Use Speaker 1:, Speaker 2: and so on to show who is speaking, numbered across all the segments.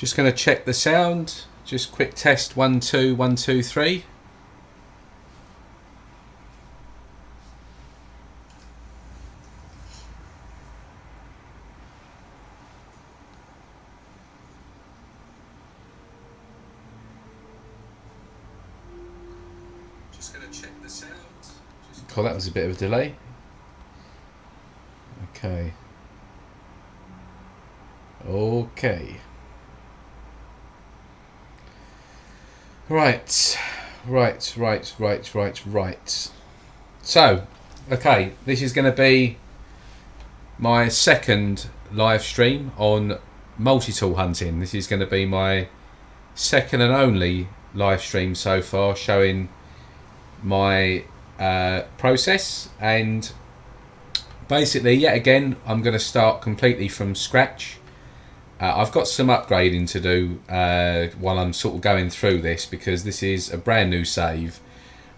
Speaker 1: Just going to check the sound. Just quick test 1 2 1 2 3. Just going to check the sound. Oh, that was a bit of a delay. Okay. Okay. Right. So, okay, this is going to be my second live stream on multi-tool hunting. This is going to be my second and only live stream so far, showing my process, and basically yet again I'm going to start completely from scratch. I've got some upgrading to do while I'm sort of going through this, because this is a brand new save.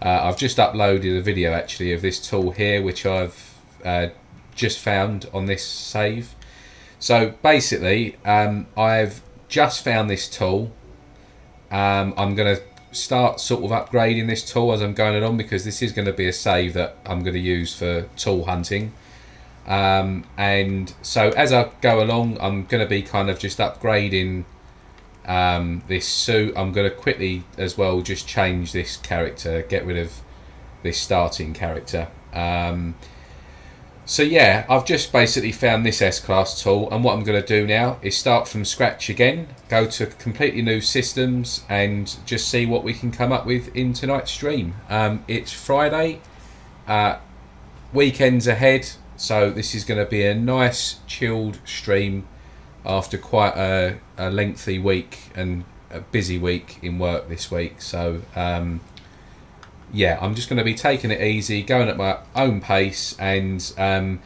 Speaker 1: I've just uploaded a video actually of this tool here, which I've just found on this save. So basically I've just found this tool. I'm going to start sort of upgrading this tool as I'm going along, because this is going to be a save that I'm going to use for tool hunting. And so as I go along, I'm going to be kind of just upgrading this suit. I'm going to quickly as well just change this character, get rid of this starting character. So yeah, I've just basically found this S-Class tool, and what I'm going to do now is start from scratch again, go to completely new systems, and just see what we can come up with in tonight's stream. It's Friday, weekend's ahead, so this is going to be a nice chilled stream after quite a lengthy week and a busy week in work this week. So yeah, I'm just going to be taking it easy, going at my own pace, and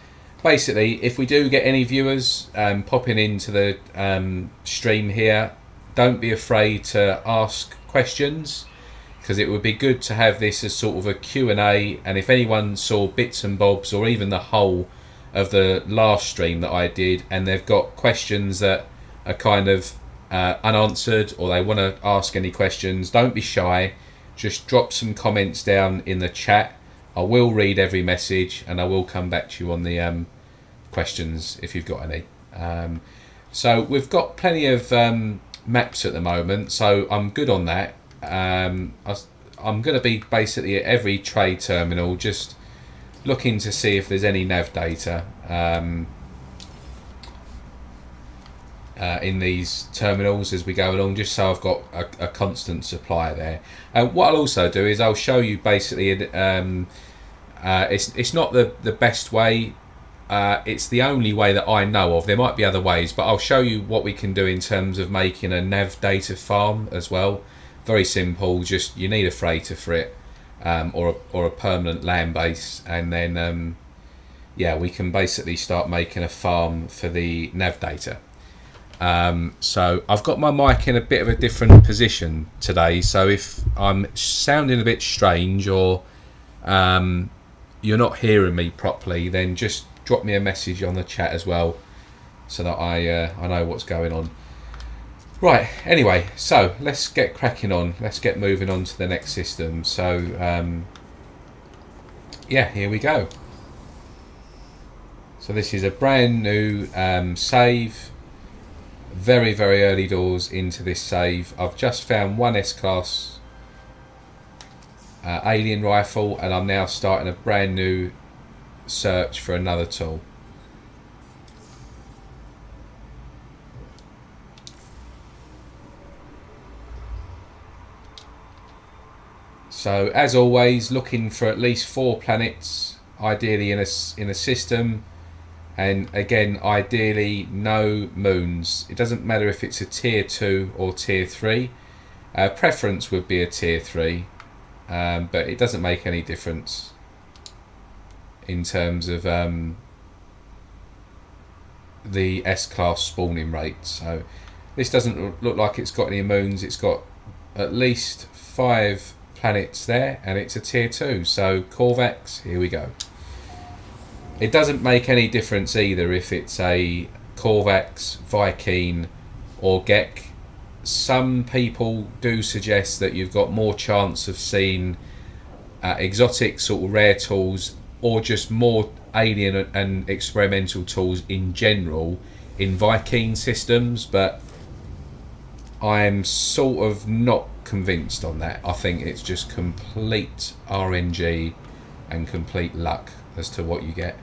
Speaker 1: basically if we do get any viewers popping into the stream here, don't be afraid to ask questions, because it would be good to have this as sort of a Q&A, and if anyone saw bits and bobs or even the whole of the last stream that I did and they've got questions that are kind of unanswered, or they want to ask any questions, don't be shy, just drop some comments down in the chat. I will read every message and I will come back to you on the questions if you've got any. So we've got plenty of maps at the moment, so I'm good on that. I'm going to be basically at every trade terminal just looking to see if there's any nav data in these terminals as we go along, just so I've got a constant supply there. What I'll also do is I'll show you basically it's not the best way, it's the only way that I know of. There might be other ways, but I'll show you what we can do in terms of making a nav data farm as well. Very simple, just you need a freighter for it, or a permanent land base, and then yeah, we can basically start making a farm for the nav data. So I've got my mic in a bit of a different position today, so if I'm sounding a bit strange or you're not hearing me properly, then just drop me a message on the chat as well, so that I know what's going on. Right, anyway, so let's get cracking on. Let's get moving on to the next system. So, yeah, here we go. So this is a brand new save. Very, very early doors into this save. I've just found one S-Class alien rifle, and I'm now starting a brand new search for another tool. So as always, looking for at least 4 planets, ideally in a system, and again ideally no moons. It doesn't matter if it's a tier 2 or tier 3. Preference would be a tier 3, but it doesn't make any difference in terms of the S-Class spawning rate. So this doesn't look like it's got any moons. It's got at least 5 planets there, and it's a tier 2. So Corvax, here we go. It doesn't make any difference either if it's a Corvax, Viking or Gek. some people do suggest that you've got more chance of seeing exotic sort of rare tools, or just more alien and experimental tools in general in Viking systems, but I'm sort of not convinced on that. I think it's just complete RNG and complete luck as to what you get.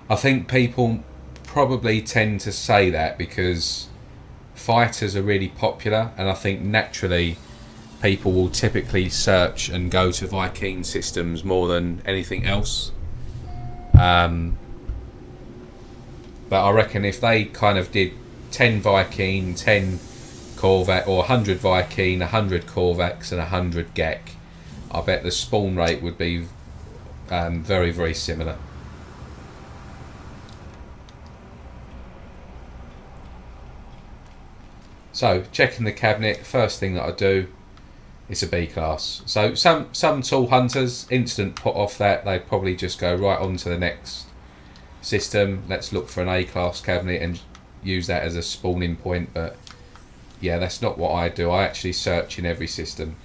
Speaker 1: I think people probably tend to say that because fighters are really popular, and I think naturally people will typically search and go to Viking systems more than anything else. But I reckon if they kind of did 10 Viking, 10 Korvax, or 100 Viking, 100 Korvax and 100 Gek, I bet the spawn rate would be very, very similar. So, checking the cabinet, first thing that I do, it's a B class. So some tool hunters instant put off that, they probably just go right on to the next system. Let's look for an A class cabinet and use that as a spawning point, but yeah, that's not what I do. I actually search in every system.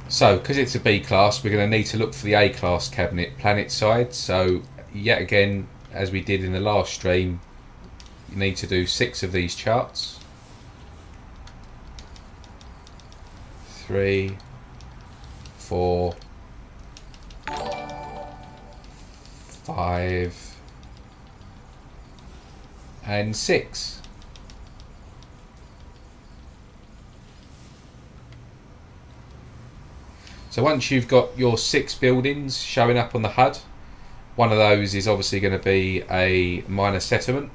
Speaker 1: So, because it's a B class, we're going to need to look for the A class cabinet planet side. So, yet again, as we did in the last stream, you need to do 6 of these charts. 3, 4, 5, and 6. So once you've got your 6 buildings showing up on the HUD, one of those is obviously going to be a minor settlement.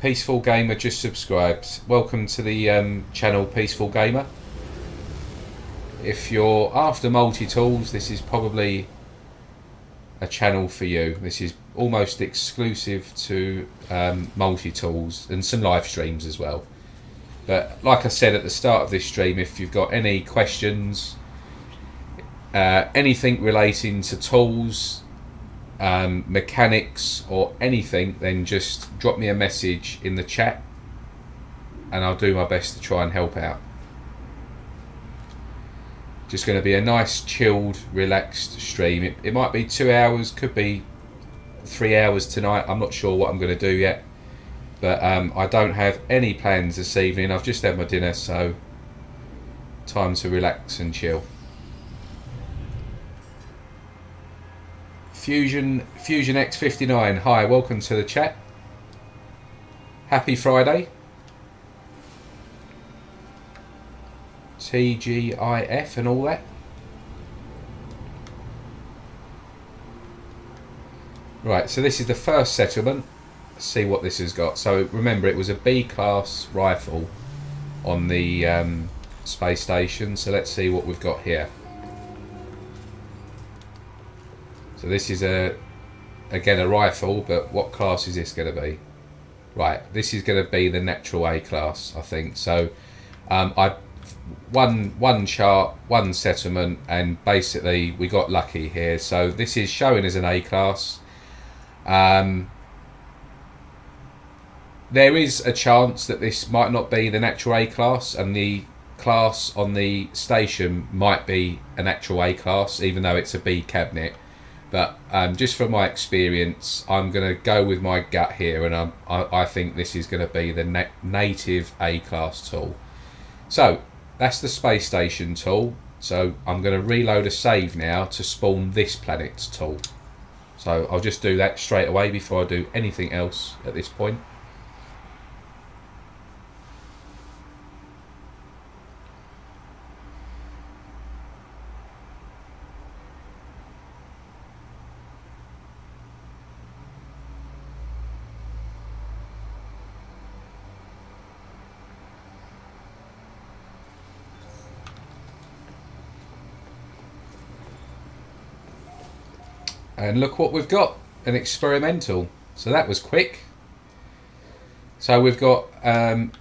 Speaker 1: Peaceful Gamer just subscribed. Welcome to the channel, Peaceful Gamer. If you're after multi-tools, this is probably a channel for you. This is almost exclusive to multi-tools and some live streams as well. But like I said at the start of this stream, if you've got any questions, anything relating to tools, mechanics or anything, then just drop me a message in the chat and I'll do my best to try and help out. Just going to be a nice chilled, relaxed stream. It might be 2 hours, could be 3 hours tonight. I'm not sure what I'm going to do yet, but I don't have any plans this evening. I've just had my dinner, so time to relax and chill. Fusion X59, hi, welcome to the chat. Happy Friday. TGIF and all that. Right, so this is the first settlement. Let's see what this has got. So remember, it was a B class rifle on the space station. So let's see what we've got here. So this is again a rifle, but what class is this going to be? Right, this is going to be the natural A class, I think. So I one chart, one settlement, and basically we got lucky here. So this is showing as an A class. There is a chance that this might not be the natural A class, and the class on the station might be an actual A class, even though it's a B cabinet. But just from my experience, I'm going to go with my gut here, and I think this is going to be the native A class tool. So that's the space station tool. So I'm going to reload a save now to spawn this planet's tool. So I'll just do that straight away before I do anything else at this point. And look what we've got, an experimental. So that was quick. So we've got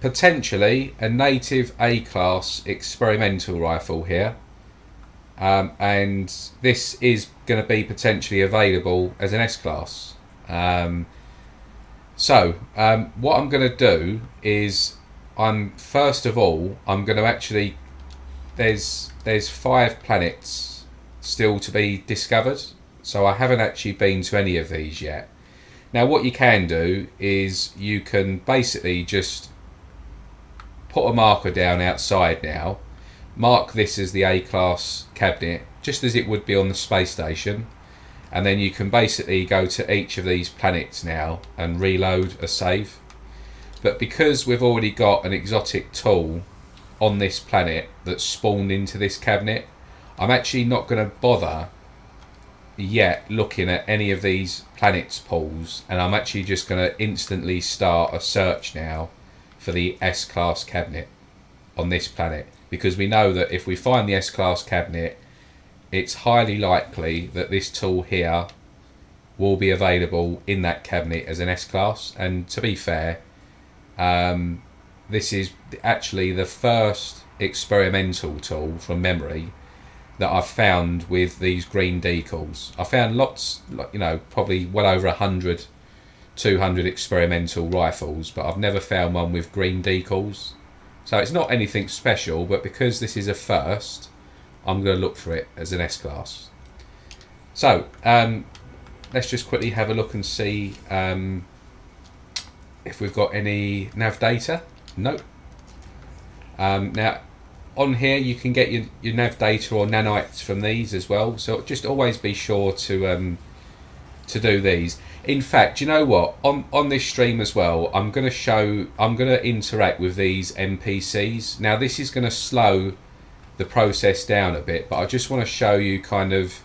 Speaker 1: potentially a native A-class experimental rifle here. And this is going to be potentially available as an S-class. So what I'm going to do is first of all I'm going to actually there's 5 planets still to be discovered, so I haven't actually been to any of these yet. Now what you can do is you can basically just put a marker down outside now, mark this as the A-class cabinet just as it would be on the space station, and then you can basically go to each of these planets now and reload a save. But because we've already got an exotic tool on this planet that's spawned into this cabinet, I'm actually not going to bother yet looking at any of these planets pools, and I'm actually just going to instantly start a search now for the S-class cabinet on this planet, because we know that if we find the S-class cabinet, it's highly likely that this tool here will be available in that cabinet as an S-class. And to be fair, this is actually the first experimental tool from memory that I've found with these green decals. I found lots, probably well over 100, 200 experimental rifles, but I've never found one with green decals. So it's not anything special, but because this is a first, I'm going to look for it as an S-class. So let's just quickly have a look and see if we've got any nav data. Nope. Now on here you can get your nav data or nanites from these as well, so just always be sure to do these. In fact, you know what, on this stream as well, I'm going to interact with these NPCs. Now this is going to slow the process down a bit, but I just want to show you kind of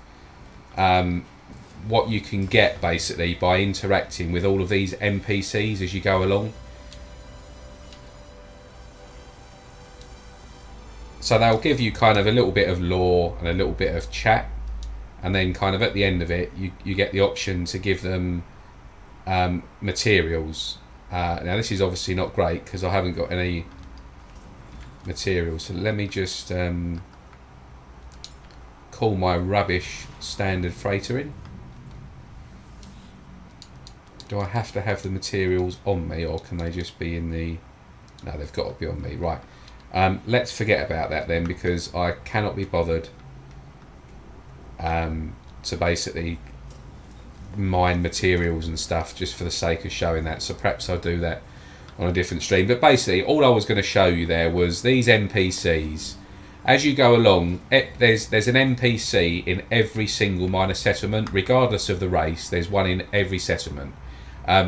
Speaker 1: what you can get basically by interacting with all of these NPCs as you go along. So they'll give you kind of a little bit of lore and a little bit of chat, and then kind of at the end of it you get the option to give them materials. Now this is obviously not great because I haven't got any materials, so let me just call my rubbish standard freighter in. Do I have to have the materials on me, or can they just be in the... No, they've got to be on me, right. Let's forget about that then, because I cannot be bothered to basically mine materials and stuff just for the sake of showing that, so perhaps I'll do that on a different stream. But basically all I was going to show you there was these NPCs. As you go along, there's an NPC in every single minor settlement, regardless of the race. There's one in every settlement.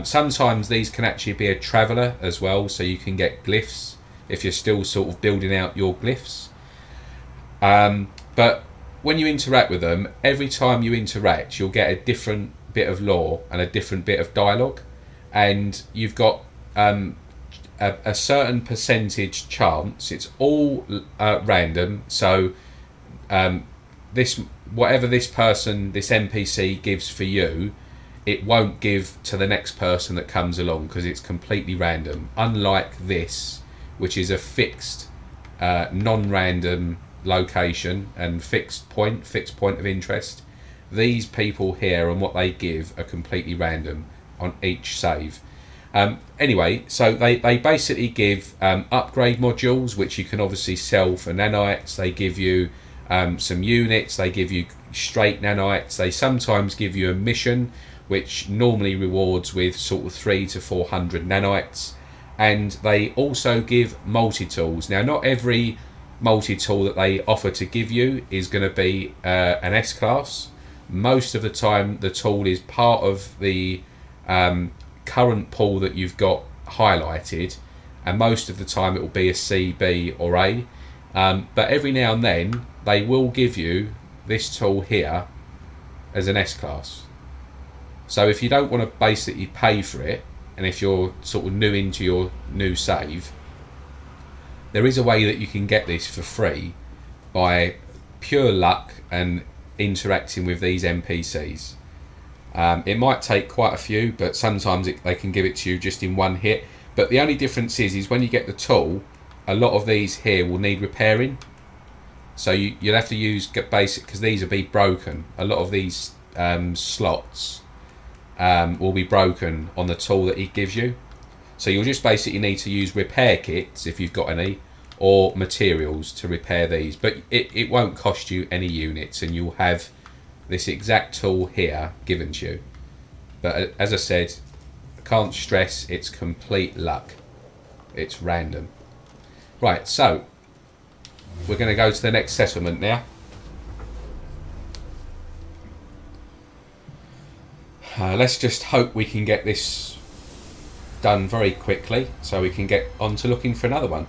Speaker 1: Sometimes these can actually be a traveller as well, so you can get glyphs if you're still sort of building out your glyphs. But when you interact with them, every time you interact you'll get a different bit of lore and a different bit of dialogue, and you've got a certain percentage chance. It's all random, so whatever this NPC gives for you, it won't give to the next person that comes along, because it's completely random, unlike this, which is a fixed non-random location and fixed point of interest. These people here and what they give are completely random on each save. Anyway, so they basically give upgrade modules, which you can obviously sell for nanites. They give you some units, they give you straight nanites, they sometimes give you a mission which normally rewards with sort of 300 to 400 nanites, and they also give multi-tools. Now not every multi-tool that they offer to give you is going to be an S-class. Most of the time the tool is part of the current pool that you've got highlighted, and most of the time it will be a C, B or A, but every now and then they will give you this tool here as an S-class. So if you don't want to basically pay for it, and if you're sort of new into your new save, there is a way that you can get this for free by pure luck and interacting with these NPCs. It might take quite a few, but sometimes they can give it to you just in one hit. But the only difference is when you get the tool, a lot of these here will need repairing. So you'll have to use basic, because these will be broken. A lot of these slots will be broken on the tool that he gives you. So you'll just basically need to use repair kits, if you've got any, or materials to repair these. But it won't cost you any units, and you'll have this exact tool here given to you. But as I said, I can't stress, it's complete luck. It's random. Right, so we're going to go to the next settlement now. Let's just hope we can get this done very quickly so we can get on to looking for another one.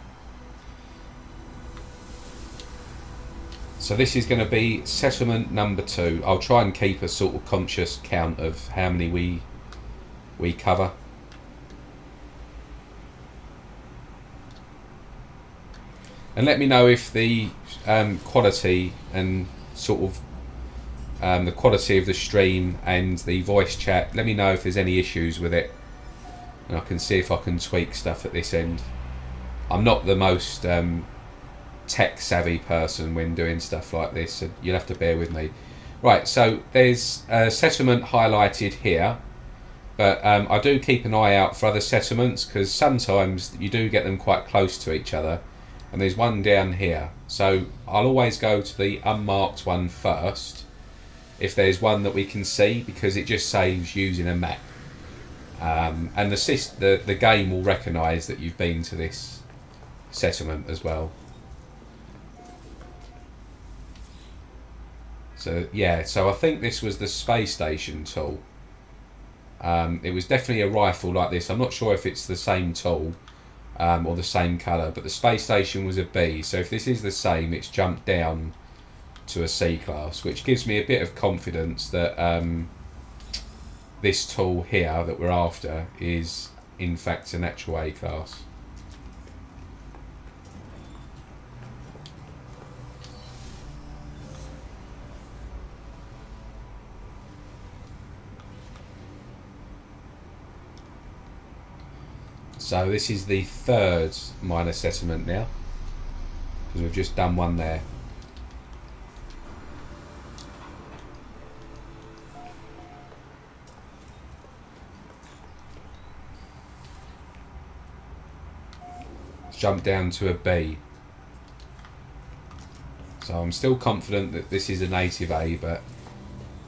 Speaker 1: So this is going to be settlement number 2. I'll try and keep a sort of conscious count of how many we cover. And let me know if the quality and sort of the quality of the stream and the voice chat, let me know if there's any issues with it, and I can see if I can tweak stuff at this end. I'm not the most tech savvy person when doing stuff like this, so you'll have to bear with me. Right, so there's a settlement highlighted here, but I do keep an eye out for other settlements, because sometimes you do get them quite close to each other, and there's one down here. So I'll always go to the unmarked one first if there's one that we can see, because it just saves using a map, and the game will recognise that you've been to this settlement as well. So yeah, so I think this was the space station tool. It was definitely a rifle like this. I'm not sure if it's the same tool or the same colour, but the space station was a B. So if this is the same, it's jumped down to a C class, which gives me a bit of confidence that this tool here that we're after is in fact an actual A class. So this is the 3rd minor settlement now, because we've just done one there. It's jumped down to a B. So I'm still confident that this is a native A, but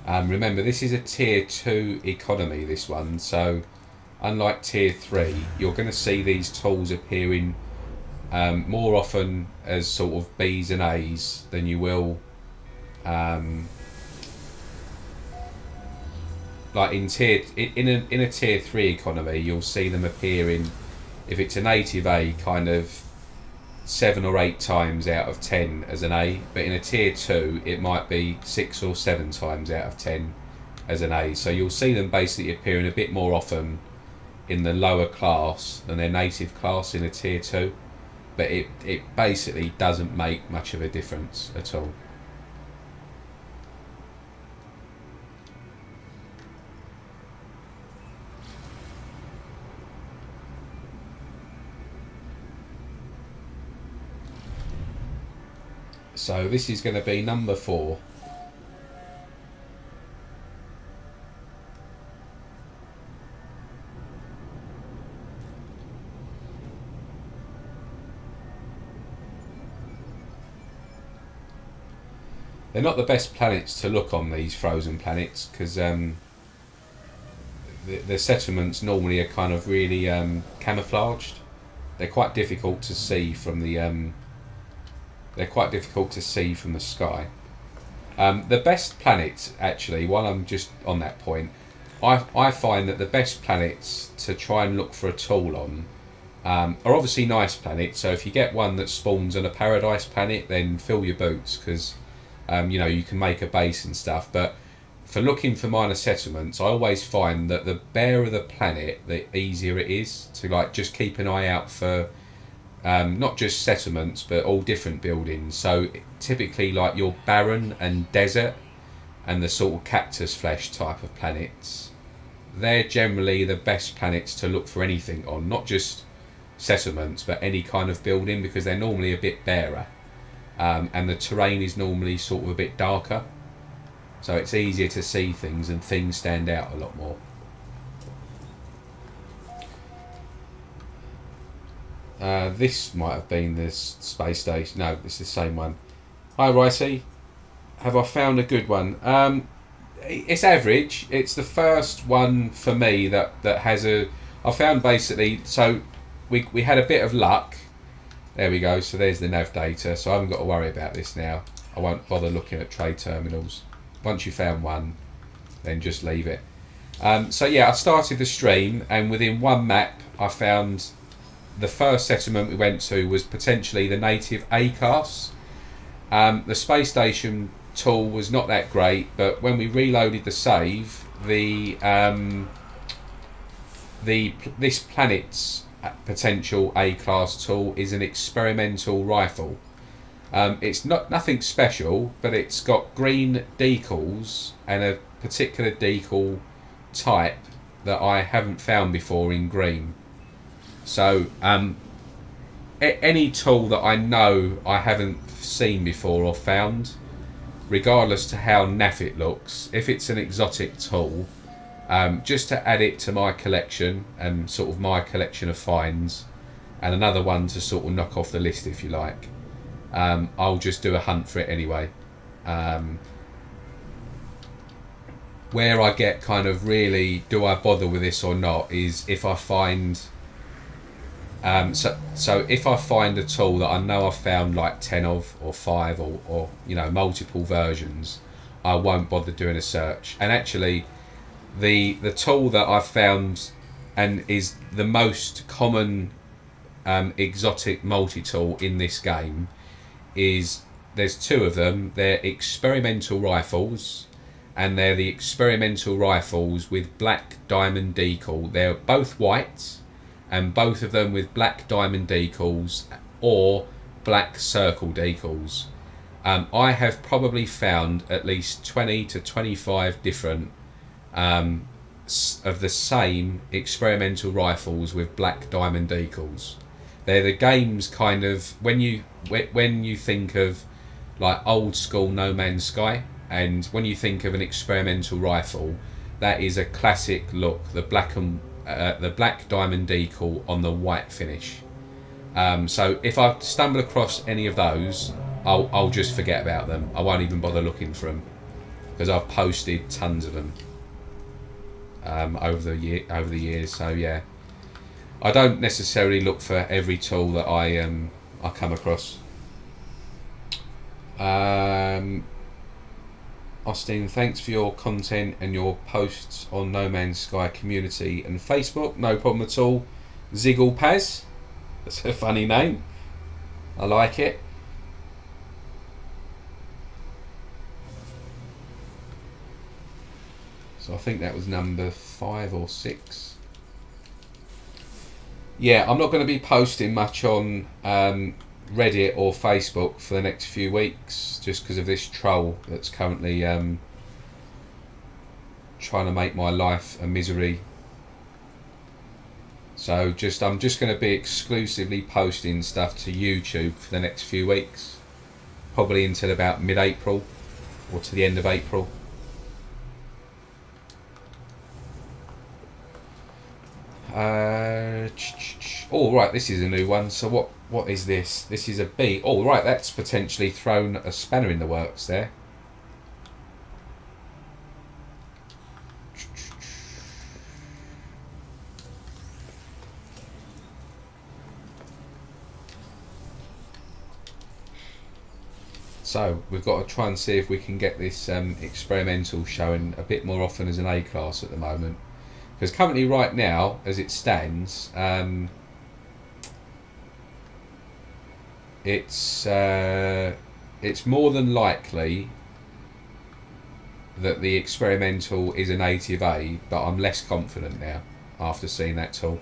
Speaker 1: remember, this is a tier 2 economy, this one, so unlike tier 3, you're going to see these tools appearing more often as sort of Bs and As than you will like in a tier 3 economy. You'll see them appearing, if it's a native A, kind of 7 or 8 times out of 10 as an A, but in a tier 2 it might be 6 or 7 times out of 10 as an A. So you'll see them basically appearing a bit more often in the lower class than their native class in a tier 2, but it basically doesn't make much of a difference at all. So this is going to be number 4. They're not the best planets to look on, these frozen planets, because the settlements normally are kind of really camouflaged. They're quite difficult to see from the sky. The best planets, actually, while I'm just on that point, I find that the best planets to try and look for a tool on are obviously nice planets. So if you get one that spawns on a paradise planet, then fill your boots, because you can make a base and stuff. But for looking for minor settlements, I always find that the barer the planet, the easier it is to just keep an eye out for not just settlements, but all different buildings. So typically, your barren and desert and the sort of cactus flesh type of planets, they're generally the best planets to look for anything on, not just settlements but any kind of building, because they're normally a bit barer, and the terrain is normally sort of a bit darker, so it's easier to see things and things stand out a lot more. This might have been the space station. No, it's the same one. Hi Ricey, have I found a good one? It's average. It's the first one for me that has a... I found basically, so we had a bit of luck. There we go, so there's the nav data, so I haven't got to worry about this now. I won't bother looking at trade terminals. Once you found one, then just leave it. So yeah, I started the stream, and within one map I found the first settlement we went to was potentially the native A-class. The space station tool was not that great, but when we reloaded the save, this planet's potential A-class tool is an experimental rifle. It's nothing special, but it's got green decals and a particular decal type that I haven't found before in green. So any tool that I know I haven't seen before or found, regardless to how naff it looks, if it's an exotic tool, just to add it to my collection and sort of my collection of finds, and another one to sort of knock off the list if you like, I'll just do a hunt for it anyway. Where I get kind of really, do I bother with this or not, is if I find... So if I find a tool that I know I've found like 10 of, or 5, or you know, multiple versions, I won't bother doing a search. And actually, the tool that I've found and is the most common exotic multi-tool in this game is, there's two of them. They're experimental rifles, and they're the experimental rifles with black diamond decal. They're both white, and both of them with black diamond decals or black circle decals. I have probably found at least 20 to 25 different of the same experimental rifles with black diamond decals. They're the game's kind of, when you think of like old school No Man's Sky, and when you think of an experimental rifle, that is a classic look, the black diamond decal on the white finish. So if I stumble across any of those, I'll just forget about them. I won't even bother looking for them, because I've posted tons of them over the years. So yeah, I don't necessarily look for every tool that I come across. Austin, thanks for your content and your posts on No Man's Sky community and Facebook. No problem at all. Ziggle Paz, that's a funny name. I like it. So I think that was number 5 or 6. Yeah, I'm not going to be posting much on Reddit or Facebook for the next few weeks, just because of this troll that's currently trying to make my life a misery. So I'm just going to be exclusively posting stuff to YouTube for the next few weeks, probably until about mid-April or to the end of April. Oh right, this is a new one. So what is this? This is a bee. Oh right, that's potentially thrown a spanner in the works there. So we've got to try and see if we can get this experimental showing a bit more often as an A-class at the moment. Because currently, right now, as it stands, it's more than likely that the experimental is a native A, but I'm less confident now after seeing that tool.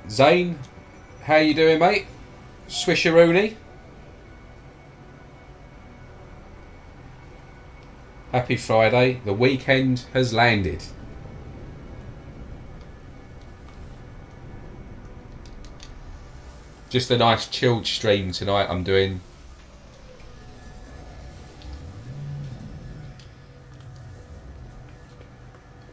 Speaker 1: Zane, how you doing, mate? Swisharoony. Happy Friday. The weekend has landed. Just a nice chilled stream tonight I'm doing.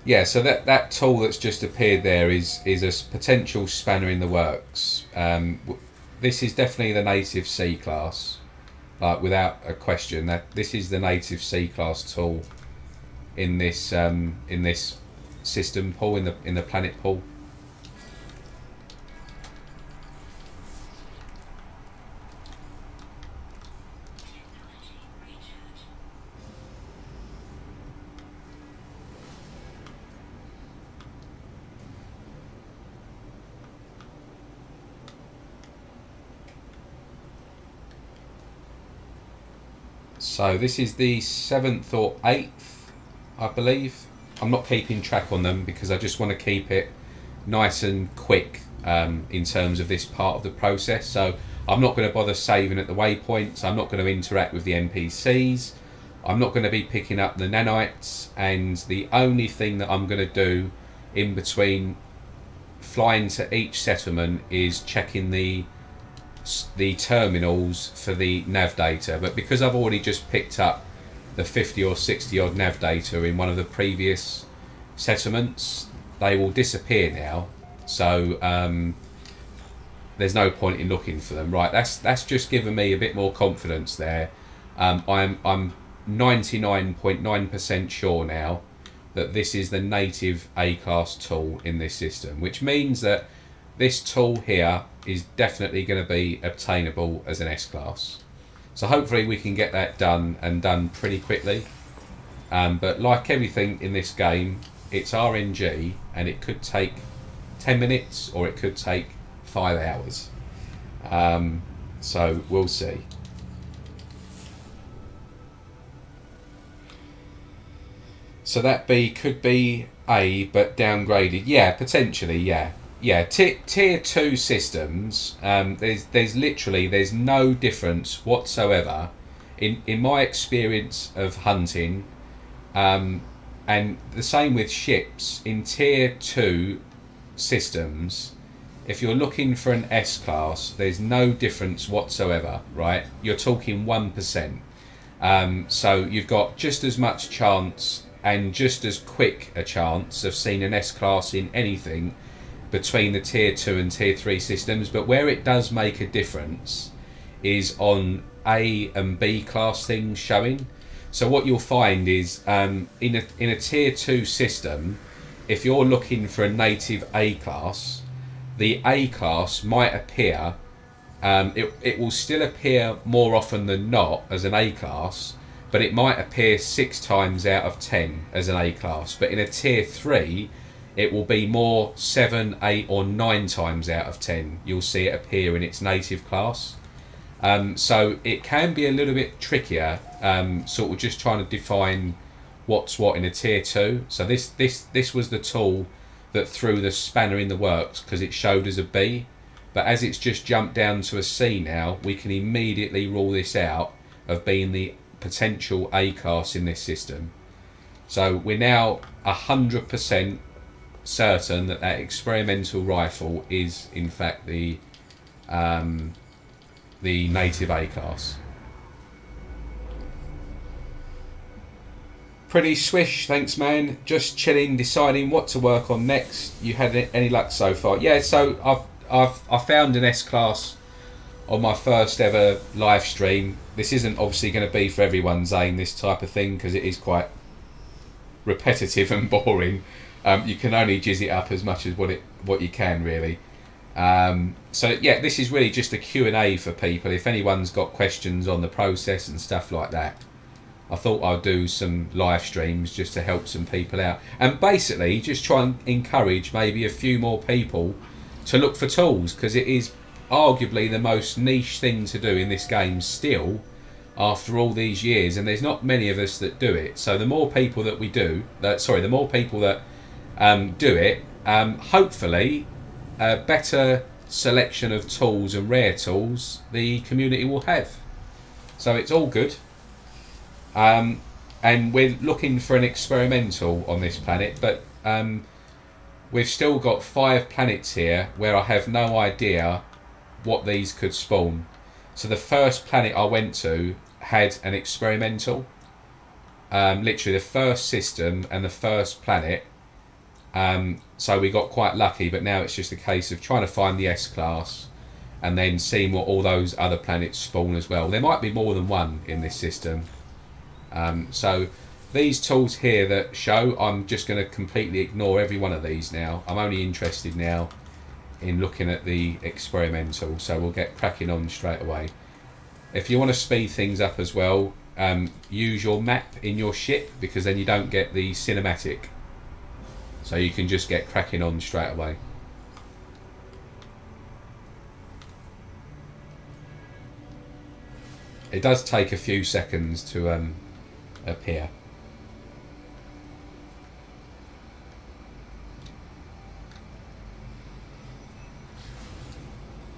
Speaker 1: Yeah, so that tool that's just appeared there is a potential spanner in the works. This is definitely the native C class, without a question. That this is the native C class tool in this system pool, in the planet pool. So this is the 7th or 8th, I believe. I'm not keeping track on them because I just want to keep it nice and quick in terms of this part of the process. So I'm not going to bother saving at the waypoints. I'm not going to interact with the NPCs. I'm not going to be picking up the nanites. And the only thing that I'm going to do in between flying to each settlement is checking the terminals for the nav data. But because I've already just picked up the 50 or 60 odd nav data in one of the previous settlements, they will disappear now, so there's no point in looking for them. Right, that's just given me a bit more confidence there. I'm 99.9% sure now that this is the native A-class tool in this system, which means that this tool here is definitely going to be obtainable as an S-class. So hopefully we can get that done pretty quickly. But like everything in this game, it's RNG, and it could take 10 minutes or it could take 5 hours. So we'll see. So that B could be A, but downgraded. Yeah, potentially, yeah. Yeah, tier 2 systems, there's no difference whatsoever in my experience of hunting, and the same with ships. In tier 2 systems, if you're looking for an S-class, there's no difference whatsoever, right? You're talking 1%. So you've got just as much chance and just as quick a chance of seeing an S-class in anything between the tier 2 and tier 3 systems. But where it does make a difference is on A and B class things showing. So what you'll find is in a tier 2 system, if you're looking for a native A class, the A class might appear, it will still appear more often than not as an A class, but it might appear 6 times out of 10 as an A class. But in a tier 3, it will be more 7, 8 or 9 times out of 10 you'll see it appear in its native class. So it can be a little bit trickier, sort of just trying to define what's what in a tier 2. So this was the tool that threw the spanner in the works because it showed as a B, but as it's just jumped down to a C now, we can immediately rule this out of being the potential A class in this system. So we're now 100% certain that experimental rifle is in fact the native A class. Pretty swish, thanks man. Just chilling, deciding what to work on next. You had any luck so far? Yeah, so I found an S class on my first ever live stream. This isn't obviously going to be for everyone's aim, this type of thing, because it is quite repetitive and boring. You can only jizz it up as much as what you can, really. So yeah, this is really just a Q&A for people. If anyone's got questions on the process and stuff like that, I thought I'd do some live streams just to help some people out, and basically just try and encourage maybe a few more people to look for tools, because it is arguably the most niche thing to do in this game still after all these years, and there's not many of us that do it. So the more people that the more people that do it, hopefully a better selection of tools and rare tools the community will have. So it's all good. and we're looking for an experimental on this planet, but we've still got 5 planets here where I have no idea what these could spawn. So the first planet I went to had an experimental, literally the first system and the first planet. So we got quite lucky, but now it's just a case of trying to find the S-class and then seeing what all those other planets spawn as well. There might be more than one in this system. So these tools here that show, I'm just going to completely ignore every one of these now. I'm only interested now in looking at the experimental, so we'll get cracking on straight away. If you want to speed things up as well, use your map in your ship, because then you don't get the cinematic, so you can just get cracking on straight away. It does take a few seconds to appear.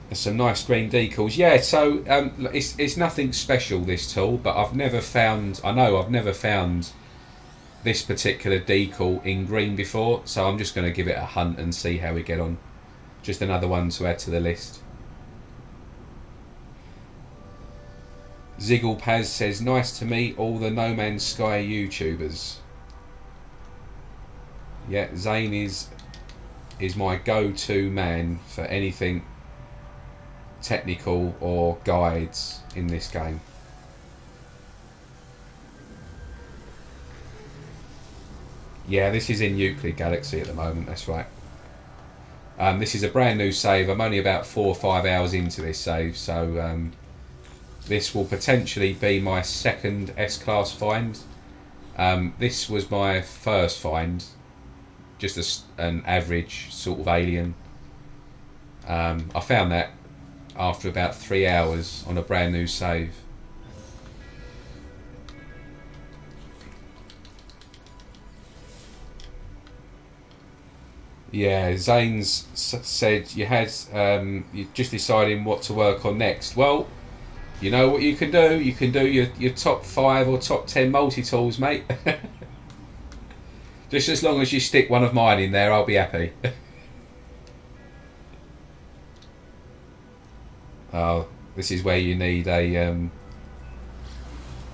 Speaker 1: There's some nice green decals. Yeah, so it's nothing special, this tool, but I've never found this particular decal in green before, so I'm just going to give it a hunt and see how we get on. Just another one to add to the list. Ziggle Paz says, nice to meet all the No Man's Sky YouTubers. Yeah, Zane is my go-to man for anything technical or guides in this game. Yeah, this is in Euclid Galaxy at the moment, that's right. This is a brand new save. I'm only about 4 or 5 hours into this save, so this will potentially be my second S-class find. This was my first find, just an average sort of alien. I found that after about 3 hours on a brand new save. Yeah, Zane's said you had you're just deciding what to work on next. Well, you know what you can do? You can do your top 5 or top 10 multi-tools, mate. Just as long as you stick one of mine in there, I'll be happy. Oh, this is where you need an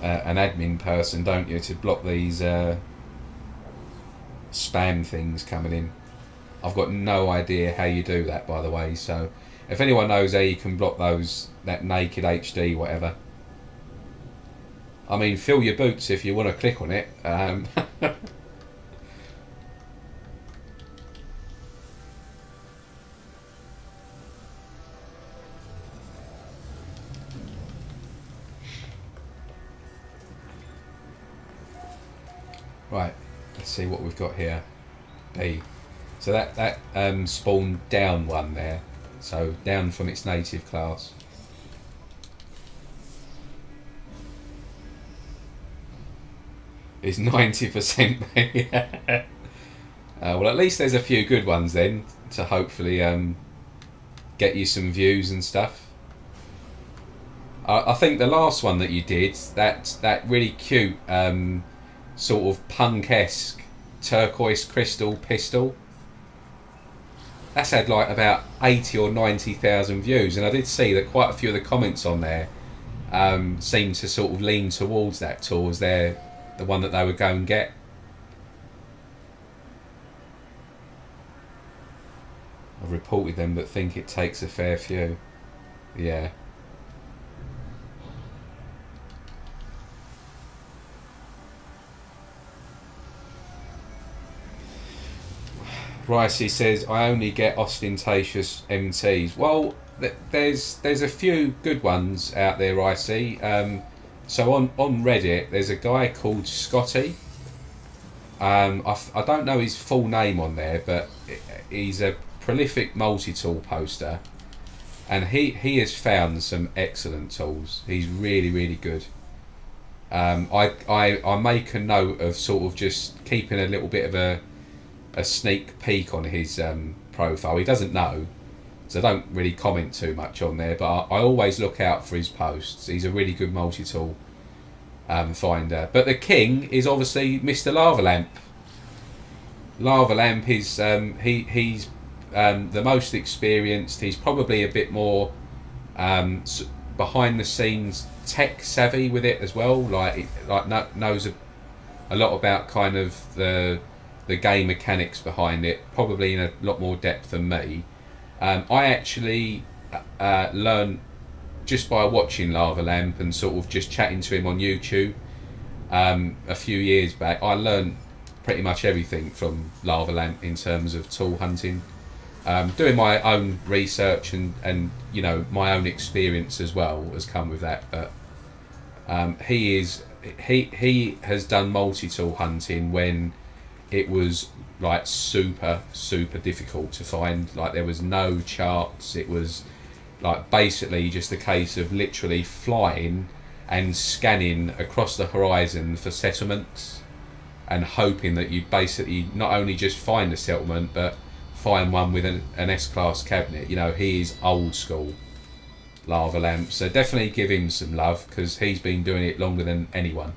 Speaker 1: admin person, don't you, to block these spam things coming in. I've got no idea how you do that, by the way, so if anyone knows how you can block that naked HD whatever, I mean, fill your boots if you want to click on it. Right, let's see what we've got here. B. So that spawned down one there, so down from its native class. Is 90%. Well, at least there's a few good ones then to hopefully get you some views and stuff. I think the last one that you did, that really cute sort of punk-esque turquoise crystal pistol, that's had like about 80 or 90,000 views, and I did see that quite a few of the comments on there seem to sort of lean towards that tool as the one that they would go and get. I've reported them but think it takes a fair few. Yeah. Ricey says, I only get ostentatious MTs. Well, there's a few good ones out there, Ricey. So on Reddit, there's a guy called Scotty. I don't know his full name on there, but he's a prolific multi-tool poster. And he has found some excellent tools. He's really, really good. I make a note of sort of just keeping a little bit of a sneak peek on his profile. He doesn't know, so I don't really comment too much on there, but I always look out for his posts. He's a really good multi-tool finder. But the king is obviously Mr. Lava Lamp. Lava Lamp is he's the most experienced. He's probably a bit more behind the scenes tech savvy with it as well. Knows a lot about kind of the game mechanics behind it, probably in a lot more depth than me. I actually learned just by watching Lava Lamp and sort of just chatting to him on YouTube a few years back. I learned pretty much everything from Lava Lamp in terms of tool hunting, doing my own research and you know, my own experience as well has come with that. But he has done multi-tool hunting when it was like super difficult to find. Like there was no charts. It was like basically just a case of literally flying and scanning across the horizon for settlements and hoping that you basically not only just find a settlement but find one with an S-class cabinet. You know, he is old school, Lava Lamp, so definitely give him some love because he's been doing it longer than anyone.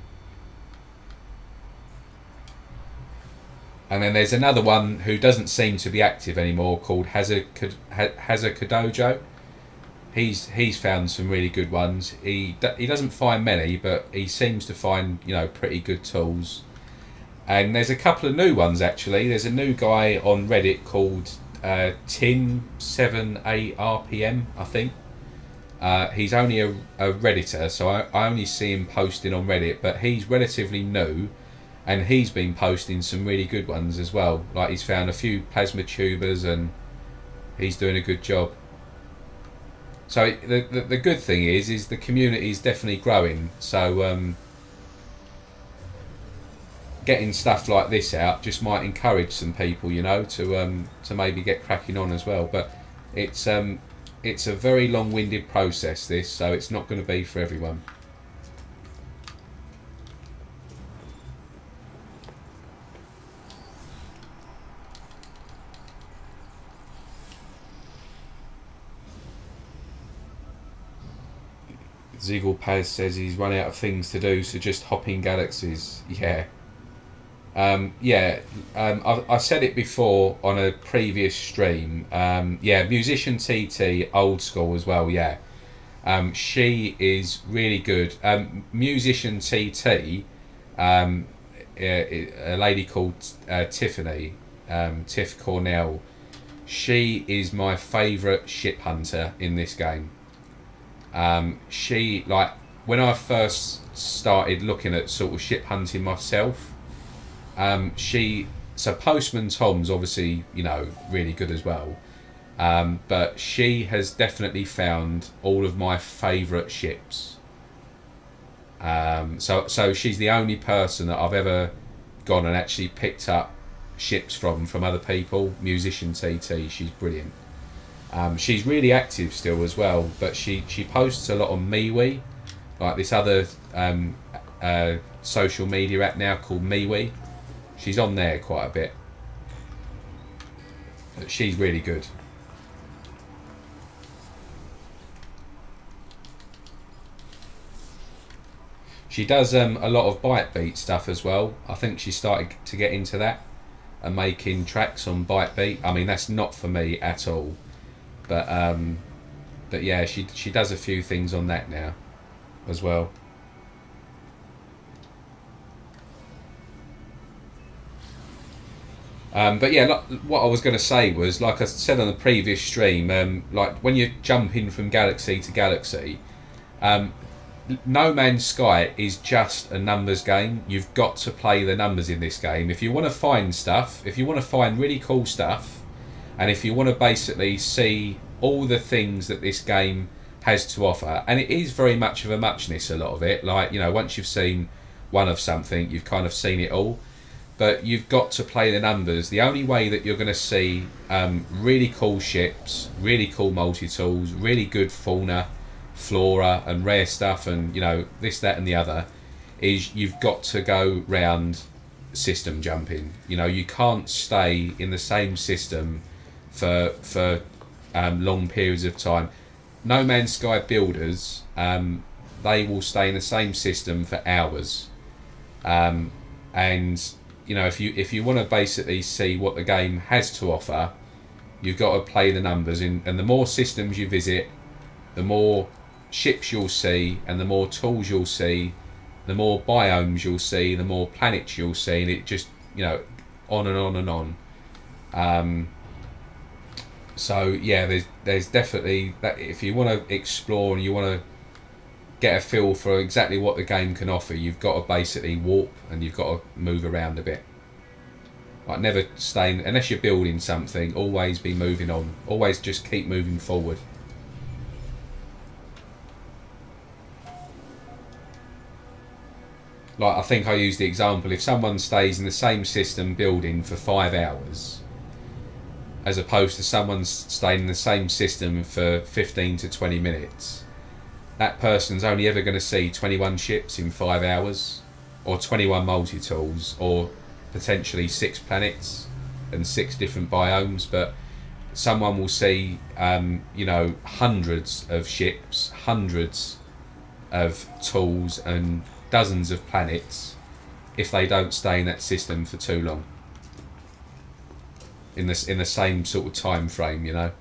Speaker 1: And then there's another one who doesn't seem to be active anymore called Hazakadojo. He's found some really good ones. He doesn't find many, but he seems to find, you know, pretty good tools. And there's a couple of new ones actually. There's a new guy on Reddit called Tin78RPM, I think. He's only a Redditor, so I only see him posting on Reddit, but he's relatively new, and he's been posting some really good ones as well. Like he's found a few plasma tubers, and he's doing a good job. So the good thing is the community is definitely growing. So getting stuff like this out just might encourage some people, you know, to maybe get cracking on as well. But it's a very long-winded process, this, so it's not going to be for everyone. Ziggle Paz says he's run out of things to do, so just hopping galaxies. Yeah. I said it before on a previous stream. Musician TT, old school as well. Yeah, she is really good. Musician TT, a lady called Tiffany, Tiff Cornell. She is my favourite ship hunter in this game. She, like, when I first started looking at sort of ship hunting myself, so Postman Tom's obviously, you know, really good as well, but she has definitely found all of my favourite ships. So she's the only person that I've ever gone and actually picked up ships from other people. Musician TT, she's brilliant. She's really active still as well, but she posts a lot on MeWe, like this other social media app now called MeWe. She's on there quite a bit. But she's really good. She does a lot of bite beat stuff as well. I think she started to get into that and making tracks on bite beat. I mean, that's not for me at all. But yeah, she does a few things on that now as well. But yeah, what I was going to say was, like I said on the previous stream, like when you're jumping from galaxy to galaxy, No Man's Sky is just a numbers game. You've got to play the numbers in this game. If you want to find stuff, if you want to find really cool stuff, and if you want to basically see all the things that this game has to offer, and it is very much of a muchness, a lot of it. Like, you know, once you've seen one of something, you've kind of seen it all. But you've got to play the numbers. The only way that you're going to see really cool ships, really cool multi-tools, really good fauna, flora and rare stuff, and, you know, this, that and the other, is you've got to go round system jumping. You know, you can't stay in the same system for long periods of time. No Man's Sky builders they will stay in the same system for hours. And you know, if you want to basically see what the game has to offer, you've got to play the numbers in, and the more systems you visit, the more ships you'll see, and the more tools you'll see, the more biomes you'll see, the more planets you'll see, and it just, you know, on and on and on. So yeah, there's definitely that. If you want to explore and you want to get a feel for exactly what the game can offer, you've got to basically warp and you've got to move around a bit. Like, never stay, unless you're building something, always be moving on. Always just keep moving forward. Like, I think I used the example, if someone stays in the same system building for 5 hours, as opposed to someone staying in the same system for 15 to 20 minutes, that person's only ever going to see 21 ships in 5 hours, or 21 multi-tools, or potentially 6 planets and 6 different biomes. But someone will see, you know, hundreds of ships, hundreds of tools, and dozens of planets if they don't stay in that system for too long. In the same sort of time frame, you know.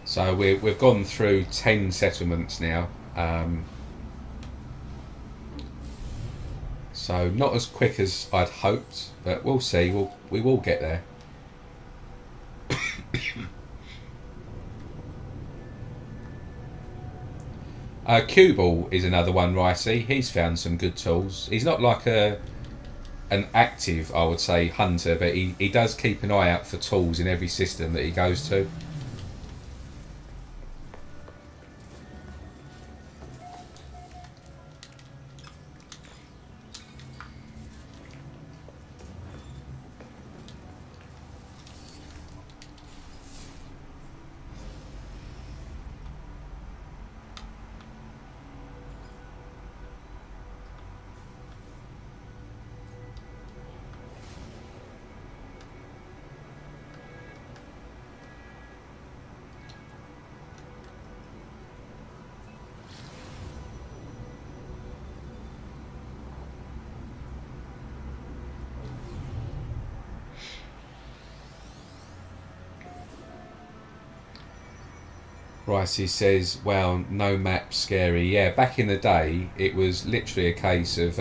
Speaker 1: So we've gone through 10 settlements now. So not as quick as I'd hoped, but we'll see. We will get there. Cubal is another one, Ricey. He's found some good tools. He's not like an active, I would say, hunter, but he does keep an eye out for tools in every system that he goes to. Ricey says, well, no map, scary. Yeah, back in the day, it was literally a case of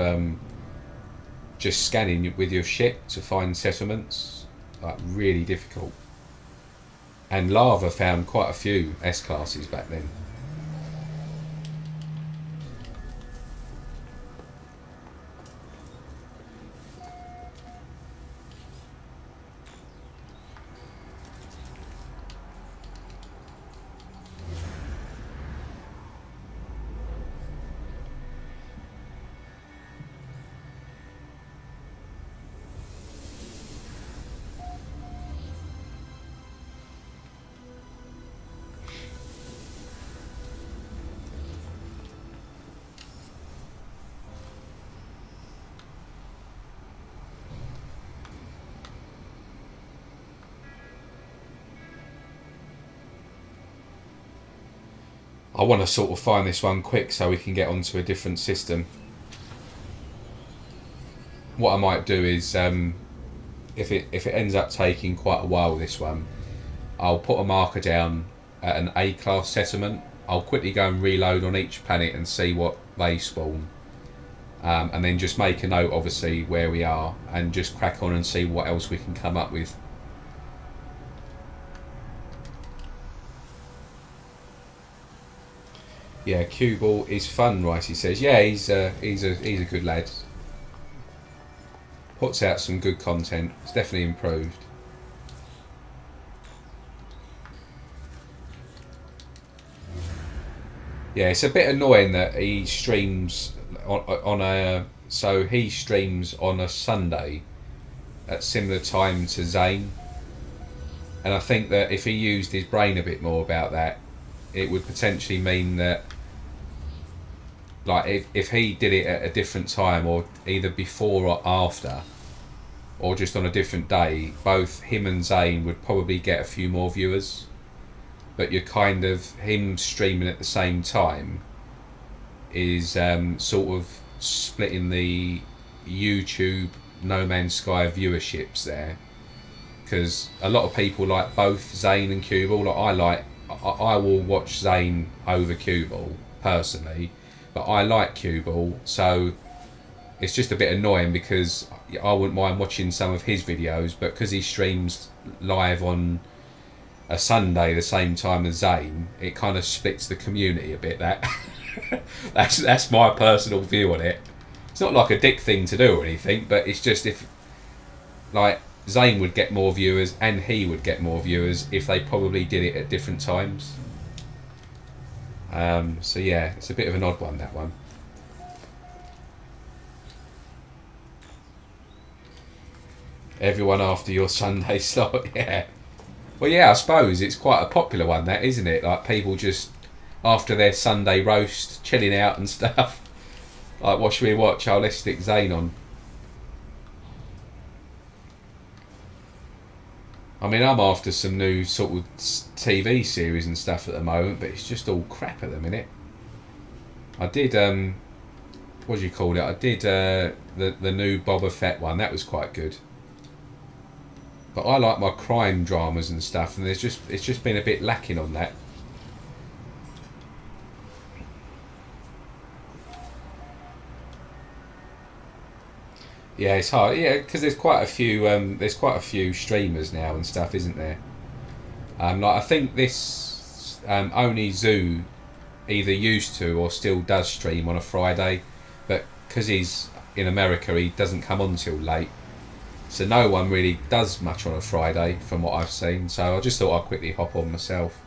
Speaker 1: just scanning with your ship to find settlements. Like, really difficult. And Lava found quite a few S-classes back then. I want to sort of find this one quick so we can get onto a different system. What I might do is, if it ends up taking quite a while, this one, I'll put a marker down at an A-class settlement. I'll quickly go and reload on each planet and see what they spawn. And then just make a note, obviously, where we are, and just crack on and see what else we can come up with. Yeah, cue ball is fun, Ricey says. Yeah, he's a good lad. Puts out some good content. It's definitely improved. Yeah, it's a bit annoying that he streams on a he streams on a Sunday at similar time to Zane. And I think that if he used his brain a bit more about that, it would potentially mean that, like, if he did it at a different time, or either before or after, or just on a different day, both him and Zane would probably get a few more viewers. But you're kind of, him streaming at the same time is sort of splitting the YouTube No Man's Sky viewerships there, because a lot of people like both Zane and Cubal. I will watch Zane over Cubal personally, but I like Cubal, so it's just a bit annoying because I wouldn't mind watching some of his videos, but because he streams live on a Sunday the same time as Zane, it kind of splits the community a bit. That's my personal view on it. It's not like a dick thing to do or anything, but it's just, if, like, Zane would get more viewers and he would get more viewers if they probably did it at different times. So yeah, it's a bit of an odd one, that one. Everyone after your Sunday slot, yeah. Well, yeah, I suppose it's quite a popular one, that, isn't it? Like, people just, after their Sunday roast, chilling out and stuff. Like, what should we watch? Oh, let's stick Zane on. I mean, I'm after some new sort of TV series and stuff at the moment, but it's just all crap at the minute. I did, what do you call it? I did the new Boba Fett one. That was quite good. But I like my crime dramas and stuff, and it's just been a bit lacking on that. Yeah, it's hard. Yeah, because there's quite a few streamers now and stuff, isn't there? Like, I think this only Zoo either used to or still does stream on a Friday, but because he's in America, he doesn't come on till late, so no one really does much on a Friday from what I've seen. So I just thought I'd quickly hop on myself.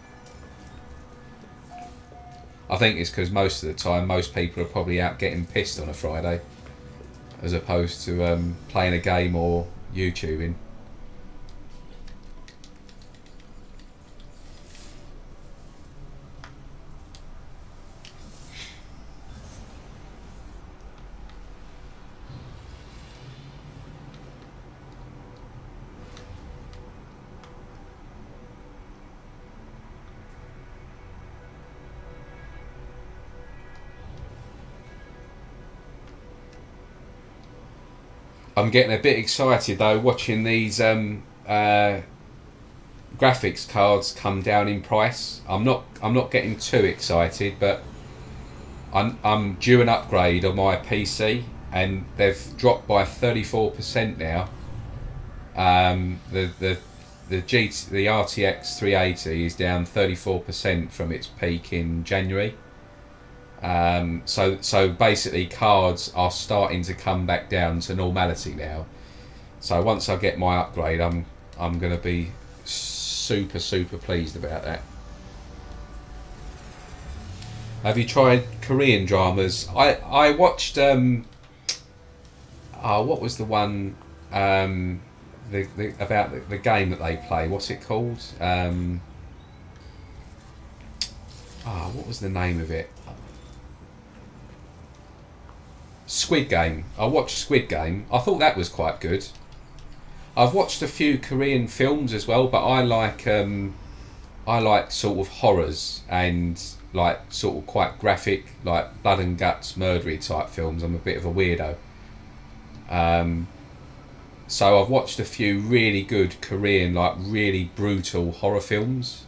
Speaker 1: I think it's because most of the time most people are probably out getting pissed on a Friday, as opposed to playing a game or YouTubing. I'm getting a bit excited though, watching these graphics cards come down in price. I'm not getting too excited, but I'm due an upgrade on my PC, and they've dropped by 34% now. The RTX 380 is down 34% from its peak in January. So basically cards are starting to come back down to normality now. So once I get my upgrade, I'm going to be super pleased about that. Have you tried Korean dramas? I watched what was the one about the game that they play? What's it called? What was the name of it? Squid Game. I watched Squid Game. I thought that was quite good. I've watched a few Korean films as well, but I like sort of horrors and like sort of quite graphic, like blood and guts, murdery type films. I'm a bit of a weirdo. So I've watched a few really good Korean, like really brutal horror films,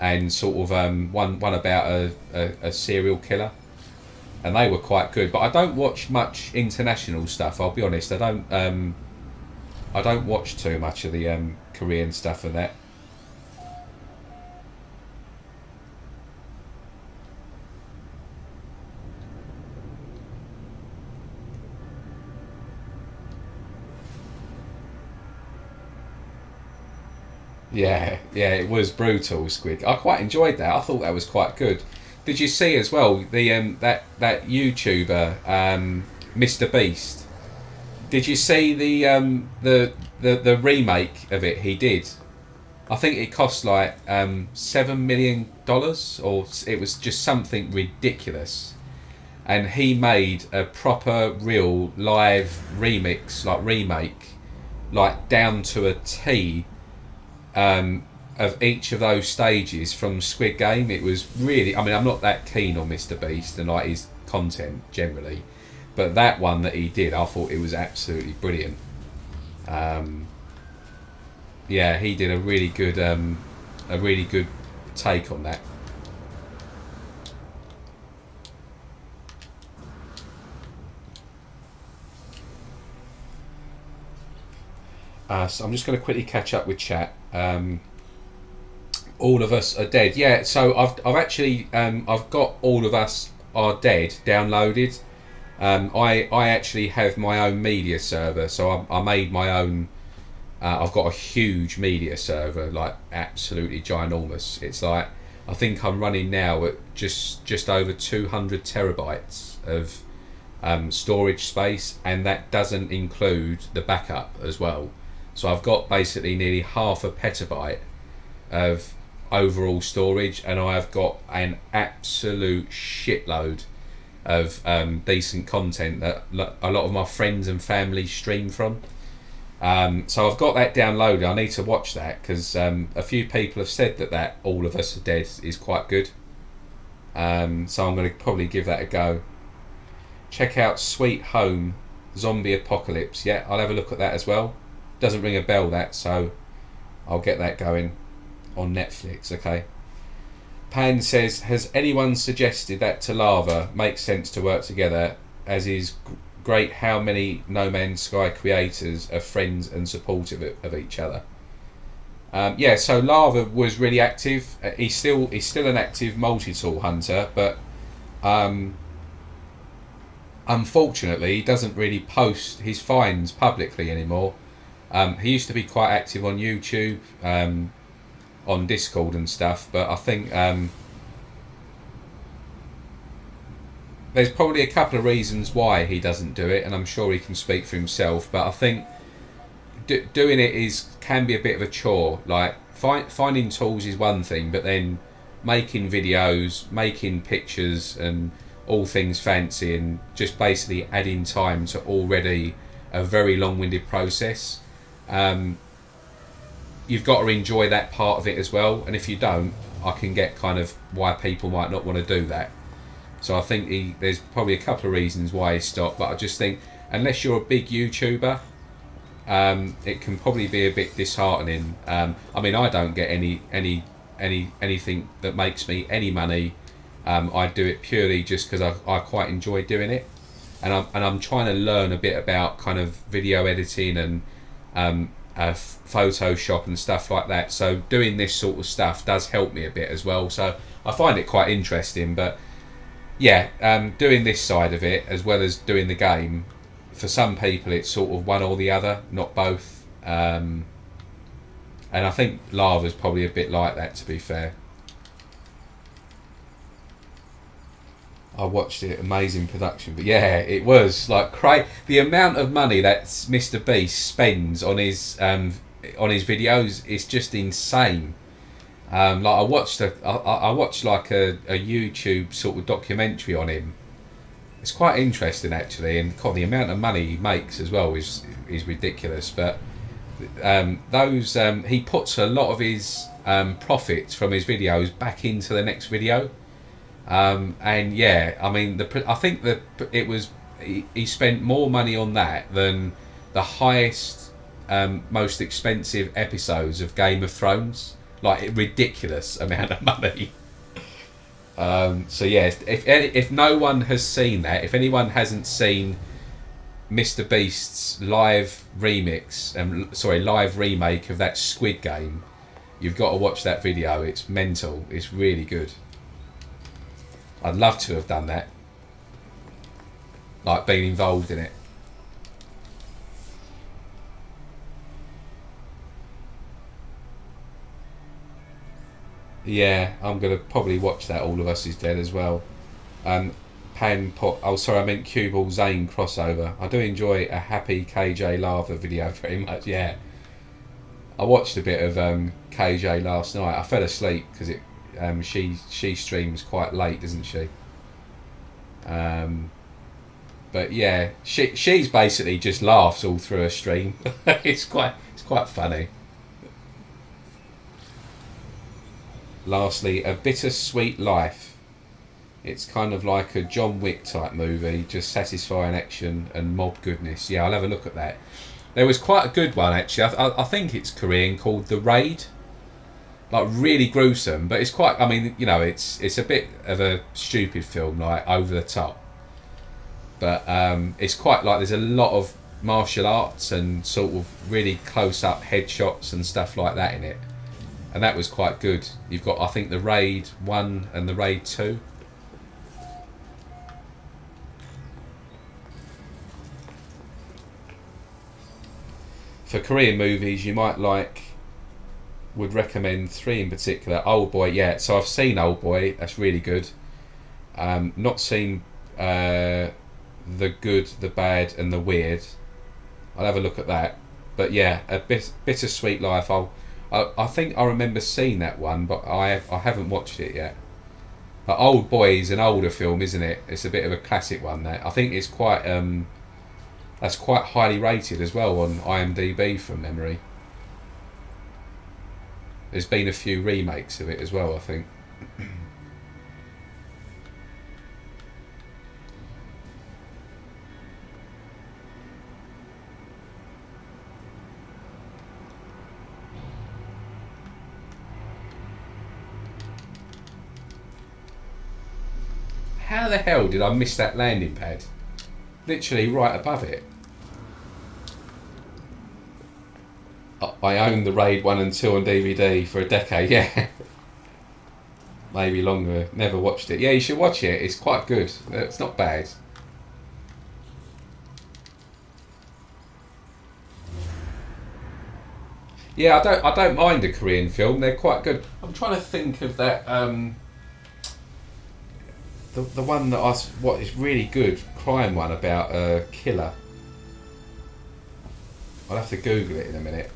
Speaker 1: and sort of one about a serial killer. And they were quite good, but I don't watch much international stuff. I'll be honest. I don't watch too much of the Korean stuff and that. Yeah, it was brutal, Squid. I quite enjoyed that. I thought that was quite good. Did you see as well the that YouTuber Mr. Beast? Did you see the remake of it he did? I think it cost like $7 million, or it was just something ridiculous. And he made a proper, real live remix, like remake, like down to a T, of each of those stages from Squid Game. It was really, I mean, I'm not that keen on Mr. Beast and like his content generally, but that one that he did, I thought it was absolutely brilliant. Yeah, he did a really good take on that. So I'm just going to quickly catch up with chat. All of Us Are Dead. Yeah, so I've actually I've got All of Us Are Dead downloaded. I actually have my own media server, so I made my own. I've got a huge media server, like absolutely ginormous. It's like, I think I'm running now at just over 200 terabytes of storage space, and that doesn't include the backup as well. So I've got basically nearly half a petabyte of overall storage, and I've got an absolute shitload of decent content that a lot of my friends and family stream from. So I've got that downloaded. I need to watch that because a few people have said that All of Us Are Dead is quite good. So I'm going to probably give that a go. Check out Sweet Home Zombie Apocalypse. Yeah, I'll have a look at that as well. Doesn't ring a bell, that, so I'll get that going on Netflix. Okay. Pan says, has anyone suggested that to Lava makes sense to work together, as is great how many No Man's Sky creators are friends and supportive of each other? Yeah, so Lava was really active. He's still an active multi-tool hunter, but unfortunately he doesn't really post his finds publicly anymore. He used to be quite active on YouTube, on Discord and stuff, but I think there's probably a couple of reasons why he doesn't do it, and I'm sure he can speak for himself, but I think doing it can be a bit of a chore. Like, finding tools is one thing, but then making videos, making pictures and all things fancy, and just basically adding time to already a very long-winded process. You've got to enjoy that part of it as well, and if you don't, I can get kind of why people might not want to do that. So I think there's probably a couple of reasons why he stopped, but I just think unless you're a big YouTuber, it can probably be a bit disheartening. I mean, I don't get anything that makes me any money. I do it purely just because I quite enjoy doing it, and I'm trying to learn a bit about kind of video editing and Photoshop and stuff like that. So doing this sort of stuff does help me a bit as well. So I find it quite interesting. But yeah, doing this side of it as well as doing the game, for some people it's sort of one or the other, not both. And I think Lava's probably a bit like that, to be fair. I watched it, amazing production, but yeah, it was like the amount of money that Mr. Beast spends on his videos is just insane. Like I watched like a YouTube sort of documentary on him. It's quite interesting actually, and God, the amount of money he makes as well is ridiculous. But he puts a lot of his profits from his videos back into the next video. And yeah, I mean, I think that he spent more money on that than the highest, most expensive episodes of Game of Thrones. Like, a ridiculous amount of money. So yeah, if no one has seen that, if anyone hasn't seen Mr. Beast's live remix, live remake of that Squid Game, you've got to watch that video. It's mental. It's really good. I'd love to have done that, like been involved in it. Yeah, I'm gonna probably watch that All of Us Is Dead as well. I meant Cue Ball Zane crossover. I do enjoy a happy KJ Lava video very much. Yeah, I watched a bit of KJ last night. I fell asleep because she streams quite late, doesn't she? But yeah, she's basically just laughs all through her stream. It's quite funny. Lastly, A Bittersweet Life. It's kind of like a John Wick type movie, just satisfying action and mob goodness. Yeah, I'll have a look at that. There was quite a good one actually. I think it's Korean, called The Raid. Like really gruesome, but it's quite. I mean, you know, it's a bit of a stupid film, like over the top. But it's quite like there's a lot of martial arts and sort of really close up headshots and stuff like that in it, and that was quite good. You've got, I think, The Raid 1 and The Raid 2. For Korean movies, you might would recommend 3 in particular. Old Boy, yeah. So I've seen Old Boy. That's really good. Not seen The Good, The Bad, and The Weird. I'll have a look at that. But yeah, A Bittersweet Life. I think I remember seeing that one, but I haven't watched it yet. But Old Boy is an older film, isn't it? It's a bit of a classic one. That I think it's quite that's quite highly rated as well on IMDb from memory. There's been a few remakes of it as well, I think. How the hell did I miss that landing pad? Literally right above it. I owned The Raid 1 and 2 on DVD for a decade, yeah. Maybe longer. Never watched it. Yeah, you should watch it. It's quite good. It's not bad. Yeah, I don't mind a Korean film. They're quite good. I'm trying to think of that. The one that what is really good, crime one about a killer. I'll have to Google it in a minute.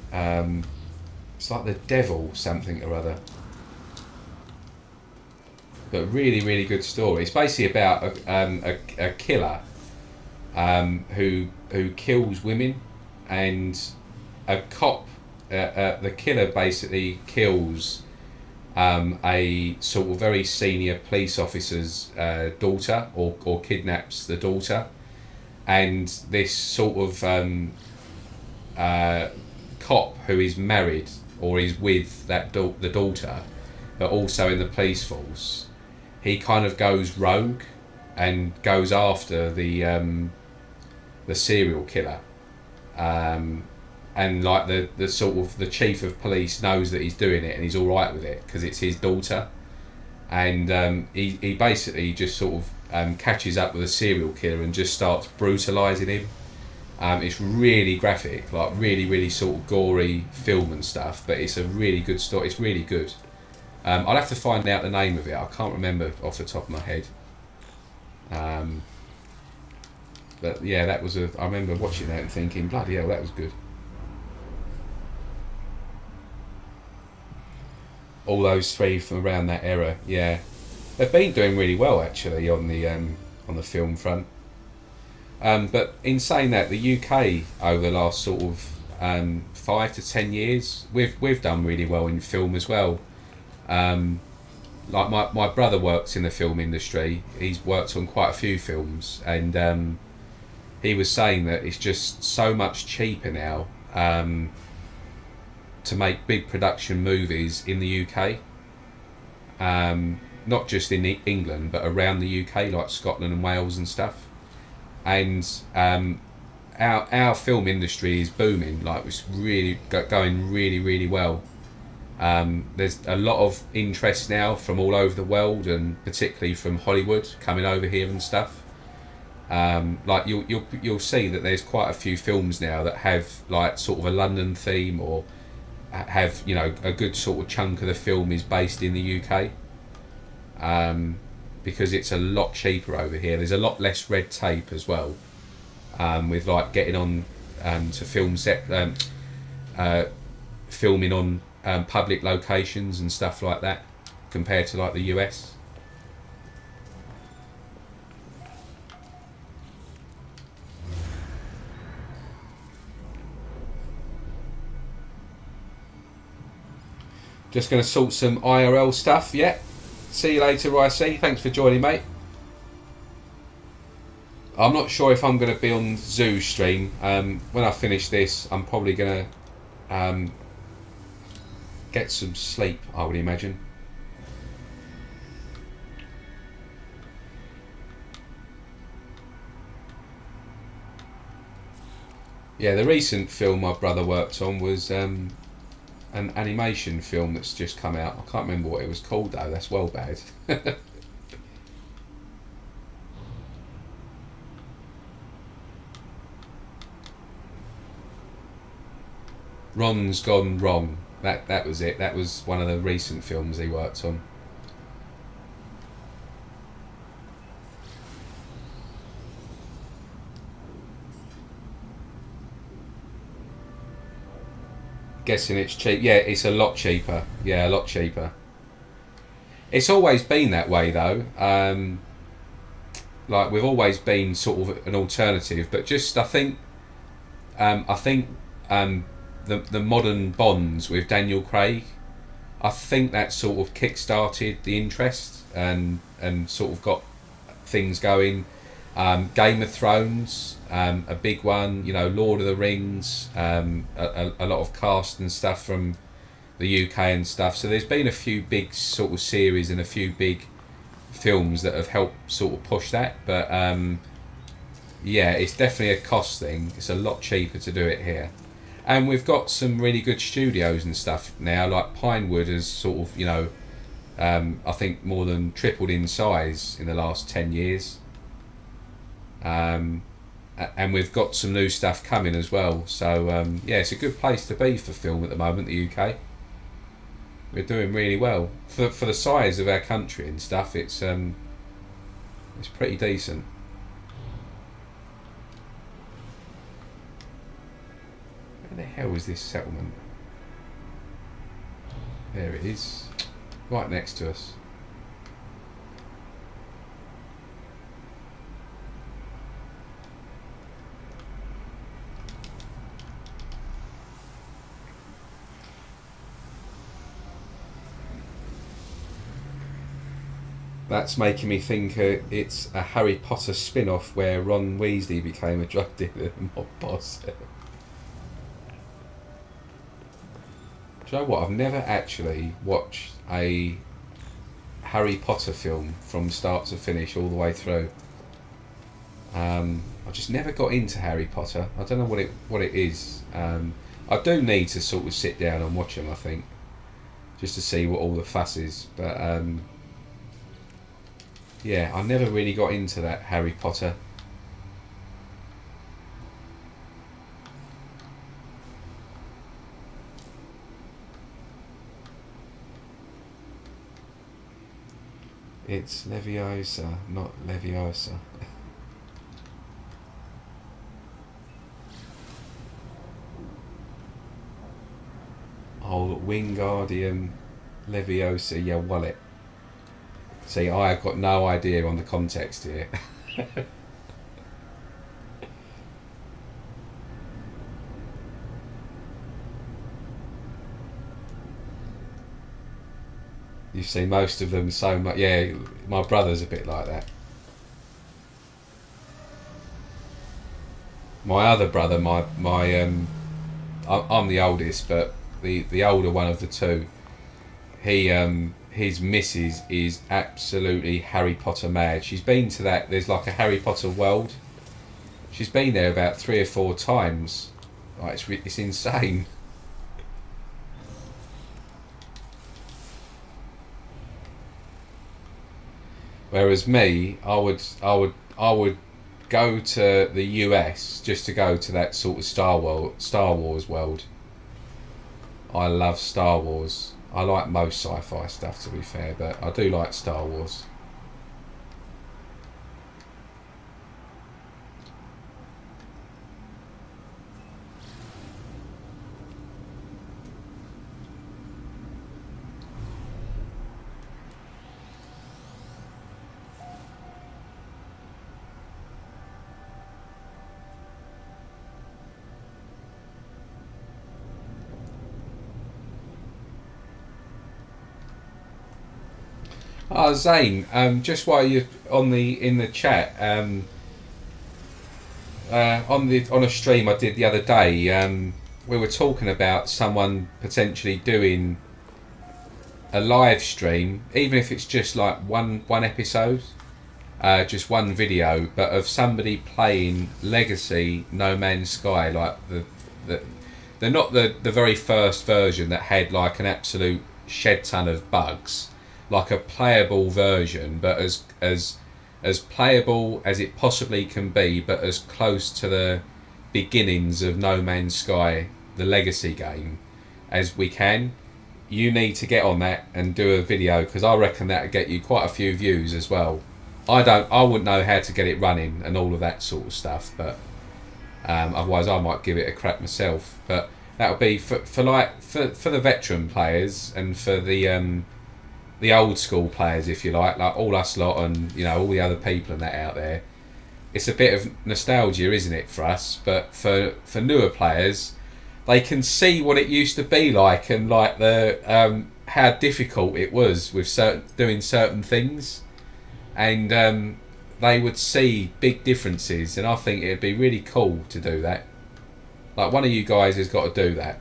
Speaker 1: It's like The Devil something or other. But really, really good story. It's basically about a killer who kills women, and a cop. The killer basically kills a sort of very senior police officer's daughter, or kidnaps the daughter, and this sort of cop who is married or is with the daughter, but also in the police force, he kind of goes rogue and goes after the serial killer, and like the sort of the chief of police knows that he's doing it and he's all right with it because it's his daughter, and he basically just sort of catches up with a serial killer and just starts brutalising him. It's really graphic, like really, really sort of gory film and stuff, but it's a really good story. It's really good. I'll have to find out the name of it. I can't remember off the top of my head. But yeah, that was I remember watching that and thinking, bloody hell, that was good. All those 3 from around that era, yeah, they've been doing really well actually on the film front. But in saying that, the UK over the last sort of 5 to 10 years, we've done really well in film as well. Like my brother works in the film industry. He's worked on quite a few films, and he was saying that it's just so much cheaper now to make big production movies in the UK. Not just in England, but around the UK, like Scotland and Wales and stuff. And our film industry is booming. Like, it's really going really, really well. There's a lot of interest now from all over the world, and particularly from Hollywood coming over here and stuff. Like you'll see that there's quite a few films now that have like sort of a London theme, or have, you know, a good sort of chunk of the film is based in the UK. Because it's a lot cheaper over here. There's a lot less red tape as well, with like getting on to film filming on public locations and stuff like that, compared to like the US. Just going to sort some IRL stuff. Yeah. See you later, YC. Thanks for joining, mate. I'm not sure if I'm going to be on Zoo stream. When I finish this, I'm probably going to get some sleep, I would imagine. Yeah, the recent film my brother worked on was an animation film that's just come out. I can't remember what it was called though. That's well bad. Ron's Gone Wrong. That was it. That was one of the recent films he worked on. Guessing it's cheap. Yeah, it's a lot cheaper. Yeah, a lot cheaper. It's always been that way though. Like we've always been sort of an alternative, but just I think the modern Bonds with Daniel Craig, I think that sort of kick-started the interest and sort of got things going. Game of Thrones, a big one, you know, Lord of the Rings, a lot of cast and stuff from the UK and stuff. So there's been a few big sort of series and a few big films that have helped sort of push that. But yeah, it's definitely a cost thing. It's a lot cheaper to do it here. And we've got some really good studios and stuff now, like Pinewood has sort of, you know, I think more than tripled in size in the last 10 years. And we've got some new stuff coming as well. So yeah, it's a good place to be for film at the moment, the UK. We're doing really well. For the size of our country and stuff, it's pretty decent. Where the hell is this settlement? There it is. Right next to us. That's making me think it's a Harry Potter spin-off where Ron Weasley became a drug dealer and mob boss. Do you know what? I've never actually watched a Harry Potter film from start to finish all the way through. I just never got into Harry Potter. I don't know what it is. I do need to sort of sit down and watch them, I think, just to see what all the fuss is. But yeah, I never really got into that Harry Potter. It's Leviosa, not Leviosa. Oh, Wingardium Leviosa, yeah, wallet. See, I have got no idea on the context here. You've seen most of them so much. Yeah, my brother's a bit like that. My other brother, I'm the oldest, but the older one of the two, his missus is absolutely Harry Potter mad. She's been to that. There's like a Harry Potter world. She's been there about 3 or 4 times. Like it's insane. Whereas me, I would go to the US just to go to that sort of Star Wars world. I love Star Wars. I like most sci-fi stuff, to be fair, but I do like Star Wars. Zane, just while you're in the chat, on a stream I did the other day, we were talking about someone potentially doing a live stream, even if it's just like one episode, just one video, but of somebody playing Legacy No Man's Sky, like the they're not the very first version that had like an absolute shed ton of bugs, like a playable version, but as playable as it possibly can be, but as close to the beginnings of No Man's Sky, the Legacy game, as we can. You need to get on that and do a video, because I reckon that'll get you quite a few views as well. I wouldn't know how to get it running and all of that sort of stuff, but otherwise I might give it a crack myself. But that'll be for the veteran players and for the old school players, if you like all us lot, and you know, all the other people and that out there. It's a bit of nostalgia, isn't it, for us? But for newer players, they can see what it used to be like, and like the how difficult it was with doing certain things, and they would see big differences. And I think it'd be really cool to do that. Like, one of you guys has got to do that.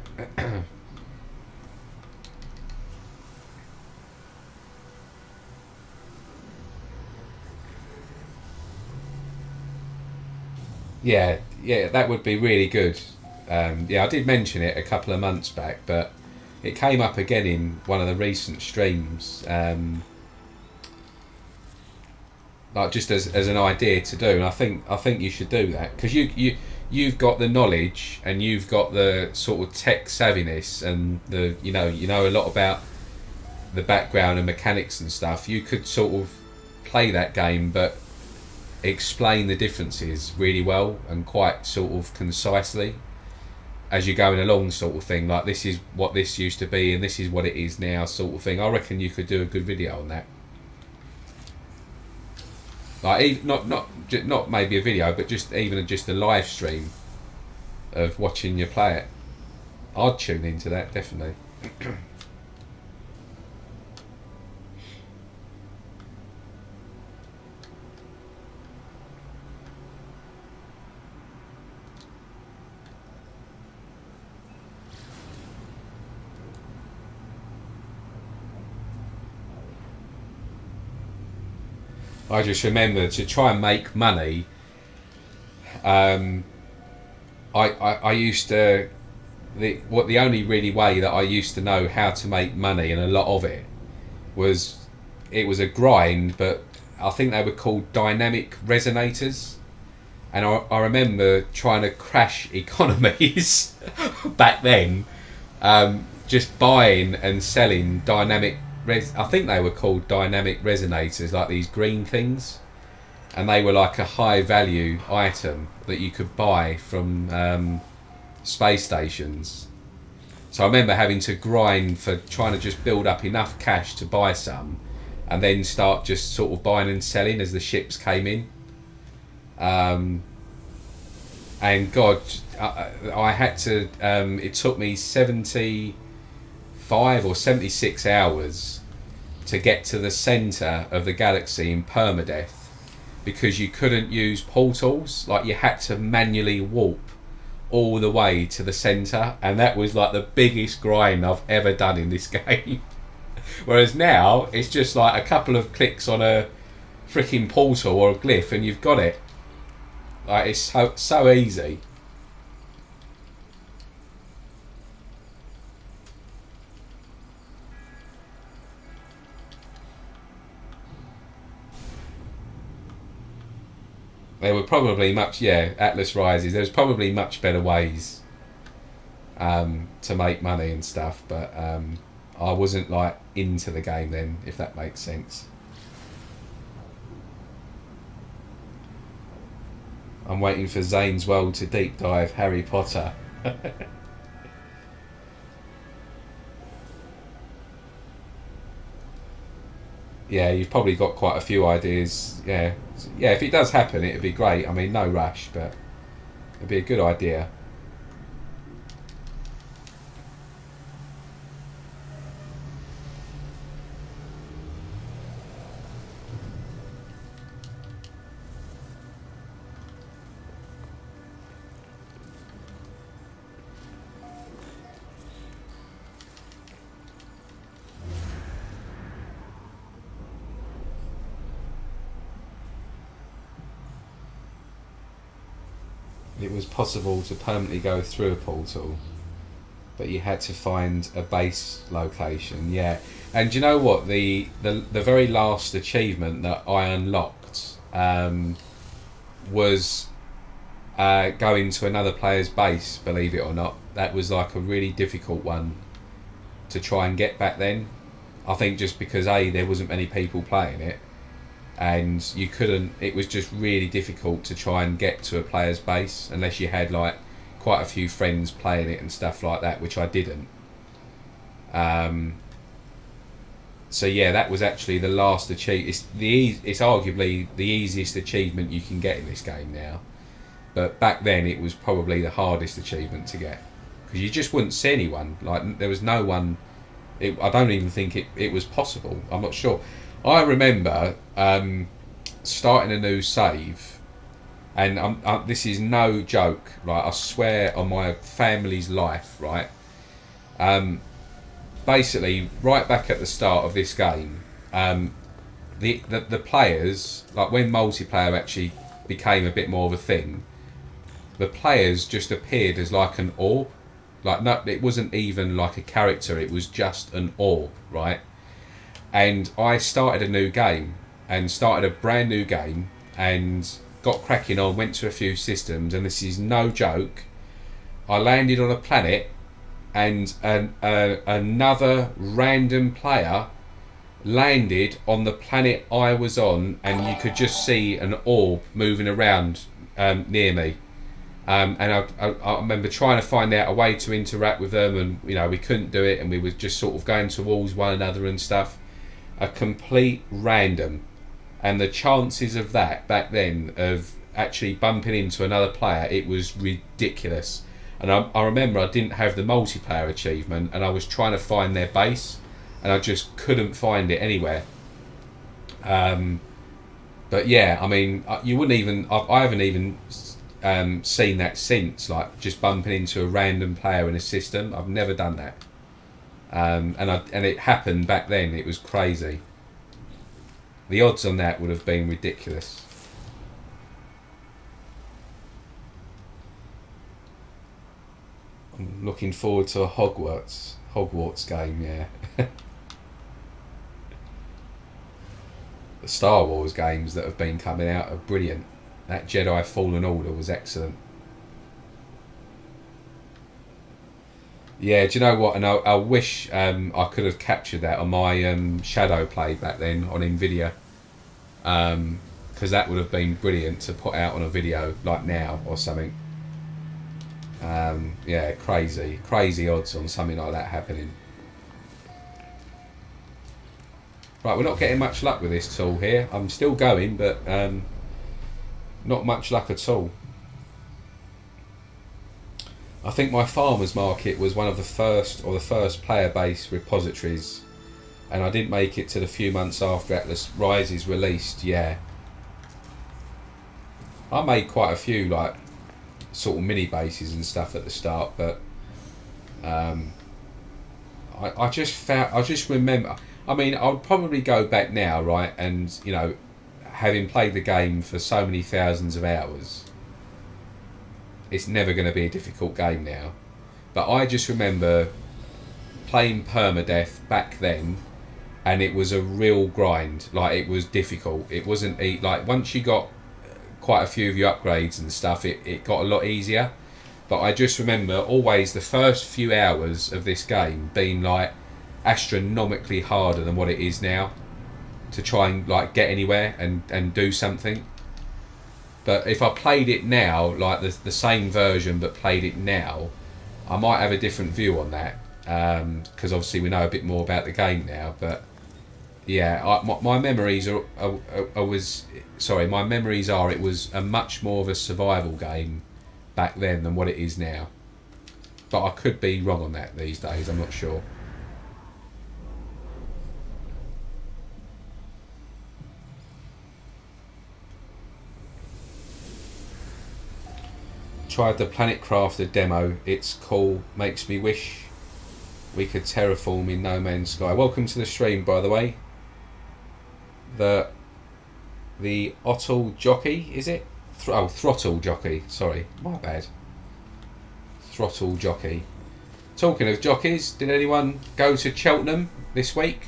Speaker 1: Yeah, that would be really good. I did mention it a couple of months back, but it came up again in one of the recent streams, like just as an idea to do. And I think you should do that, because you've got the knowledge and you've got the sort of tech savviness, and the you know a lot about the background and mechanics and stuff. You could sort of play that game, but explain the differences really well and quite sort of concisely as you're going along, sort of thing. Like, this is what this used to be and this is what it is now, sort of thing. I reckon you could do a good video on that. Like, not maybe a video, but just a live stream of watching you play it. I'd tune into that, definitely. I just remember, to try and make money, I used to, the only really way that I used to know how to make money, and a lot of it was a grind, but I think they were called dynamic resonators. And I remember trying to crash economies back then, just buying and selling dynamic I think they were called dynamic resonators, like these green things, and they were like a high value item that you could buy from space stations. So I remember having to grind for trying to just build up enough cash to buy some, and then start just sort of buying and selling as the ships came in. And God, I had to, it took me 75 or 76 hours to get to the centre of the galaxy in permadeath, because you couldn't use portals. Like, you had to manually warp all the way to the centre, and that was like the biggest grind I've ever done in this game. Whereas now it's just like a couple of clicks on a freaking portal or a glyph and you've got it. Like, it's so easy. There were probably Atlas Rises, there's probably much better ways to make money and stuff, but I wasn't like into the game then, if that makes sense. I'm waiting for Zane's World to deep dive Harry Potter. Yeah, you've probably got quite a few ideas. Yeah, if it does happen, it'd be great. I mean, no rush, but it'd be a good idea. it was possible to permanently go through a portal, but you had to find a base location. Yeah, and you know what? The very last achievement that I unlocked was going to another player's base. Believe it or not, that was like a really difficult one to try and get back then. I think just because there wasn't many people playing it, and you couldn't. It was just really difficult to try and get to a player's base unless you had like quite a few friends playing it and stuff like that, which I didn't. So yeah, that was actually the last achievement. It's arguably the easiest achievement you can get in this game now, but back then it was probably the hardest achievement to get because you just wouldn't see anyone. Like there was no one. I don't even think it was possible. I'm not sure. I remember starting a new save, and this is no joke, right? I swear on my family's life, right? Basically, right back at the start of this game, the players, like when multiplayer actually became a bit more of a thing, the players just appeared as like an orb. Like no, it wasn't even like a character. It was just an orb, right? And I started a new game, and started a brand new game, and got cracking on. Went to a few systems, and this is no joke. I landed on a planet, and another random player landed on the planet I was on, and you could just see an orb moving around near me. And I remember trying to find out a way to interact with them, and we couldn't do it, and we were just sort of going towards one another and stuff. A complete random, and the chances of that back then of actually bumping into another player, it was ridiculous. And I remember I didn't have the multiplayer achievement, and I was trying to find their base, and I just couldn't find it anywhere. But yeah, I mean, you wouldn't even. I haven't even seen that since, like just bumping into a random player in a system. I've never done that, and it happened back then. It was crazy. The odds on that would have been ridiculous. I'm looking forward to a Hogwarts game. Yeah. The Star Wars games that have been coming out are brilliant. That Jedi Fallen Order was excellent. Yeah, do you know what? And I wish I could have captured that on my shadow play back then on Nvidia, because that would have been brilliant to put out on a video like now or something. Yeah, crazy odds on something like that happening. Right, we're not getting much luck with this tool here. I'm still going, but not much luck at all. I think my farmer's market was one of the first player-based repositories, and I didn't make it to the few months after Atlas Rises released. Yeah, I made quite a few like sort of mini bases and stuff at the start, but I just remember. I mean, I would probably go back now, right, and having played the game for so many thousands of hours, it's never going to be a difficult game now. But I just remember playing permadeath back then, and it was a real grind. Like, it was difficult. It wasn't like once you got quite a few of your upgrades and stuff, it got a lot easier. But I just remember always the first few hours of this game being like astronomically harder than what it is now to try and like get anywhere and do something. But if I played it now, like the same version but played it now, I might have a different view on that, because obviously we know a bit more about the game now. But yeah, my memories are it was a much more of a survival game back then than what it is now. But I could be wrong on that these days, I'm not sure. Tried the Planet Crafter demo. It's cool. Makes me wish we could terraform in No Man's Sky. Welcome to the stream, by the way. The Otto Jockey, is it? Throttle jockey. Sorry, my bad. Throttle jockey. Talking of jockeys, did anyone go to Cheltenham this week?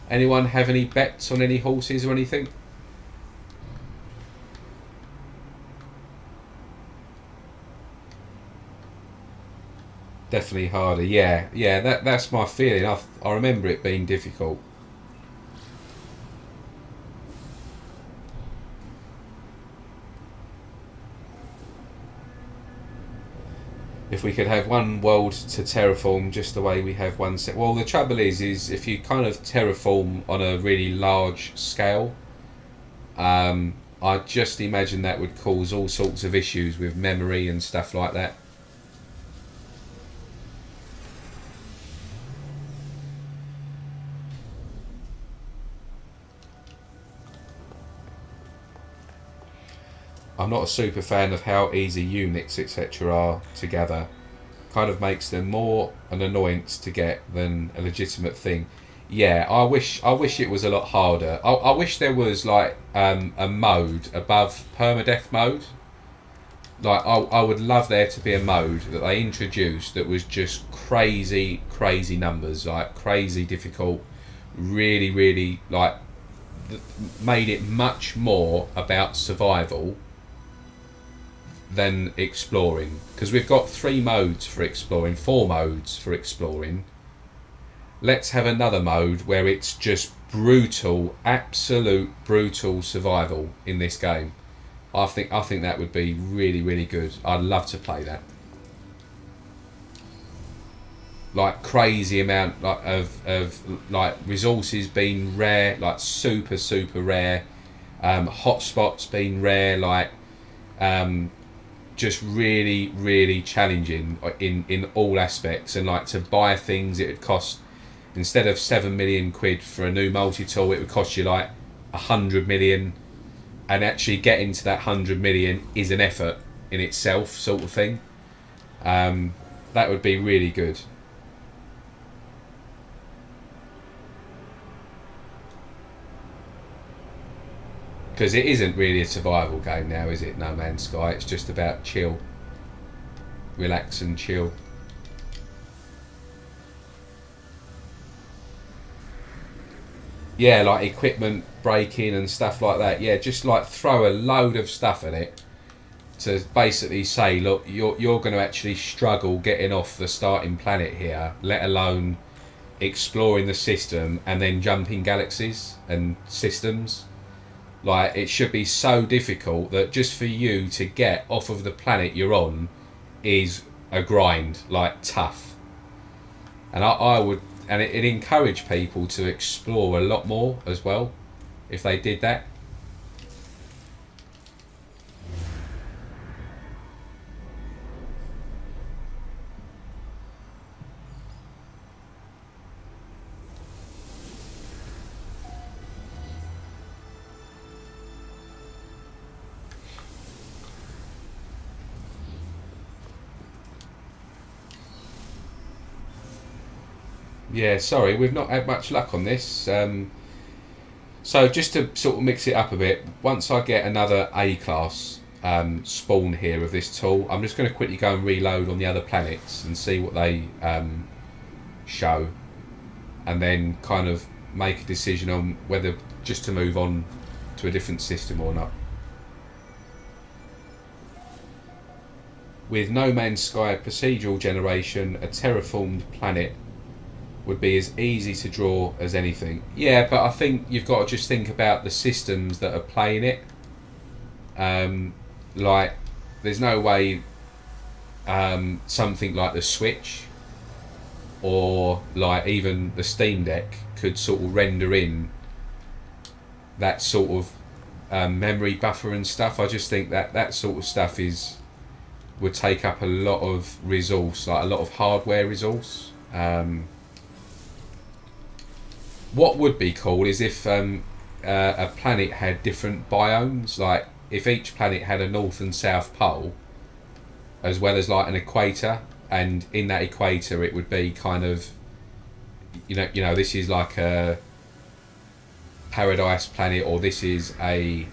Speaker 1: Anyone have any bets on any horses or anything? Definitely harder. Yeah. That's my feeling. I remember it being difficult. If we could have one world to terraform just the way we have one set. Well, the trouble is if you kind of terraform on a really large scale, I just imagine that would cause all sorts of issues with memory and stuff like that. I'm not a super fan of how easy units etc. are to gather. Kind of makes them more an annoyance to get than a legitimate thing. Yeah, I wish it was a lot harder. I wish there was like a mode above permadeath mode. Like I would love there to be a mode that they introduced that was just crazy numbers, like crazy difficult, really like made it much more about survival than exploring, because we've got 3 modes for exploring, 4 modes for exploring. Let's have another mode where it's just brutal, absolute brutal survival in this game. I think that would be really good. I'd love to play that. Like crazy amount of like resources being rare, like super rare, hotspots being rare, like just really challenging in all aspects. And like to buy things, it would cost, instead of 7 million quid for a new multi-tool, it would cost you like 100 million, and actually getting to that 100 million is an effort in itself, sort of thing. That would be really good. Because it isn't really a survival game now, is it? No Man's Sky. It's just about chill. Relax and chill. Yeah, like equipment breaking and stuff like that. Yeah, just like throw a load of stuff at it to basically say, look, you're going to actually struggle getting off the starting planet here, let alone exploring the system and then jumping galaxies and systems. Like, it should be so difficult that just for you to get off of the planet you're on is a grind, like tough. And I would, and it encourage people to explore a lot more as well if they did that. Yeah, sorry, we've not had much luck on this. So just to sort of mix it up a bit, once I get another A-class spawn here of this tool, I'm just going to quickly go and reload on the other planets and see what they show, and then kind of make a decision on whether just to move on to a different system or not. With No Man's Sky procedural generation, a terraformed planet would be as easy to draw as anything. Yeah, but I think you've got to just think about the systems that are playing it. Like, there's no way something like the Switch or like even the Steam Deck could sort of render in that sort of memory buffer and stuff. I just think that sort of stuff would take up a lot of resource, like a lot of hardware resource. What would be cool is if a planet had different biomes, like if each planet had a north and south pole, as well as like an equator, and in that equator it would be kind of, you know, this is like a paradise planet, or this is a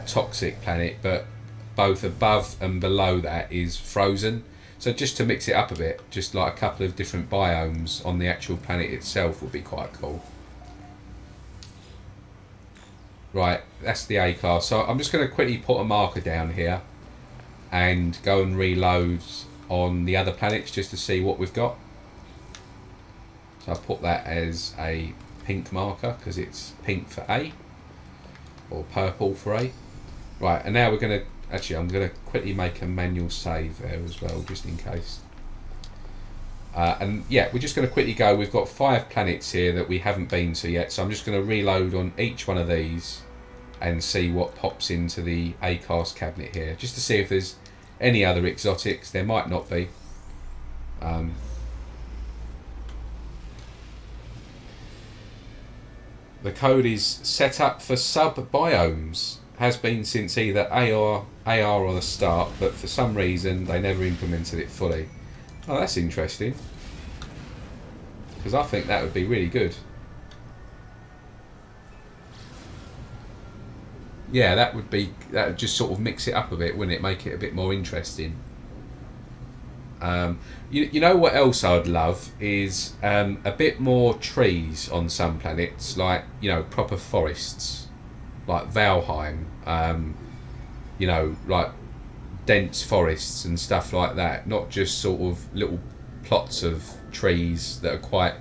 Speaker 1: toxic planet, but both above and below that is frozen. So just to mix it up a bit, just like a couple of different biomes on the actual planet itself would be quite cool. Right, that's the A class. So I'm just going to quickly put a marker down here and go and reload on the other planets just to see what we've got. So I'll put that as a pink marker because it's pink for A, or purple for A. Right, and now we're going to, actually I'm going to quickly make a manual save there as well, just in case. And yeah, we're just going to quickly go, we've got 5 planets here that we haven't been to yet, so I'm just going to reload on each one of these and see what pops into the A-class cabinet here, just to see if there's any other exotics. There might not be. The code is set up for sub-biomes. Has been since either AR or the start, but for some reason they never implemented it fully. Oh, that's interesting. Because I think that would be really good. Yeah, that would just sort of mix it up a bit, wouldn't it? Make it a bit more interesting. You know what else I'd love is a bit more trees on some planets, like, you know, proper forests, like Valheim. You know, like dense forests and stuff like that, not just sort of little plots of trees that are quite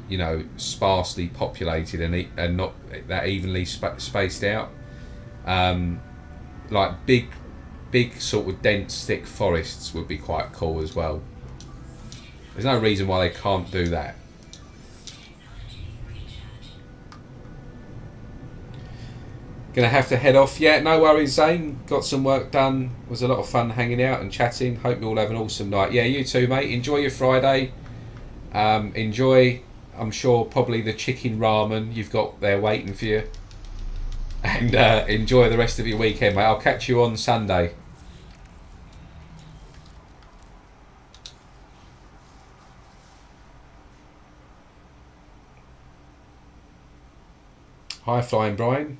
Speaker 1: you know, sparsely populated and not that evenly spaced out. Like big sort of dense thick forests would be quite cool as well. There's no reason why they can't do that. Gonna have to head off. Yeah, no worries, Zane. Got some work done. Was a lot of fun hanging out and chatting. Hope you all have an awesome night. Yeah, you too, mate. Enjoy your Friday. Enjoy, I'm sure, probably the chicken ramen you've got there waiting for you. And enjoy the rest of your weekend, mate. I'll catch you on Sunday. Hi, Flying Brian.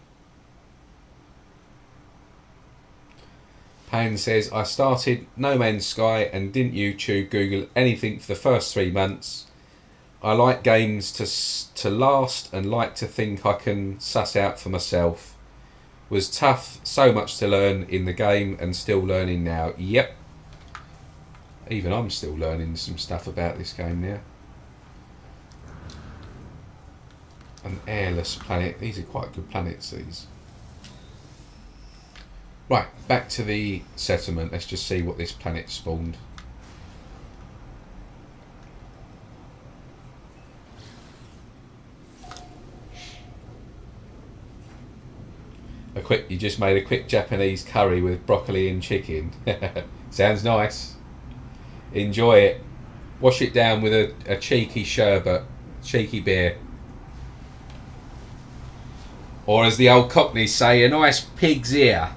Speaker 1: Pan says, I started No Man's Sky and didn't YouTube, Google anything for the first 3 months. I like games to last and like to think I can suss out for myself. Was tough, so much to learn in the game and still learning now. Yep. Even I'm still learning some stuff about this game now. An airless planet. These are quite good planets, these. Right, back to the settlement. Let's just see what this planet spawned. You just made a quick Japanese curry with broccoli and chicken. Sounds nice. Enjoy it. Wash it down with a cheeky sherbet, cheeky beer. Or as the old Cockneys say, a nice pig's ear.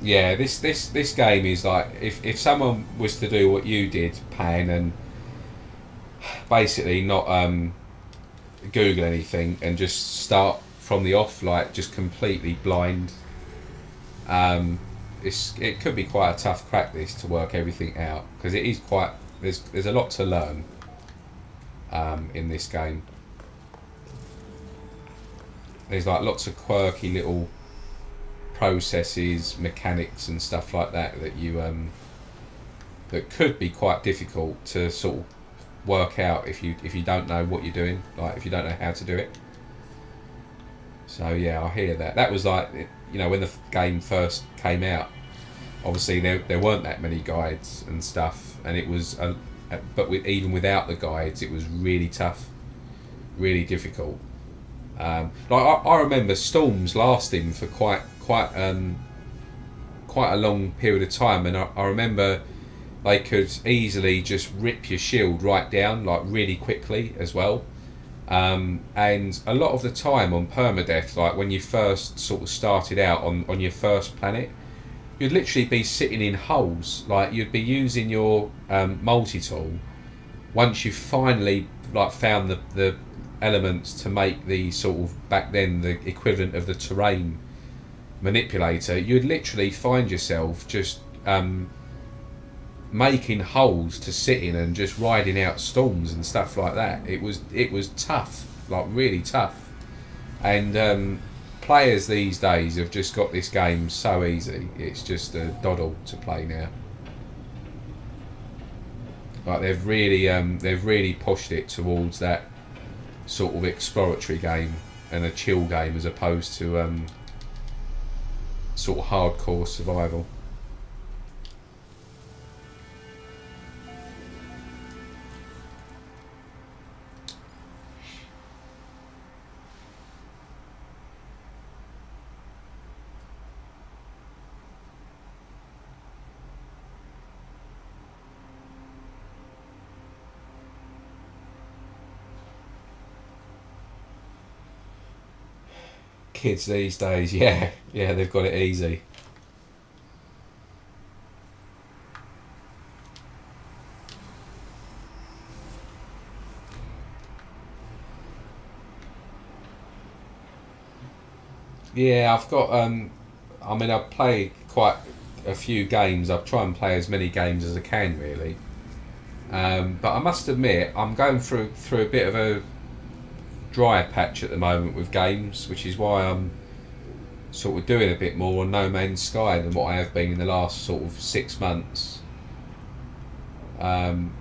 Speaker 1: Yeah, this game is like, if someone was to do what you did, Pan, and basically not Google anything and just start from the off, like just completely blind, it could be quite a tough crack, this, to work everything out, because it is quite, there's a lot to learn in this game. There's like lots of quirky little processes, mechanics and stuff like that you that could be quite difficult to sort of work out if you don't know what you're doing, like if you don't know how to do it. So yeah, I hear that. That was like, you know, when the game first came out, obviously there weren't that many guides and stuff, and it was but even without the guides, it was really tough, really difficult. Like I remember storms lasting for quite quite a long period of time, and I remember they could easily just rip your shield right down, like really quickly as well. And a lot of the time on permadeath, like when you first sort of started out on your first planet, you'd literally be sitting in holes. Like you'd be using your multi-tool once you finally like found the elements to make the sort of, back then, the equivalent of the terrain manipulator. You'd literally find yourself just making holes to sit in and just riding out storms and stuff like that. It was tough, like really tough. And players these days have just got this game so easy. It's just a doddle to play now. Like they've really pushed it towards that sort of exploratory game and a chill game, as opposed to sort of hardcore survival. Kids these days, yeah, they've got it easy. Yeah, I've got. I mean, I've played quite a few games. I've tried and play as many games as I can, really. But I must admit, I'm going through a bit of a dry patch at the moment with games, which is why I'm sort of doing a bit more on No Man's Sky than what I have been in the last sort of 6 months. I'm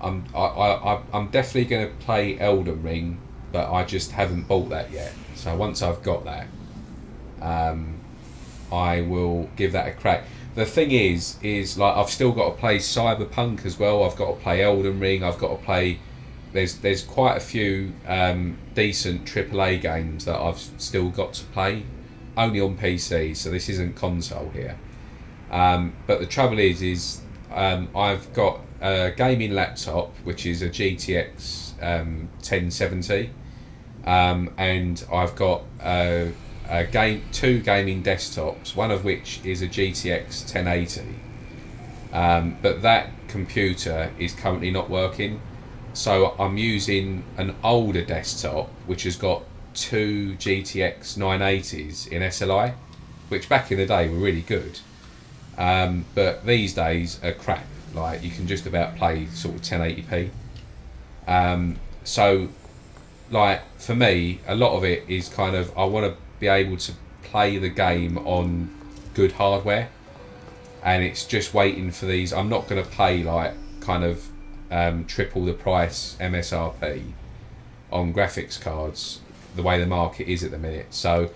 Speaker 1: definitely going to play Elden Ring, but I just haven't bought that yet. So once I've got that, I will give that a crack. The thing is like I've still got to play Cyberpunk as well. I've got to play Elden Ring. I've got to play. There's quite a few decent AAA games that I've still got to play, only on PC. So this isn't console here. But the trouble is I've got a gaming laptop which is a GTX 1070, and I've got two gaming desktops, one of which is a GTX 1080. But that computer is currently not working. So I'm using an older desktop which has got two GTX 980s in SLI, which back in the day were really good. But these days are crap. Like you can just about play sort of 1080p. So like for me, a lot of it is kind of, I want to be able to play the game on good hardware, and it's just waiting for these. I'm not going to pay like kind of triple the price MSRP on graphics cards the way the market is at the minute. So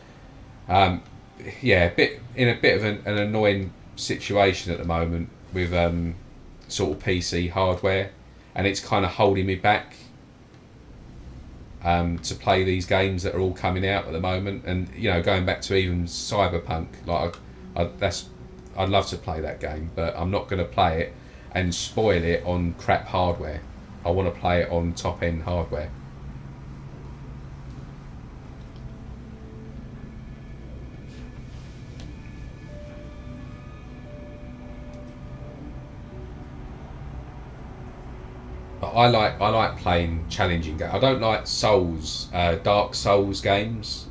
Speaker 1: yeah, in a bit of an annoying situation at the moment with sort of PC hardware, and it's kind of holding me back to play these games that are all coming out at the moment. And you know, going back to even Cyberpunk, like I'd love to play that game, but I'm not going to play it and spoil it on crap hardware. I want to play it on top end hardware. But I like playing challenging games. I don't like Dark Souls games.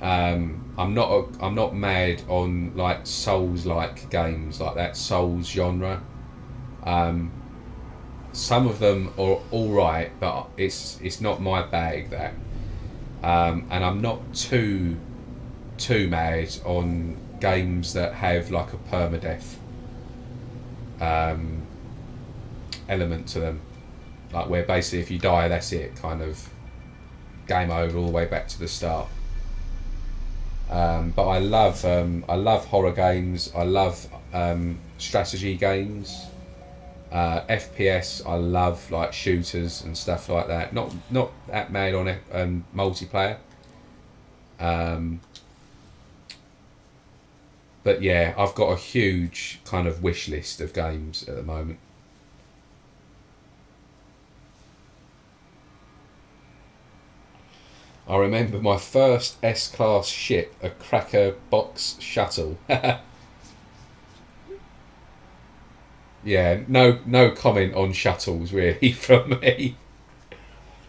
Speaker 1: I'm not mad on like Souls-like games, like that Souls genre. Some of them are all right, but it's not my bag, that. And I'm not too mad on games that have like a permadeath element to them, like where basically if you die, that's it, kind of game over all the way back to the start. But I love horror games. I love strategy games, FPS. I love like shooters and stuff like that. Not that mad on multiplayer. But yeah, I've got a huge kind of wish list of games at the moment. I remember my first S-class ship, a Cracker box shuttle. Yeah, no comment on shuttles really from me.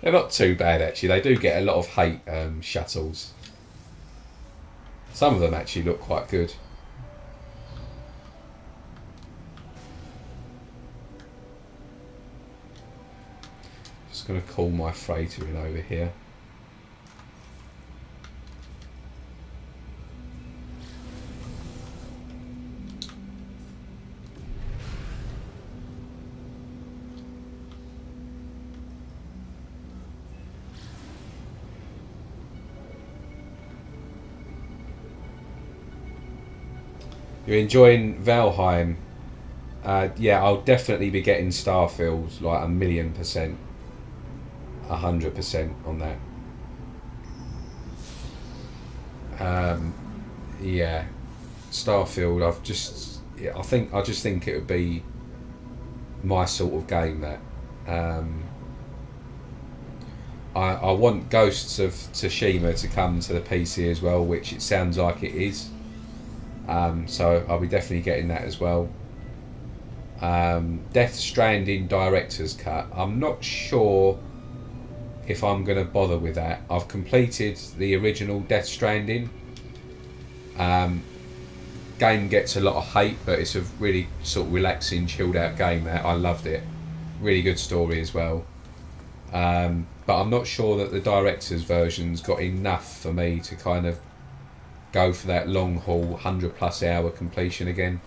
Speaker 1: They're not too bad actually. They do get a lot of hate, shuttles. Some of them actually look quite good. Just going to call my freighter in over here. You're enjoying Valheim? Yeah, I'll definitely be getting Starfield, like 1,000,000%, 100% on that. Yeah, Starfield. I just think it would be my sort of game. That I want Ghosts of Tsushima to come to the PC as well, which it sounds like it is. So I'll be definitely getting that as well. Death Stranding Director's Cut. I'm not sure if I'm going to bother with that. I've completed the original Death Stranding. Game gets a lot of hate, but it's a really sort of relaxing, chilled out game. That I loved it. Really good story as well. But I'm not sure that the director's version's got enough for me to kind of go for that long haul 100+ hour completion again.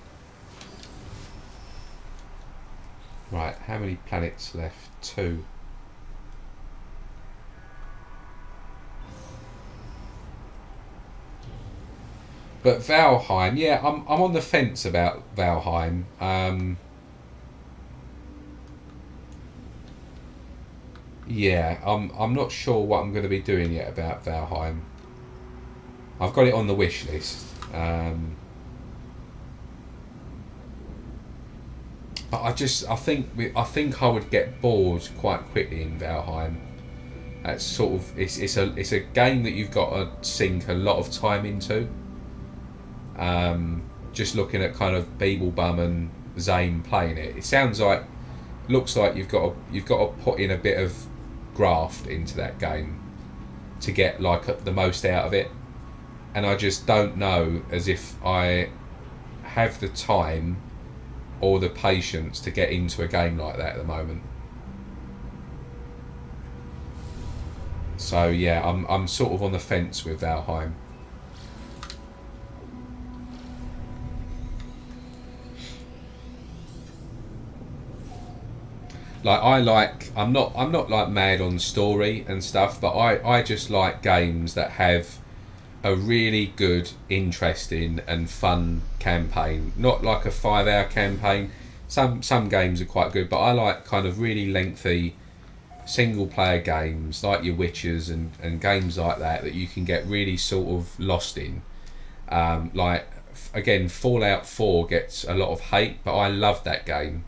Speaker 1: Right, how many planets left? 2. But Valheim, yeah, I'm on the fence about Valheim. Yeah, I'm not sure what I'm going to be doing yet about Valheim. I've got it on the wish list. But I think I would get bored quite quickly in Valheim. It's sort of it's a game that you've got to sink a lot of time into. Just looking at kind of Beeblebum and Zane playing it, looks like you've got to put in a bit of graft into that game to get like the most out of it. And I just don't know as if I have the time or the patience to get into a game like that at the moment. So yeah, I'm sort of on the fence with Valheim. I'm not like mad on story and stuff, but I just like games that have a really good, interesting and fun campaign. Not like a 5-hour campaign. Some games are quite good, but I like kind of really lengthy single player games like your Witchers and games like that you can get really sort of lost in. Again, Fallout 4 gets a lot of hate, but I love that game.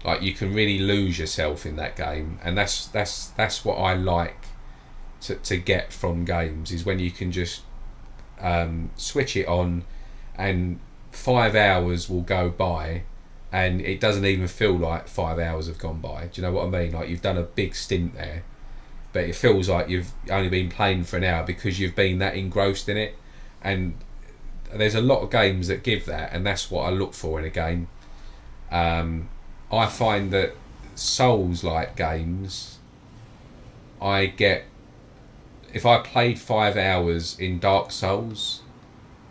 Speaker 1: Like you can really lose yourself in that game, and that's what I like to get from games, is when you can just switch it on and 5 hours will go by and it doesn't even feel like 5 hours have gone by. Do you know what I mean? Like you've done a big stint there, but it feels like you've only been playing for an hour because you've been that engrossed in it. And there's a lot of games that give that, and that's what I look for in a game. I find that Souls-like games, if I played 5 hours in Dark Souls,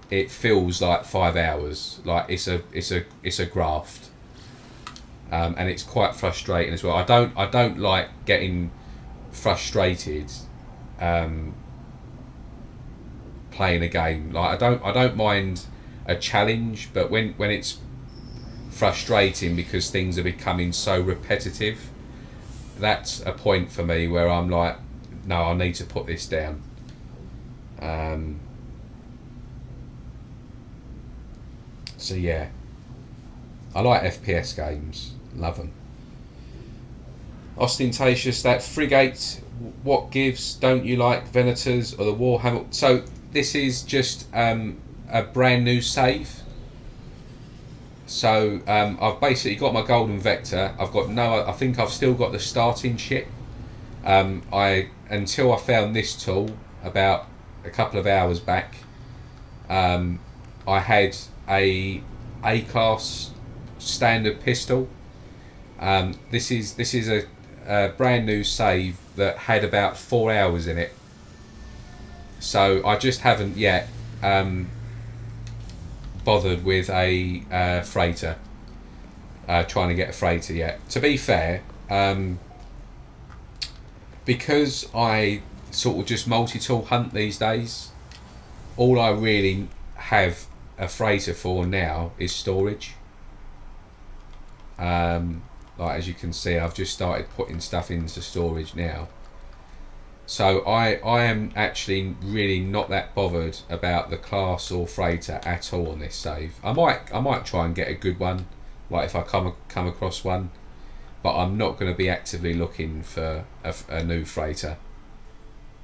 Speaker 1: it feels like 5 hours. Like it's a graft, and it's quite frustrating as well. I don't like getting frustrated playing a game. Like I don't mind a challenge, but when it's frustrating because things are becoming so repetitive, that's a point for me where I'm like, no, I need to put this down. So yeah, I like FPS games, love them. Ostentatious, that frigate, what gives, don't you like Venators or the Warhammer? So this is just a brand new save. So I've basically got my golden vector. I've got no, I think I've still got the starting ship. Until I found this tool about a couple of hours back, I had a class standard pistol. This is a brand new save that had about 4 hours in it. So I just haven't yet bothered with a freighter. Trying to get a freighter yet. To be fair, because I sort of just multi-tool hunt these days, all I really have a freighter for now is storage. Like as you can see, I've just started putting stuff into storage now. So I am actually really not that bothered about the class or freighter at all on this save. I might try and get a good one, like if I come across one, but I'm not going to be actively looking for a new freighter,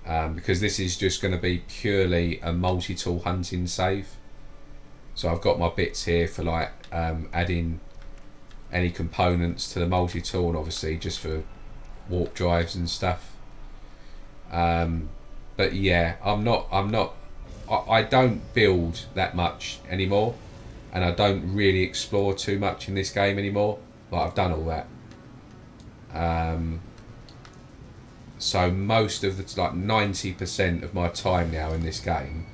Speaker 1: because this is just going to be purely a multi-tool hunting save. So I've got my bits here for like adding any components to the multi-tool, and obviously just for warp drives and stuff. But yeah, I don't build that much anymore, and I don't really explore too much in this game anymore. Like I've done all that. So most of the, like 90% of my time now in this game,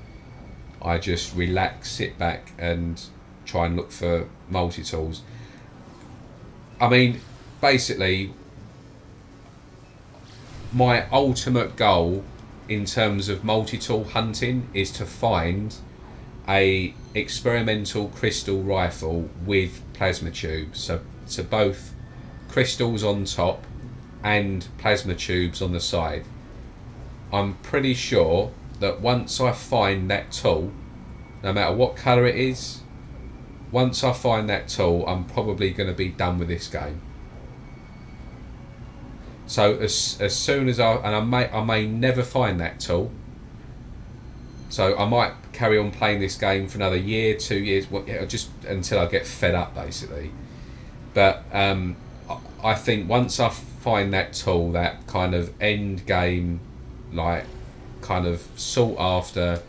Speaker 1: I just relax, sit back and try and look for multi-tools. I mean, basically, my ultimate goal in terms of multi-tool hunting is to find a experimental crystal rifle with plasma tubes. So both crystals on top and plasma tubes on the side. I'm pretty sure that once I find that tool, no matter what colour it is, once I find that tool, I'm probably going to be done with this game. So as soon as I may never find that tool, so I might carry on playing this game for another year, 2 years, just until I get fed up, basically. But I think once I find that tool, that kind of end game, like kind of sought after,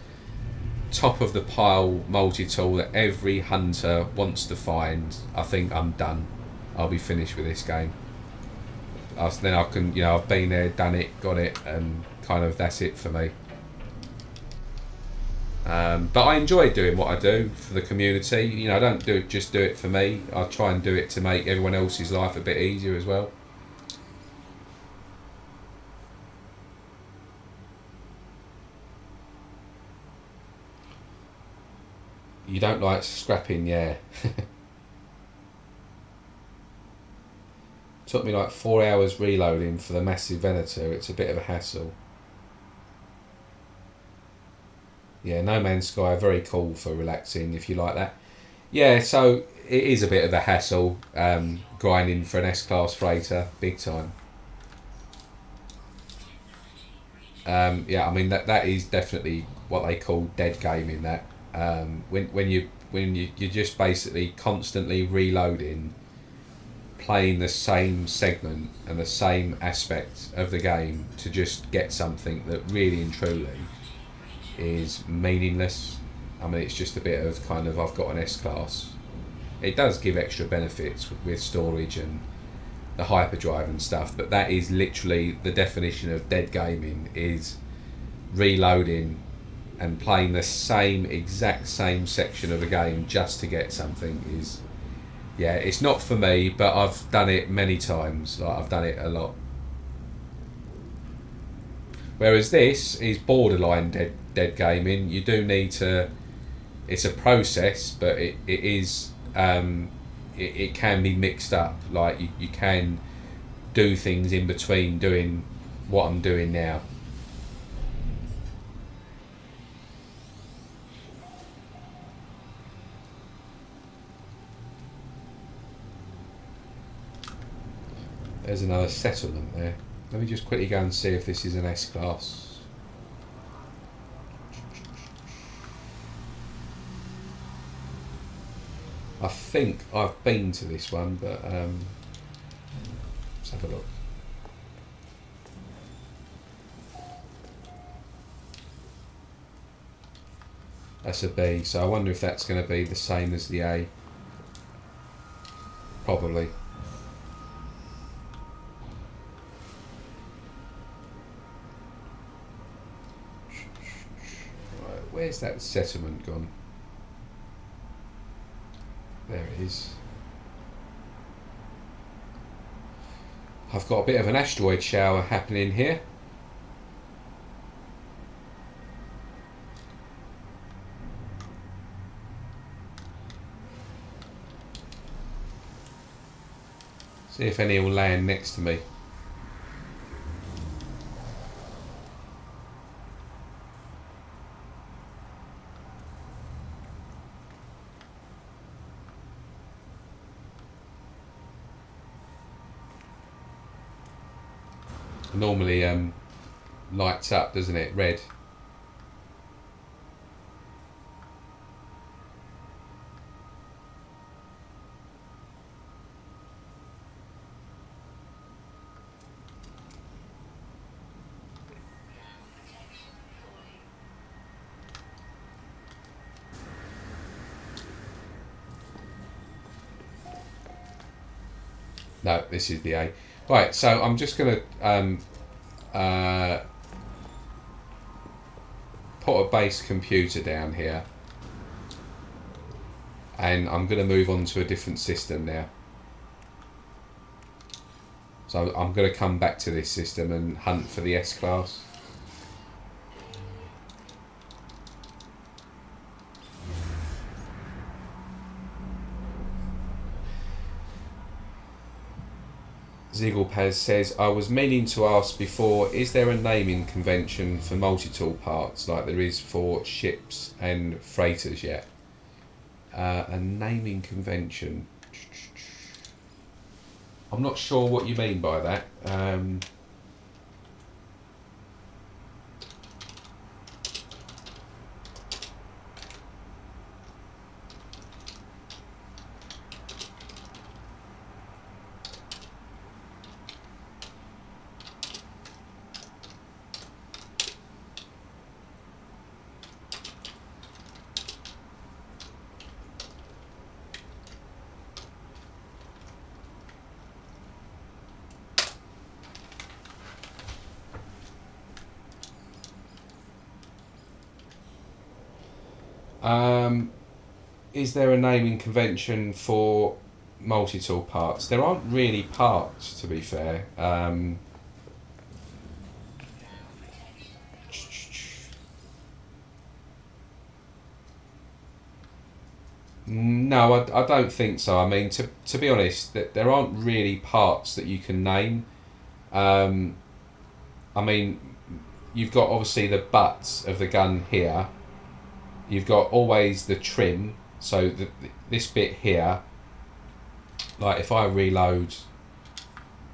Speaker 1: top of the pile multi-tool that every hunter wants to find, I think I'm done. I'll be finished with this game. Then I can, I've been there, done it, got it, and kind of that's it for me. But I enjoy doing what I do for the community. I don't just do it for me. I try and do it to make everyone else's life a bit easier as well. You don't like scrapping, yeah. Took me like 4 hours reloading for the massive Venator. It's a bit of a hassle. Yeah, No Man's Sky, very cool for relaxing if you like that. Yeah, so it is a bit of a hassle, grinding for an S-Class freighter, big time. Yeah, I mean that is definitely what they call dead gaming. That when you're just basically constantly reloading, playing the same segment and the same aspect of the game to just get something that really and truly is meaningless. I mean, it's just a bit of kind of, I've got an S-Class. It does give extra benefits with storage and the hyperdrive and stuff, but that is literally the definition of dead gaming, is reloading and playing the exact same section of the game just to get something. Is, yeah, it's not for me, but I've done it many times. Like, I've done it a lot. Whereas this is borderline dead gaming. You do need to, it's a process, but it is, it can be mixed up. Like you can do things in between doing what I'm doing now. There's another settlement there. Let me just quickly go and see if this is an S-class. I think I've been to this one, but let's have a look. That's a B, so I wonder if that's going to be the same as the A. Probably. Right, where's that settlement gone? There it is. I've got a bit of an asteroid shower happening here. See if any will land next to me. Normally lights up, doesn't it? Red. No, this is the A. Right, so I'm just going to put a base computer down here, and I'm going to move on to a different system now. So I'm going to come back to this system and hunt for the S-class. Zigglepaz says, I was meaning to ask before, is there a naming convention for multi-tool parts like there is for ships and freighters yet? A naming convention. I'm not sure what you mean by that. Is there a naming convention for multi-tool parts? There aren't really parts, to be fair. No, I don't think so. I mean, to be honest, there aren't really parts that you can name. I mean, you've got obviously the butts of the gun here. You've got always the trim, so this bit here, like if I reload,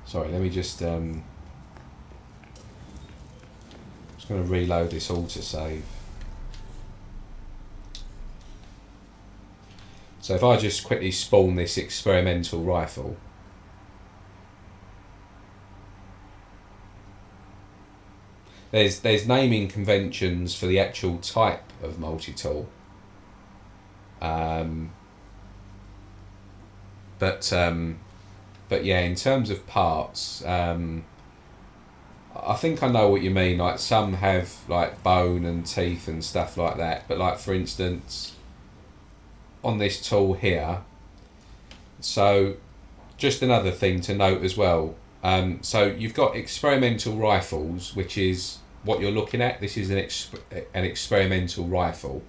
Speaker 1: sorry, let me just going to reload this autosave. So if I just quickly spawn this experimental rifle, there's naming conventions for the actual type of multi-tool, but yeah, in terms of parts, I think I know what you mean. Like some have like bone and teeth and stuff like that, but like for instance, on this tool here, so just another thing to note as well. So you've got experimental rifles, which is what you're looking at. This is an experimental rifle.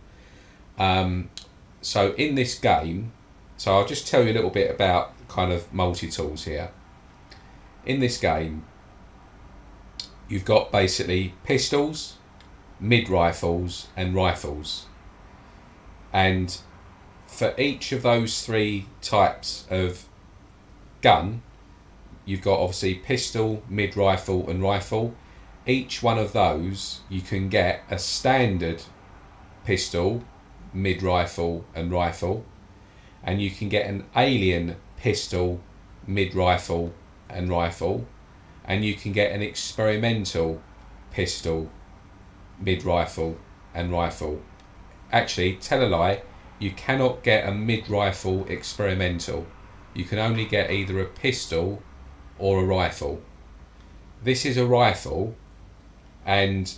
Speaker 1: So in this game, so I'll just tell you a little bit about kind of multi-tools here. In this game, you've got basically pistols, mid-rifles and rifles. And for each of those three types of gun, you've got obviously pistol, mid-rifle and rifle. Each one of those you can get a standard pistol, mid-rifle and rifle, and you can get an alien pistol, mid-rifle and rifle, and you can get an experimental pistol, mid-rifle and rifle. Actually, tell a lie, you cannot get a mid-rifle experimental. You can only get either a pistol or a rifle. This is a rifle, and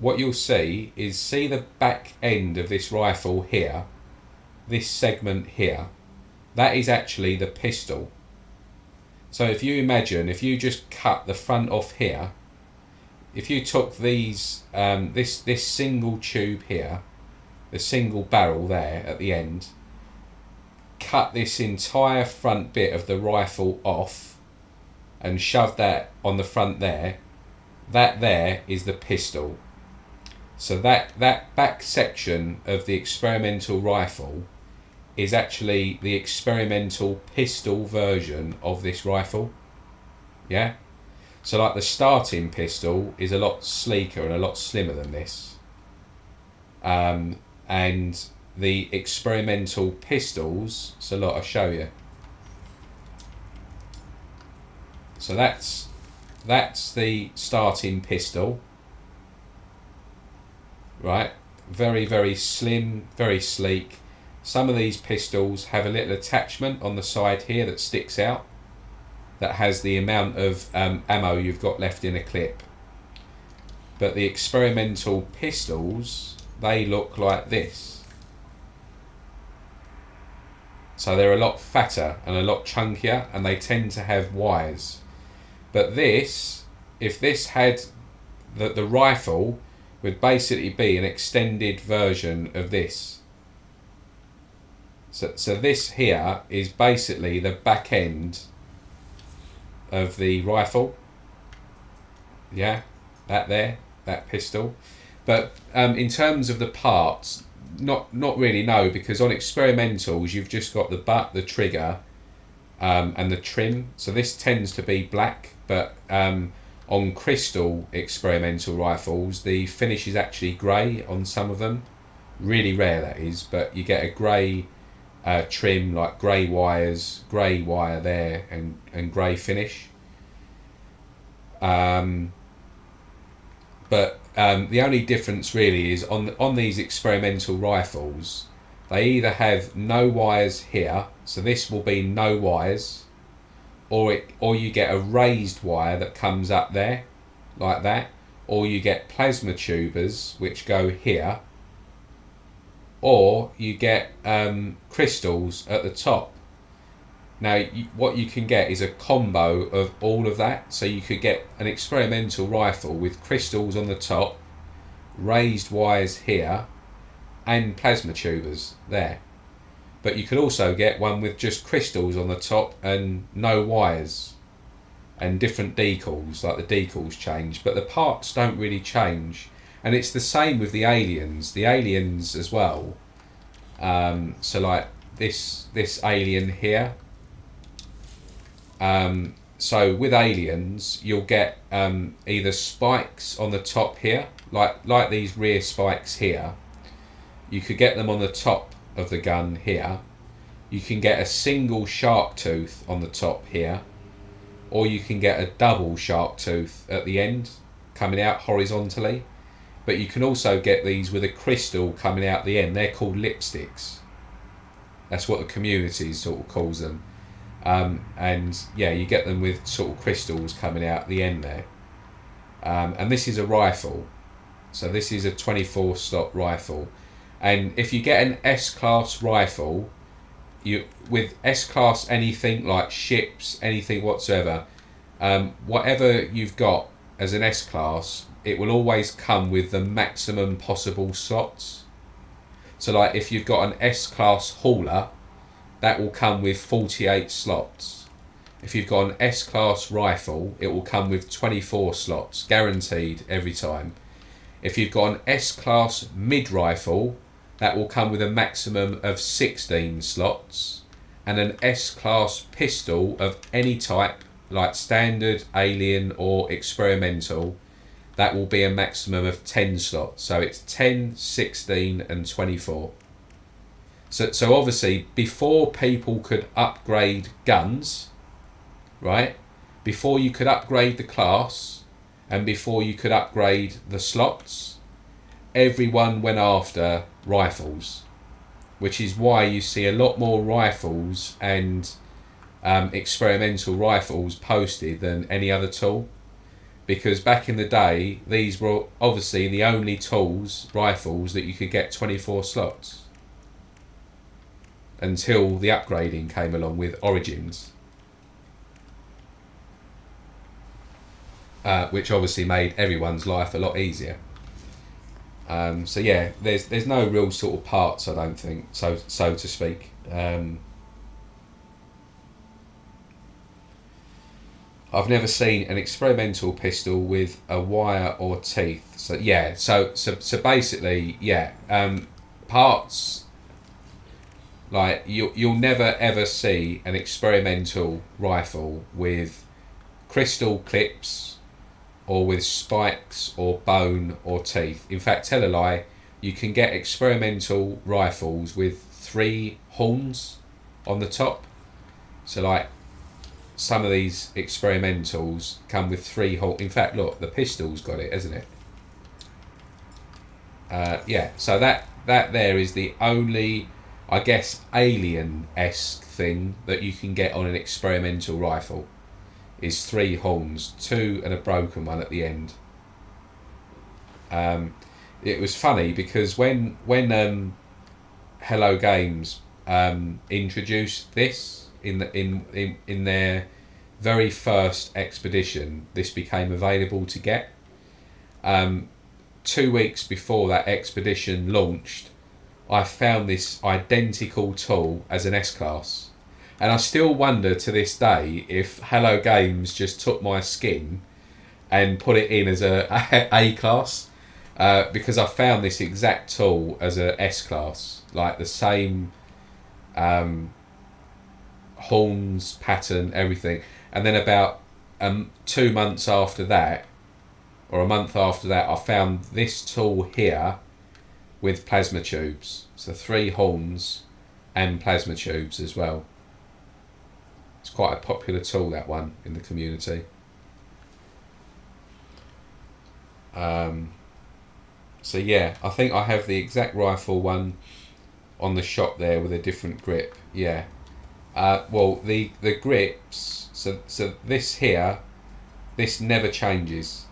Speaker 1: what you'll see the back end of this rifle here, this segment here, that is actually the pistol. So if you imagine, if you just cut the front off here, if you took these, this single tube here, the single barrel there at the end, cut this entire front bit of the rifle off and shove that on the front there, that there is the pistol. So that back section of the experimental rifle is actually the experimental pistol version of this rifle. Yeah? So like the starting pistol is a lot sleeker and a lot slimmer than this. And the experimental pistols, so look, I'll show you. So that's the starting pistol. Right? Very, very slim, very sleek. Some of these pistols have a little attachment on the side here that sticks out, that has the amount of ammo you've got left in a clip. But the experimental pistols, they look like this. So they're a lot fatter and a lot chunkier, and they tend to have wires. But this, if this had the rifle, would basically be an extended version of this. So this here is basically the back end of the rifle. Yeah, that pistol. But in terms of the parts, not really, no, because on experimentals you've just got the butt, the trigger, and the trim. So this tends to be black, but on crystal experimental rifles the finish is actually grey on some of them. Really rare that is, but you get a grey trim, like grey wires, grey wire there, and grey finish. But the only difference really is on these experimental rifles, they either have no wires here, so this will be no wires, or you get a raised wire that comes up there like that, or you get plasma tubers which go here, or you get crystals at the top. Now what you can get is a combo of all of that. So you could get an experimental rifle with crystals on the top, raised wires here, and plasma tubers there. But you could also get one with just crystals on the top and no wires, and different decals, like the decals change, but the parts don't really change. And it's the same with the aliens as well. So like this alien here, so with aliens you'll get either spikes on the top here, like these rear spikes here. You could get them on the top of the gun here. You can get a single shark tooth on the top here, or you can get a double shark tooth at the end coming out horizontally. But you can also get these with a crystal coming out the end. They're called lipsticks. That's what the community sort of calls them. And yeah, you get them with sort of crystals coming out the end there. And this is a rifle. So this is a 24 slot rifle. And if you get an S-class rifle, with S-class anything like ships, anything whatsoever, whatever you've got as an S-class, it will always come with the maximum possible slots. So like if you've got an S-class hauler, that will come with 48 slots. If you've got an S-class rifle, it will come with 24 slots, guaranteed every time. If you've got an S-class mid-rifle, that will come with a maximum of 16 slots. And an S-class pistol of any type like standard, alien or experimental, that will be a maximum of 10 slots. So it's 10, 16 and 24. So obviously before people could upgrade guns, right? Before you could upgrade the class and before you could upgrade the slots, everyone went after rifles, which is why you see a lot more rifles and experimental rifles posted than any other tool. Because back in the day, these were obviously the only tools, rifles, that you could get 24 slots. Until the upgrading came along with Origins. Which obviously made everyone's life a lot easier. So yeah, there's no real sort of parts, I don't think, so to speak. I've never seen an experimental pistol with a wire or teeth. So yeah, so basically, yeah, parts, like you'll never ever see an experimental rifle with crystal clips or with spikes or bone or teeth. In fact, tell a lie, you can get experimental rifles with 3 horns on the top. So like, some of these experimentals come with 3 horns. In fact, look, the pistol's got it, hasn't it? Yeah, so that there is the only, I guess, alien-esque thing that you can get on an experimental rifle, is 3 horns, 2 and a broken one at the end. It was funny because when Hello Games introduced this in their very first expedition, this became available to get. 2 weeks before that expedition launched, I found this identical tool as an S-Class. And I still wonder to this day if Hello Games just took my skin and put it in as a class, because I found this exact tool as a S-Class, like the same horns, pattern, everything. And then about 2 months after that, or a month after that, I found this tool here with plasma tubes. So 3 horns and plasma tubes as well. It's quite a popular tool, that one, in the community. So yeah, I think I have the exact rifle one on the shop there with a different grip. Yeah. Well, the grips, so this here, this never changes.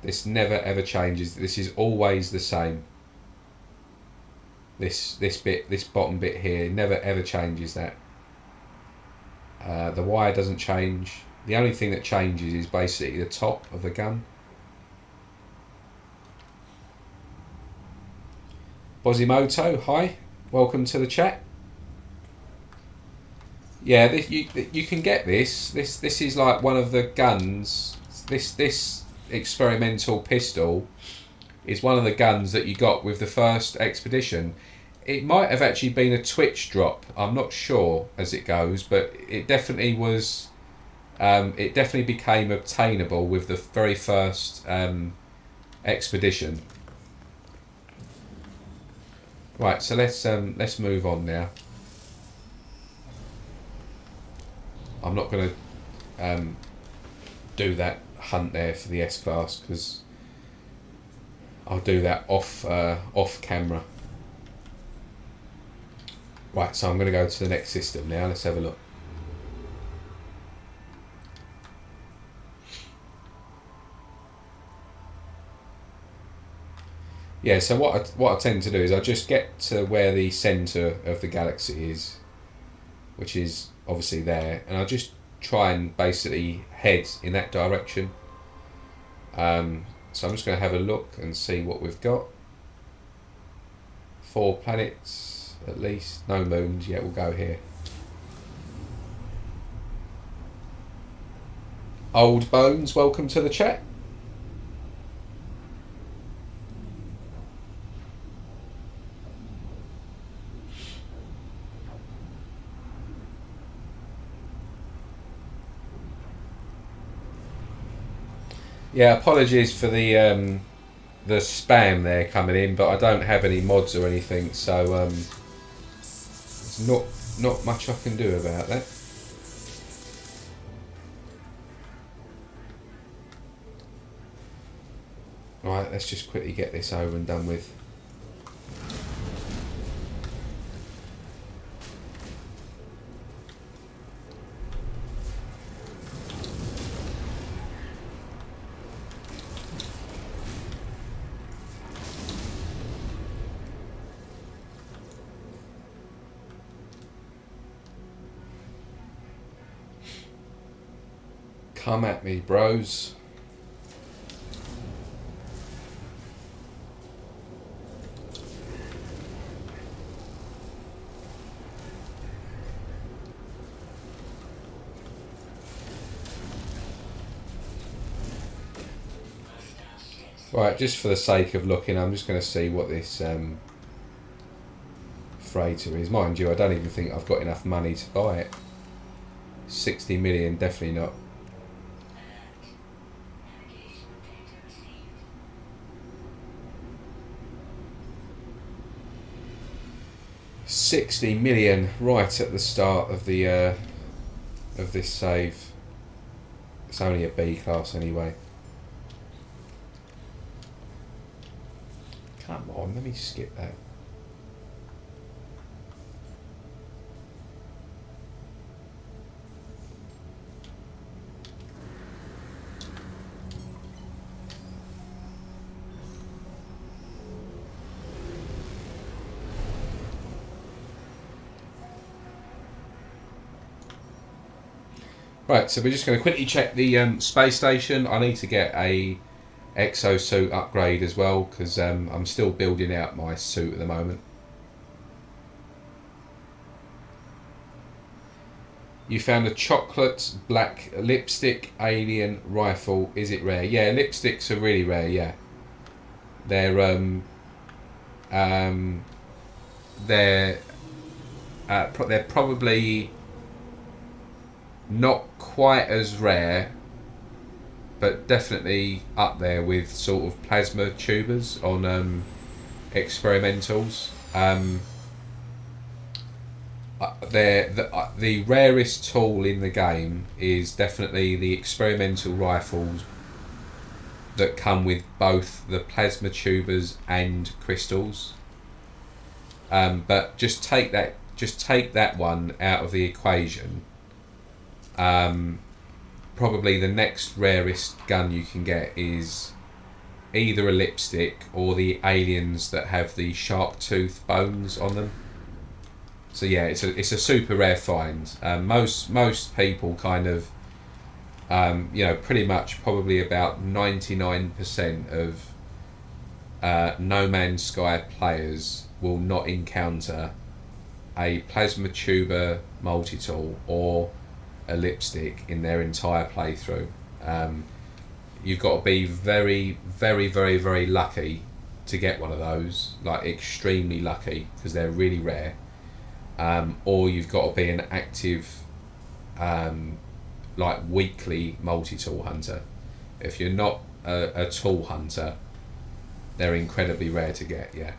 Speaker 1: This never ever changes. This is always the same. This bit, this bottom bit here, never ever changes that. The wire doesn't change. The only thing that changes is basically the top of the gun. Bozimoto, hi, welcome to the chat. Yeah, you can get this. This is like one of the guns. This experimental pistol is one of the guns that you got with the first expedition. It might have actually been a Twitch drop. I'm not sure as it goes, but it definitely was. It definitely became obtainable with the very first expedition. Right, so let's move on now. I'm not going to do that hunt there for the S-Class because I'll do that off camera. Right, so I'm going to go to the next system now. Let's have a look. Yeah, so what I tend to do is I just get to where the centre of the galaxy is, which is obviously there, and I just try and basically head in that direction. So I'm just going to have a look and see what we've got. 4 planets at least, no moons yet. We'll go here. Old Bones, welcome to the chat. Yeah, apologies for the spam there coming in, but I don't have any mods or anything, so there's not much I can do about that. Right, let's just quickly get this over and done with. Come at me, bros. Right, just for the sake of looking, I'm just going to see what this freighter is. Mind you, I don't even think I've got enough money to buy it. 60 million, definitely not. $60 million right at the start of the of this save. It's only a B class anyway. Come on, let me skip that. Right, so we're just going to quickly check the space station. I need to get a exosuit upgrade as well, because I'm still building out my suit at the moment. You found a chocolate black lipstick alien rifle. Is it rare? Yeah, lipsticks are really rare. Yeah, they're they're probably not quite as rare, but definitely up there with sort of plasma tubers on experimentals. The rarest tool in the game is definitely the experimental rifles that come with both the plasma tubers and crystals. But just take that one out of the equation. Probably the next rarest gun you can get is either a lipstick or the aliens that have the shark tooth bones on them. So yeah, it's a super rare find. Most people kind of, pretty much probably about 99% of No Man's Sky players will not encounter a plasma tuber multi-tool or a lipstick in their entire playthrough. You've got to be very, very, very, very lucky to get one of those, like extremely lucky, because they're really rare. Or you've got to be an active, like weekly multi-tool hunter. If you're not a tool hunter, they're incredibly rare to get. Yeah.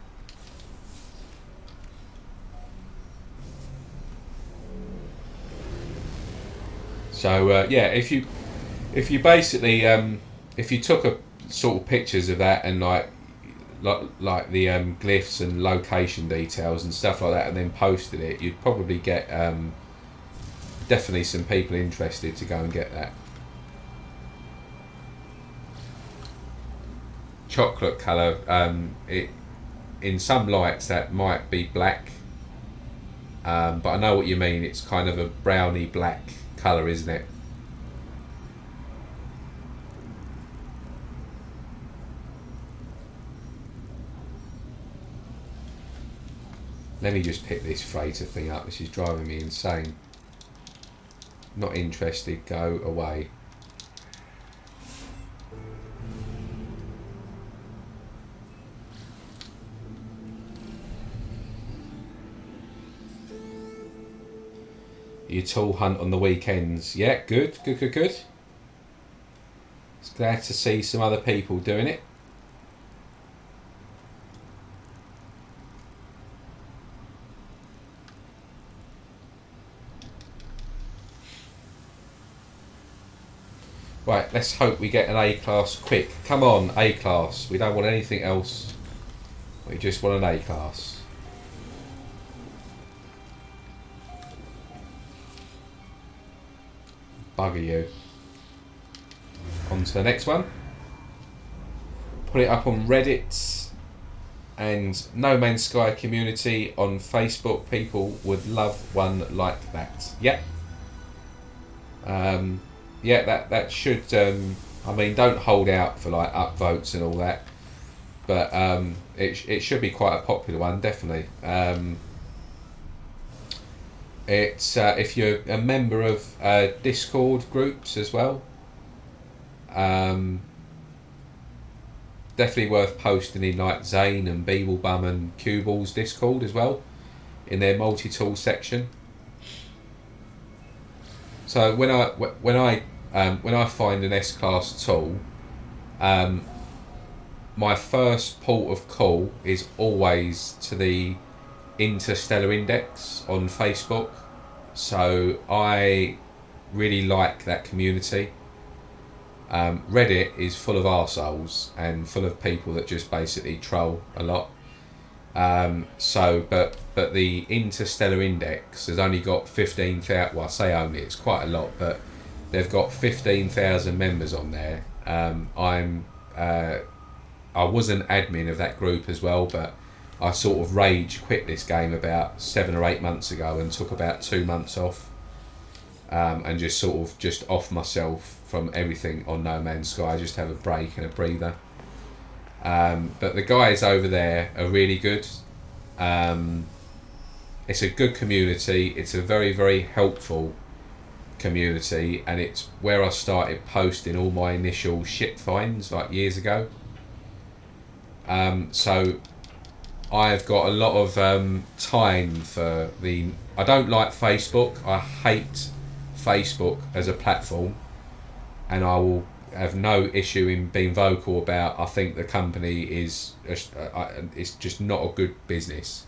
Speaker 1: So if you basically if you took a sort of pictures of that and like the glyphs and location details and stuff like that, and then posted it, you'd probably get definitely some people interested to go and get that. Chocolate colour, it in some lights that might be black, but I know what you mean. It's kind of a browny black colour, isn't it? Let me just pick this freighter thing up. This is driving me insane. Not interested, go away. You tool hunt on the weekends. Yeah, good. It's glad to see some other people doing it. Right, let's hope we get an A class quick. Come on, A class. We don't want anything else. We just want an A class. Bugger you. On to the next one. Put it up on Reddit and No Man's Sky community on Facebook. People would love one like that. Yep. Yeah, that should. I mean, don't hold out for like upvotes and all that, but it should be quite a popular one, definitely. It's if you're a member of Discord groups as well, definitely worth posting in like Zane and Beeblebum and Cueball's Discord as well, in their Multitool section. So when I find an S-class tool, my first port of call is always to the Interstellar Index on Facebook. So I really like that community. Reddit is full of arseholes and full of people that just basically troll a lot. But the Interstellar Index has only got 15,000. Well, I say only, it's quite a lot, but they've got 15,000 members on there. I was an admin of that group as well, but I sort of rage quit this game about 7 or 8 months ago and took about 2 months off, and just sort of just off myself from everything on No Man's Sky. Just have a break and a breather. But the guys over there are really good. It's a good community. It's a very, very helpful community, and it's where I started posting all my initial ship finds like years ago. So I've got a lot of time for the... I don't like Facebook. I hate Facebook as a platform, and I will have no issue in being vocal about I think the company is it's just not a good business.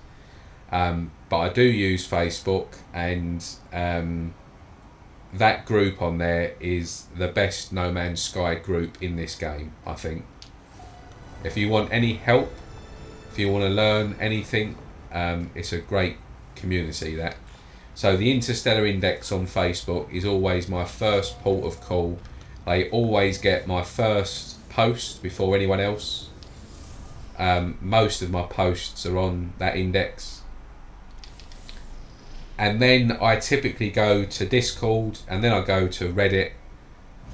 Speaker 1: But I do use Facebook, and that group on there is the best No Man's Sky group in this game, I think. If you want any help, if you want to learn anything, it's a great community, that. So the Interstellar Index on Facebook is always my first port of call. They always get my first post before anyone else. Most of my posts are on that index. And then I typically go to Discord, and then I go to Reddit,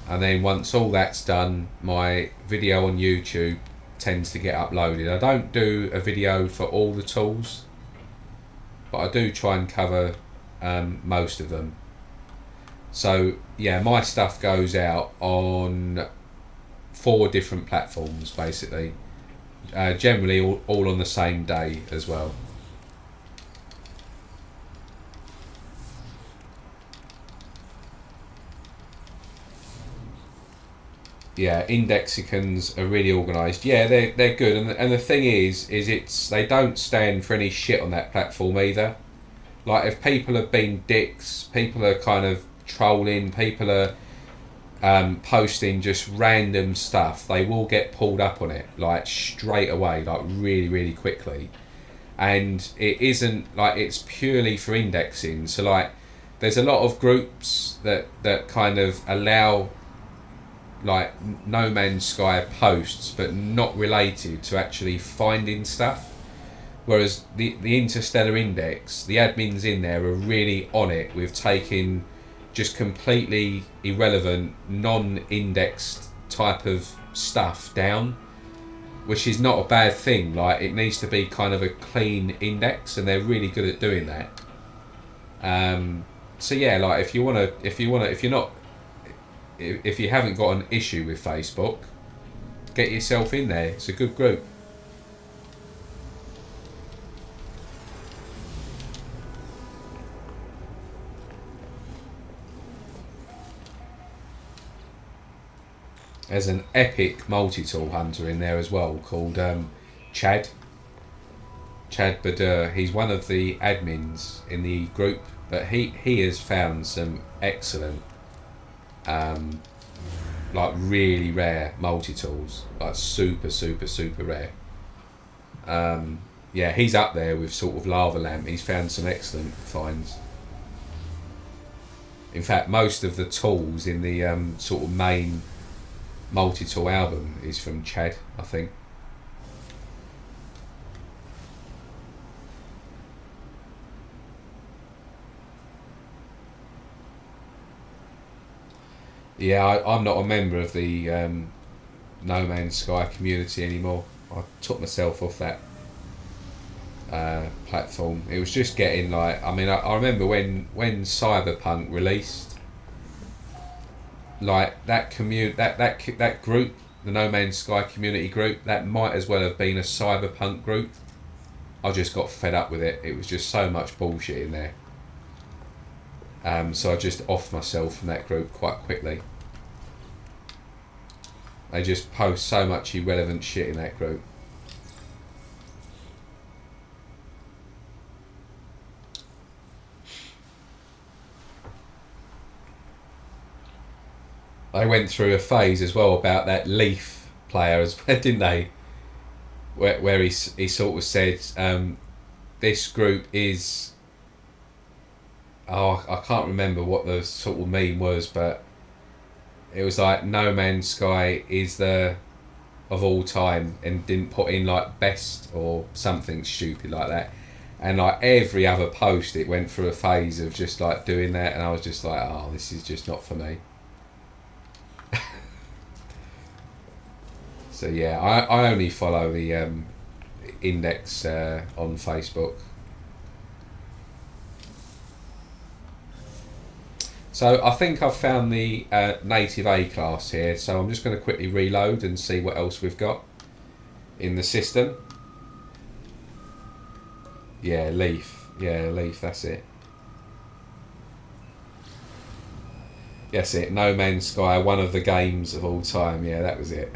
Speaker 1: and then once all that's done, my video on YouTube tends to get uploaded. I don't do a video for all the tools, but I do try and cover most of them. So yeah, my stuff goes out on 4 different platforms basically, generally all on the same day as well. Yeah, Indexicans are really organised. Yeah, they're good, and the thing is they don't stand for any shit on that platform either. Like, if people have been dicks, people are kind of trolling, people are posting just random stuff, they will get pulled up on it like straight away, like really, really quickly. And it isn't like it's purely for indexing. So like, there's a lot of groups that kind of allow like No Man's Sky posts, but not related to actually finding stuff. Whereas the Interstellar Index, the admins in there are really on it with taking just completely irrelevant, non-indexed type of stuff down, which is not a bad thing. Like, it needs to be kind of a clean index, and they're really good at doing that. So yeah, like if you haven't got an issue with Facebook, get yourself in there. It's a good group. There's an epic multi-tool hunter in there as well called Chad. Chad Badur. He's one of the admins in the group, but he has found some excellent, like really rare multi-tools, like super rare. Yeah, he's up there with sort of Lava Lamp. He's found some excellent finds. In fact, most of the tools in the sort of main multi-tool album is from Chad, I think. Yeah, I'm not a member of the No Man's Sky community anymore. I took myself off that platform. It was just getting like, I mean, I remember when Cyberpunk released, like that that group, the No Man's Sky community group, that might as well have been a Cyberpunk group. I just got fed up with it. It was just so much bullshit in there. So I just offed myself from that group quite quickly. They just post so much irrelevant shit in that group. They went through a phase as well about that Leaf player as well, didn't they? Where he sort of said, this group is... Oh, I can't remember what the sort of meme was, but it was like No Man's Sky is the of all time, and didn't put in like best or something stupid like that. And like every other post, it went through a phase of just like doing that, and I was just like, oh, this is just not for me. So yeah, I only follow the index on Facebook. So I think I've found the native A class here, so I'm just going to quickly reload and see what else we've got in the system. Yeah, Leaf. Yeah, Leaf, that's it. That's it, No Man's Sky, one of the games of all time. Yeah, that was it.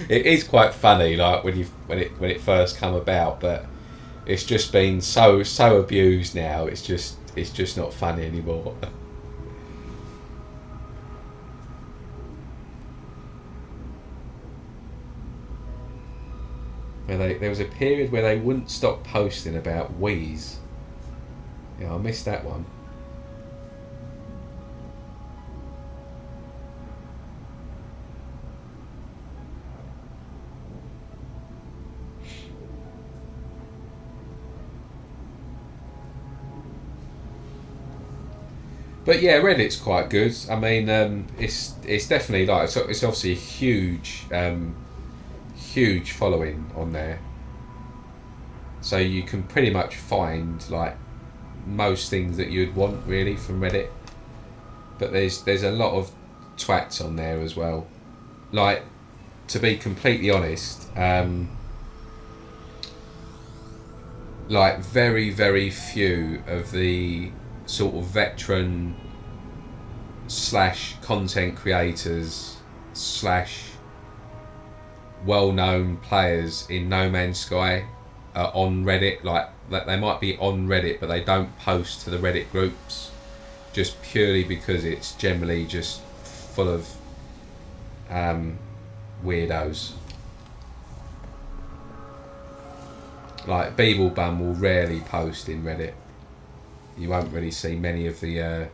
Speaker 1: It is quite funny, like when it first come about, but it's just been so abused now. It's just not funny anymore. There was a period where they wouldn't stop posting about Wheeze. Yeah, I missed that one. But yeah, Reddit's quite good. I mean, it's definitely like it's obviously a huge following on there. So you can pretty much find like most things that you'd want really from Reddit. But there's a lot of twats on there as well. Like, to be completely honest, like very few of the sort of veteran / content creators / well-known players in No Man's Sky are on Reddit. Like, that they might be on Reddit, but they don't post to the Reddit groups, just purely because it's generally just full of weirdos. Like Beeblebum will rarely post in Reddit. You won't really see many of the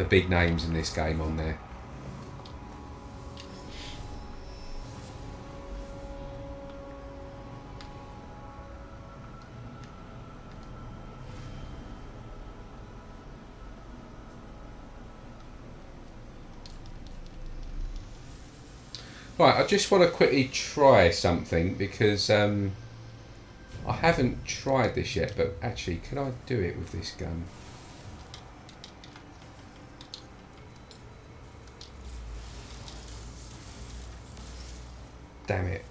Speaker 1: big names in this game on there. Right, I just want to quickly try something because I haven't tried this yet, but actually, can I do it with this gun? Damn it.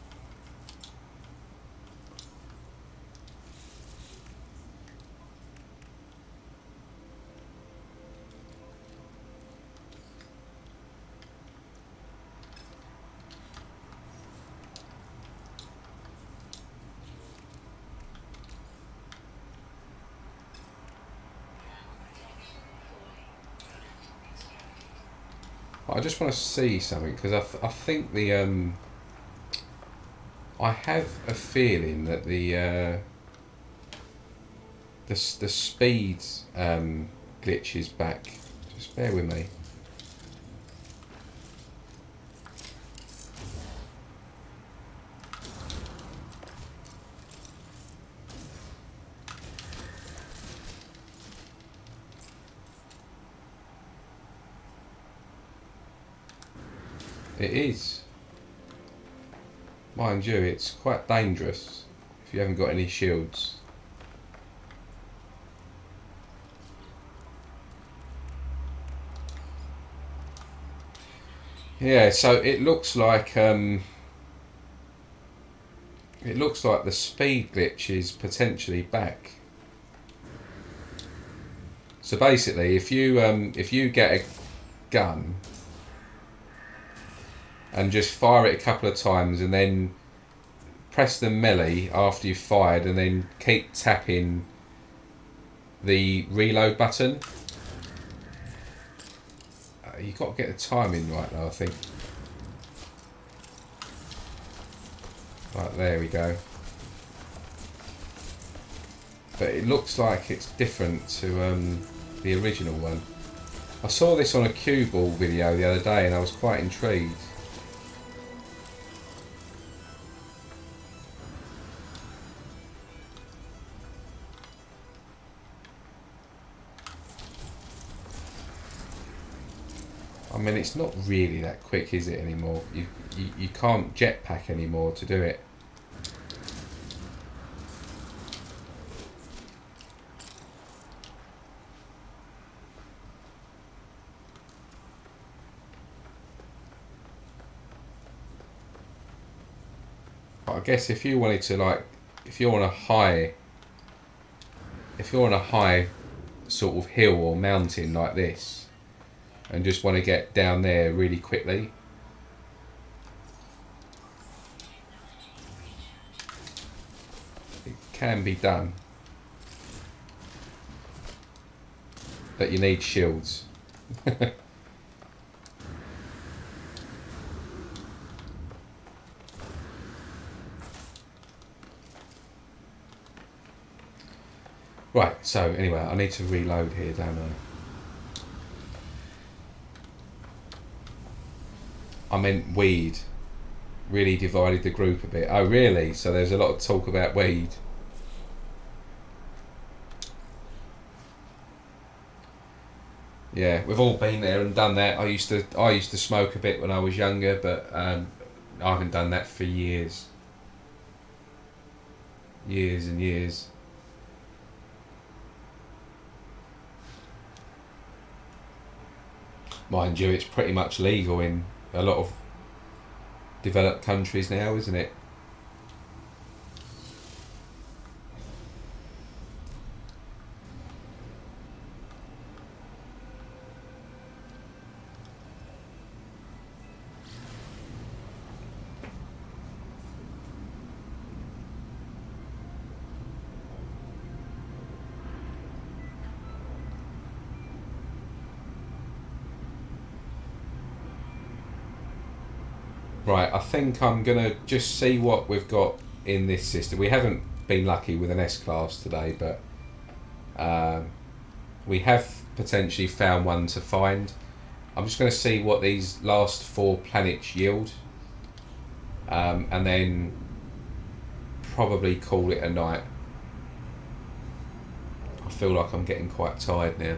Speaker 1: But I just want to see something because I think the I have a feeling that the speed glitch is back. Just bear with me. It is. Mind you, it's quite dangerous if you haven't got any shields. Yeah, so it looks like the speed glitch is potentially back. So basically, if you get a gun and just fire it a couple of times and then press the melee after you've fired and then keep tapping the reload button. You've got to get the timing right though, I think. Right, there we go. But it looks like it's different to the original one. I saw this on a cue ball video the other day and I was quite intrigued. I mean, it's not really that quick, is it, anymore? You can't jetpack anymore to do it. But I guess if you wanted to, like, if you're on a high sort of hill or mountain like this, and just want to get down there really quickly, it can be done. But you need shields. Right, so anyway, I need to reload here, don't I meant weed. Really divided the group a bit. Oh, really? So there's a lot of talk about weed. Yeah, we've all been there and done that. I used to smoke a bit when I was younger, but I haven't done that for years. Years and years. Mind you, it's pretty much legal in a lot of developed countries now, isn't it? Right, I think I'm gonna just see what we've got in this system. We haven't been lucky with an S-class today, but we have potentially found one to find. I'm just going to see what these last 4 planets yield, and then probably call it a night. I feel like I'm getting quite tired now.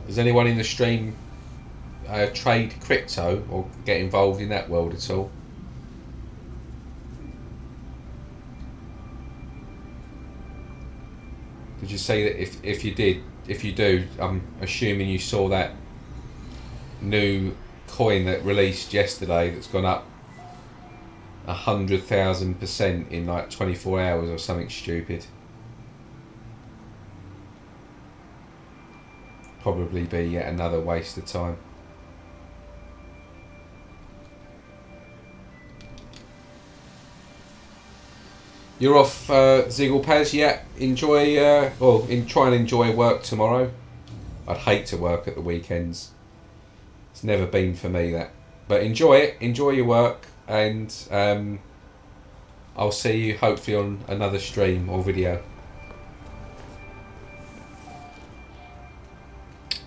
Speaker 1: Does anyone in the stream trade crypto or get involved in that world at all? Did you say that if you do, I'm assuming you saw that new coin that released yesterday that's gone up 100,000% in like 24 hours or something stupid? Probably be yet another waste of time. You're off, Ziggle Paz. Yeah, enjoy. Try and enjoy work tomorrow. I'd hate to work at the weekends. It's never been for me that. But enjoy it. Enjoy your work, and I'll see you hopefully on another stream or video.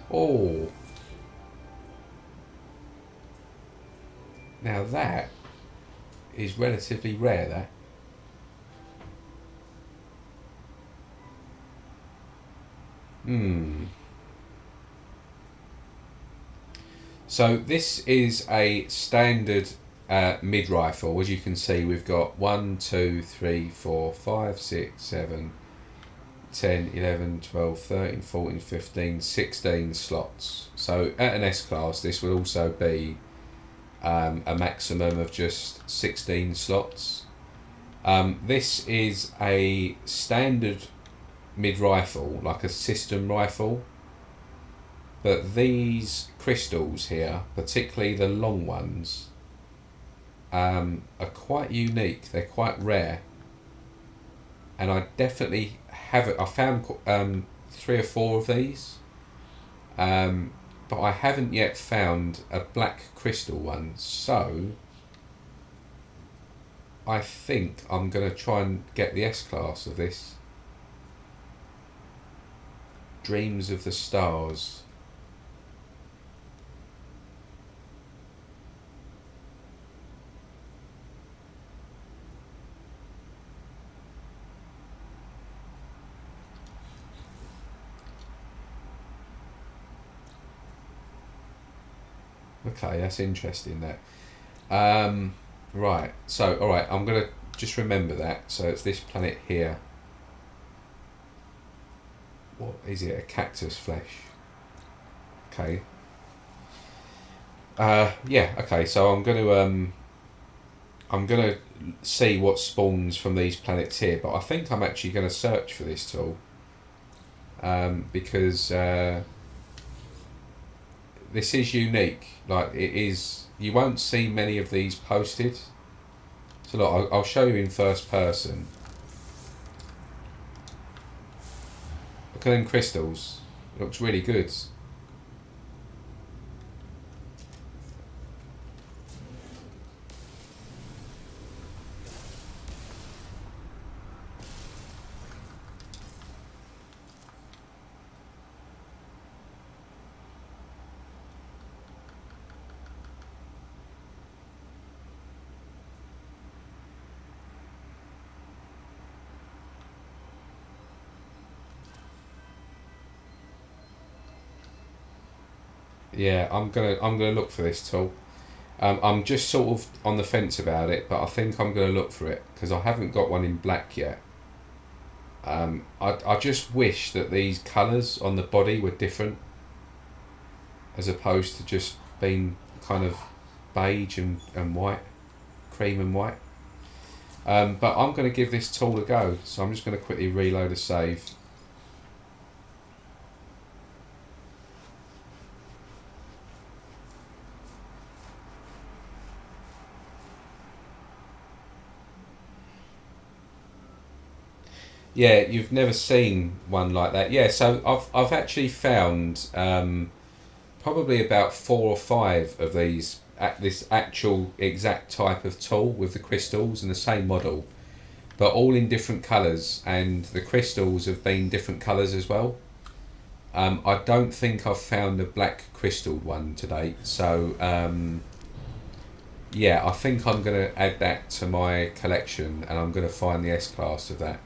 Speaker 1: Oh, now that is relatively rare. That. So this is a standard mid rifle. As you can see, we've got 1, 2, 3, 4, 5, 6, 7, 10, 11, 12, 13, 14, 15, 16 slots. So at an S class, this will also be a maximum of just 16 slots. This is a standard mid rifle, like a system rifle, but these crystals here, particularly the long ones, are quite unique. They're quite rare, and I definitely have it. I found 3 or 4 of these, but I haven't yet found a black crystal one. So I think I'm going to try and get the S class of this. Dreams of the Stars. Okay, that's interesting. That. Right. So, all right. I'm gonna just remember that. So it's this planet here. What is it? A cactus flesh. Okay. Yeah. Okay. So I'm gonna see what spawns from these planets here. But I think I'm actually gonna search for this tool. Because this is unique. Like, it is. You won't see many of these posted. So look, I'll show you in first person. Look at them crystals. It looks really good. Yeah, I'm gonna look for this tool. I'm just sort of on the fence about it, but I think I'm gonna look for it because I haven't got one in black yet. I just wish that these colours on the body were different, as opposed to just being kind of beige and white, cream and white. But I'm going to give this tool a go, so I'm just going to quickly reload a save. Yeah, you've never seen one like that. Yeah, so I've actually found probably about 4 or 5 of these this actual exact type of tool with the crystals and the same model, but all in different colours, and the crystals have been different colours as well. I don't think I've found a black crystal one to date, so yeah, I think I'm going to add that to my collection, and I'm going to find the S class of that.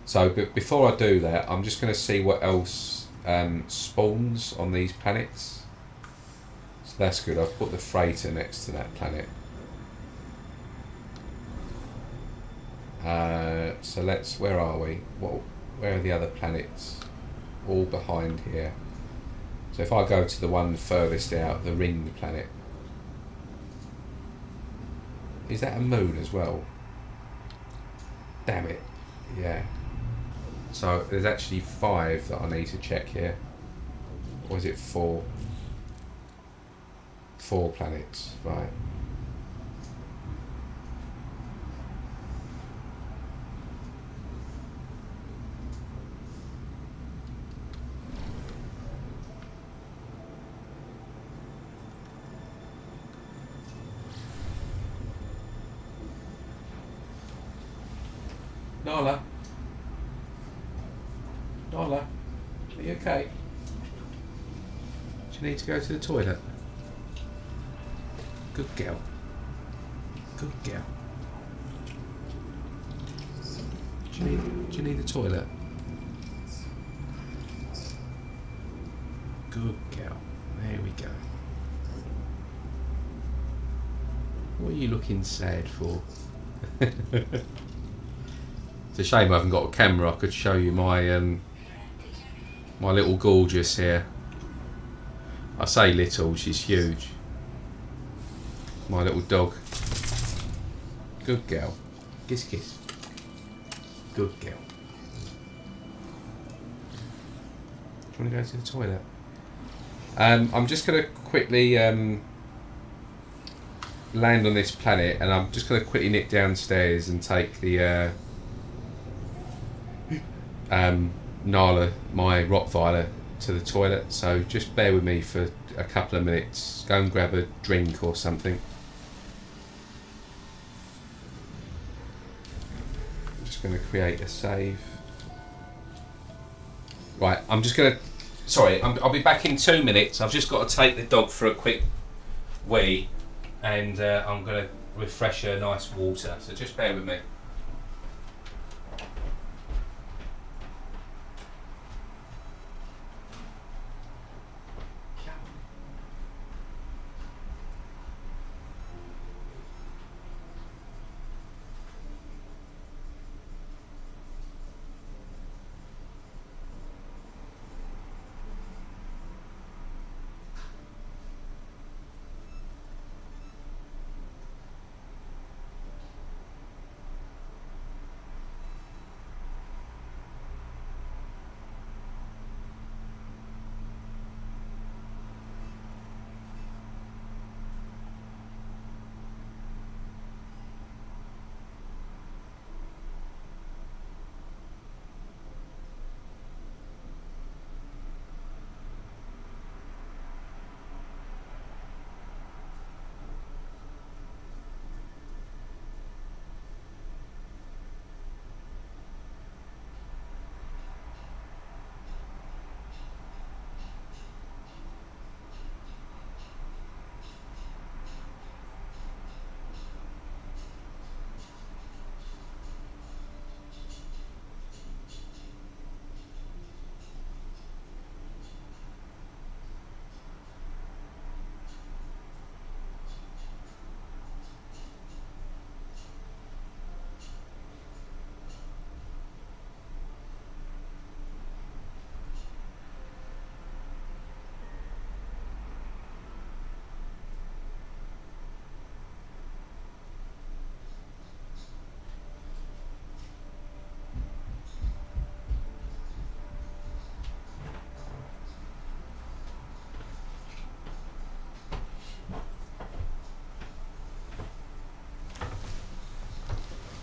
Speaker 1: So, but before I do that, I'm just going to see what else spawns on these planets. So that's good. I've put the freighter next to that planet. So let's. Where are we? Where are the other planets? All behind here. So if I go to the one furthest out, the ringed planet. Is that a moon as well? Damn it. Yeah. So there's actually 5 that I need to check here. Or is it 4? 4 planets, right. Nala. Nala. Are you okay? Do you need to go to the toilet? Good girl. Good girl. Do you need the toilet? Good girl. There we go. What are you looking sad for? It's a shame I haven't got a camera. I could show you my my little gorgeous here. I say little, she's huge. My little dog. Good girl. Kiss kiss. Good girl. Do you want to go to the toilet? I'm just going to quickly land on this planet, and I'm just going to quickly nip downstairs and take the Nala, my Rottweiler, to the toilet. So just bear with me for a couple of minutes. Go and grab a drink or something. I'm just going to create a save. Right, I'm just going to... Sorry, I'll be back in 2 minutes. I've just got to take the dog for a quick wee, and I'm going to refresh her nice water. So just bear with me.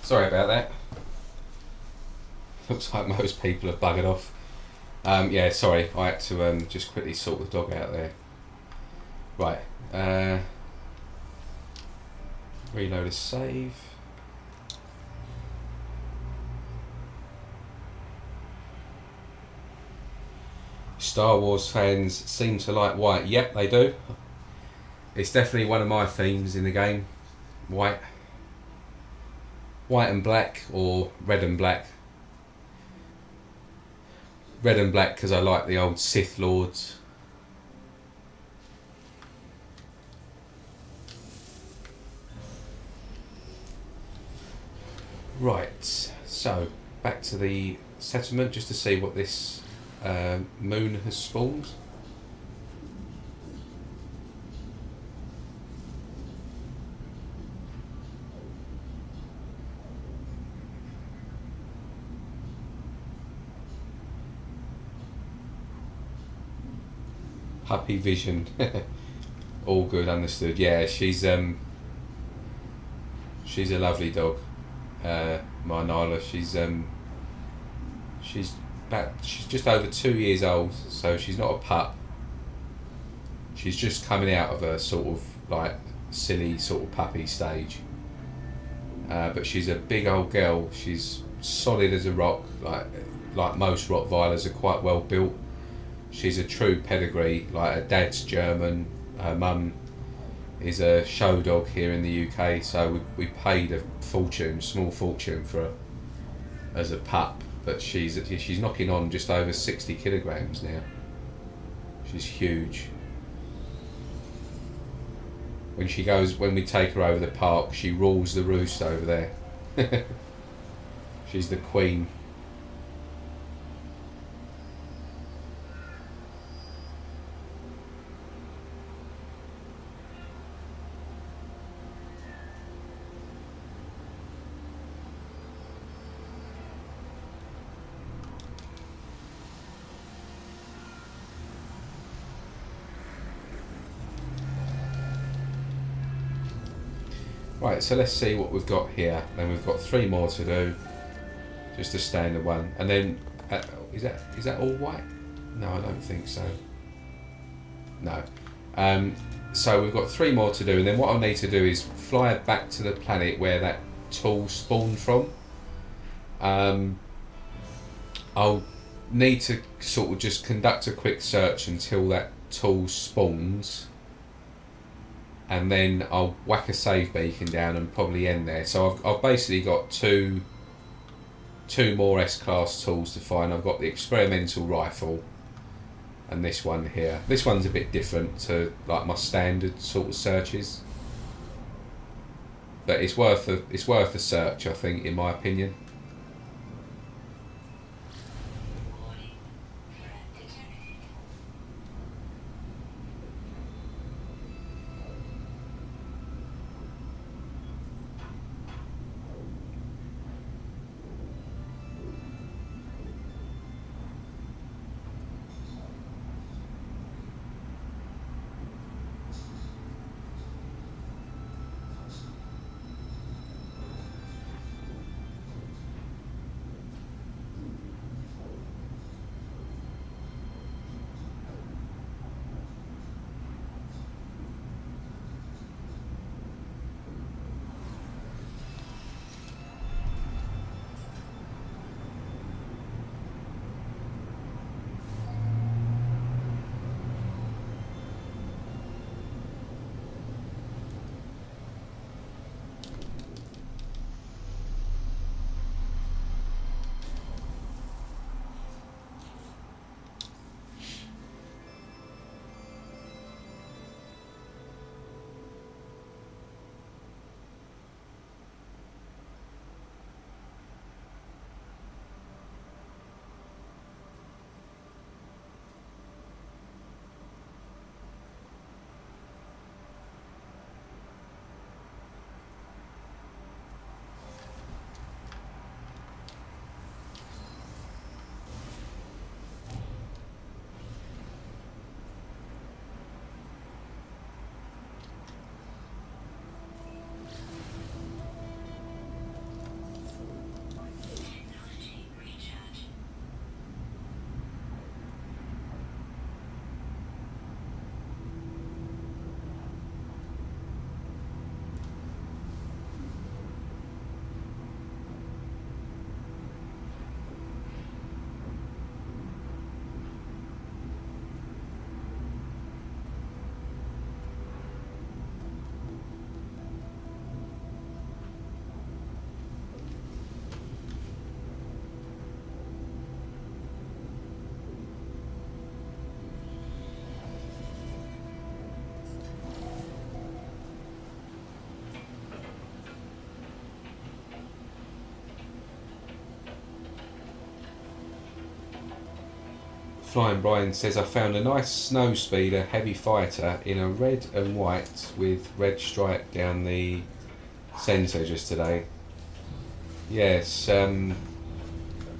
Speaker 1: Sorry about that. Looks like most people have buggered off. Yeah, sorry, I had to just quickly sort the dog out there. Right, reload a save. Star Wars fans seem to like white. Yep, they do. It's definitely one of my themes in the game. White. White and black, or red and black. Red and black because I like the old Sith Lords. Right, so back to the settlement just to see what this moon has spawned. Puppy vision. All good, understood. Yeah, she's a lovely dog. My Nyla, she's just over 2 years old, so she's not a pup. She's just coming out of a sort of like silly sort of puppy stage. But she's a big old girl. She's solid as a rock, like most Rottweilers are quite well built. She's a true pedigree, like her dad's German, her mum is a show dog here in the UK, so we paid a small fortune for her as a pup, but she's knocking on just over 60 kilograms now. She's huge. When we take her over the park, she rules the roost over there. She's the queen. Right, so let's see what we've got here. Then we've got 3 more to do, just a standard one, and then is that all white? No, I don't think so. No. So we've got 3 more to do, and then what I'll need to do is fly back to the planet where that tool spawned from. I'll need to sort of just conduct a quick search until that tool spawns, and then I'll whack a save beacon down and probably end there. So I've basically got two more S-class tools to find. I've got the experimental rifle and this one here. This one's a bit different to like my standard sort of searches, but it's worth a search, I think, in my opinion. Flying Brian says, I found a nice snow speeder heavy fighter in a red and white with red stripe down the centre just today. Yes,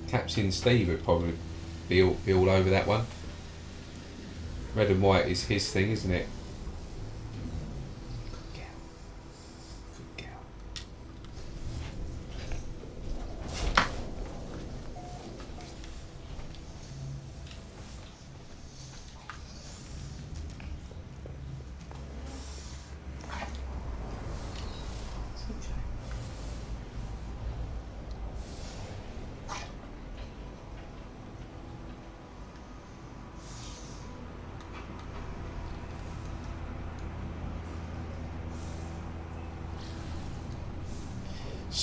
Speaker 1: Captain Steve would probably be all over that one. Red and white is his thing, isn't it?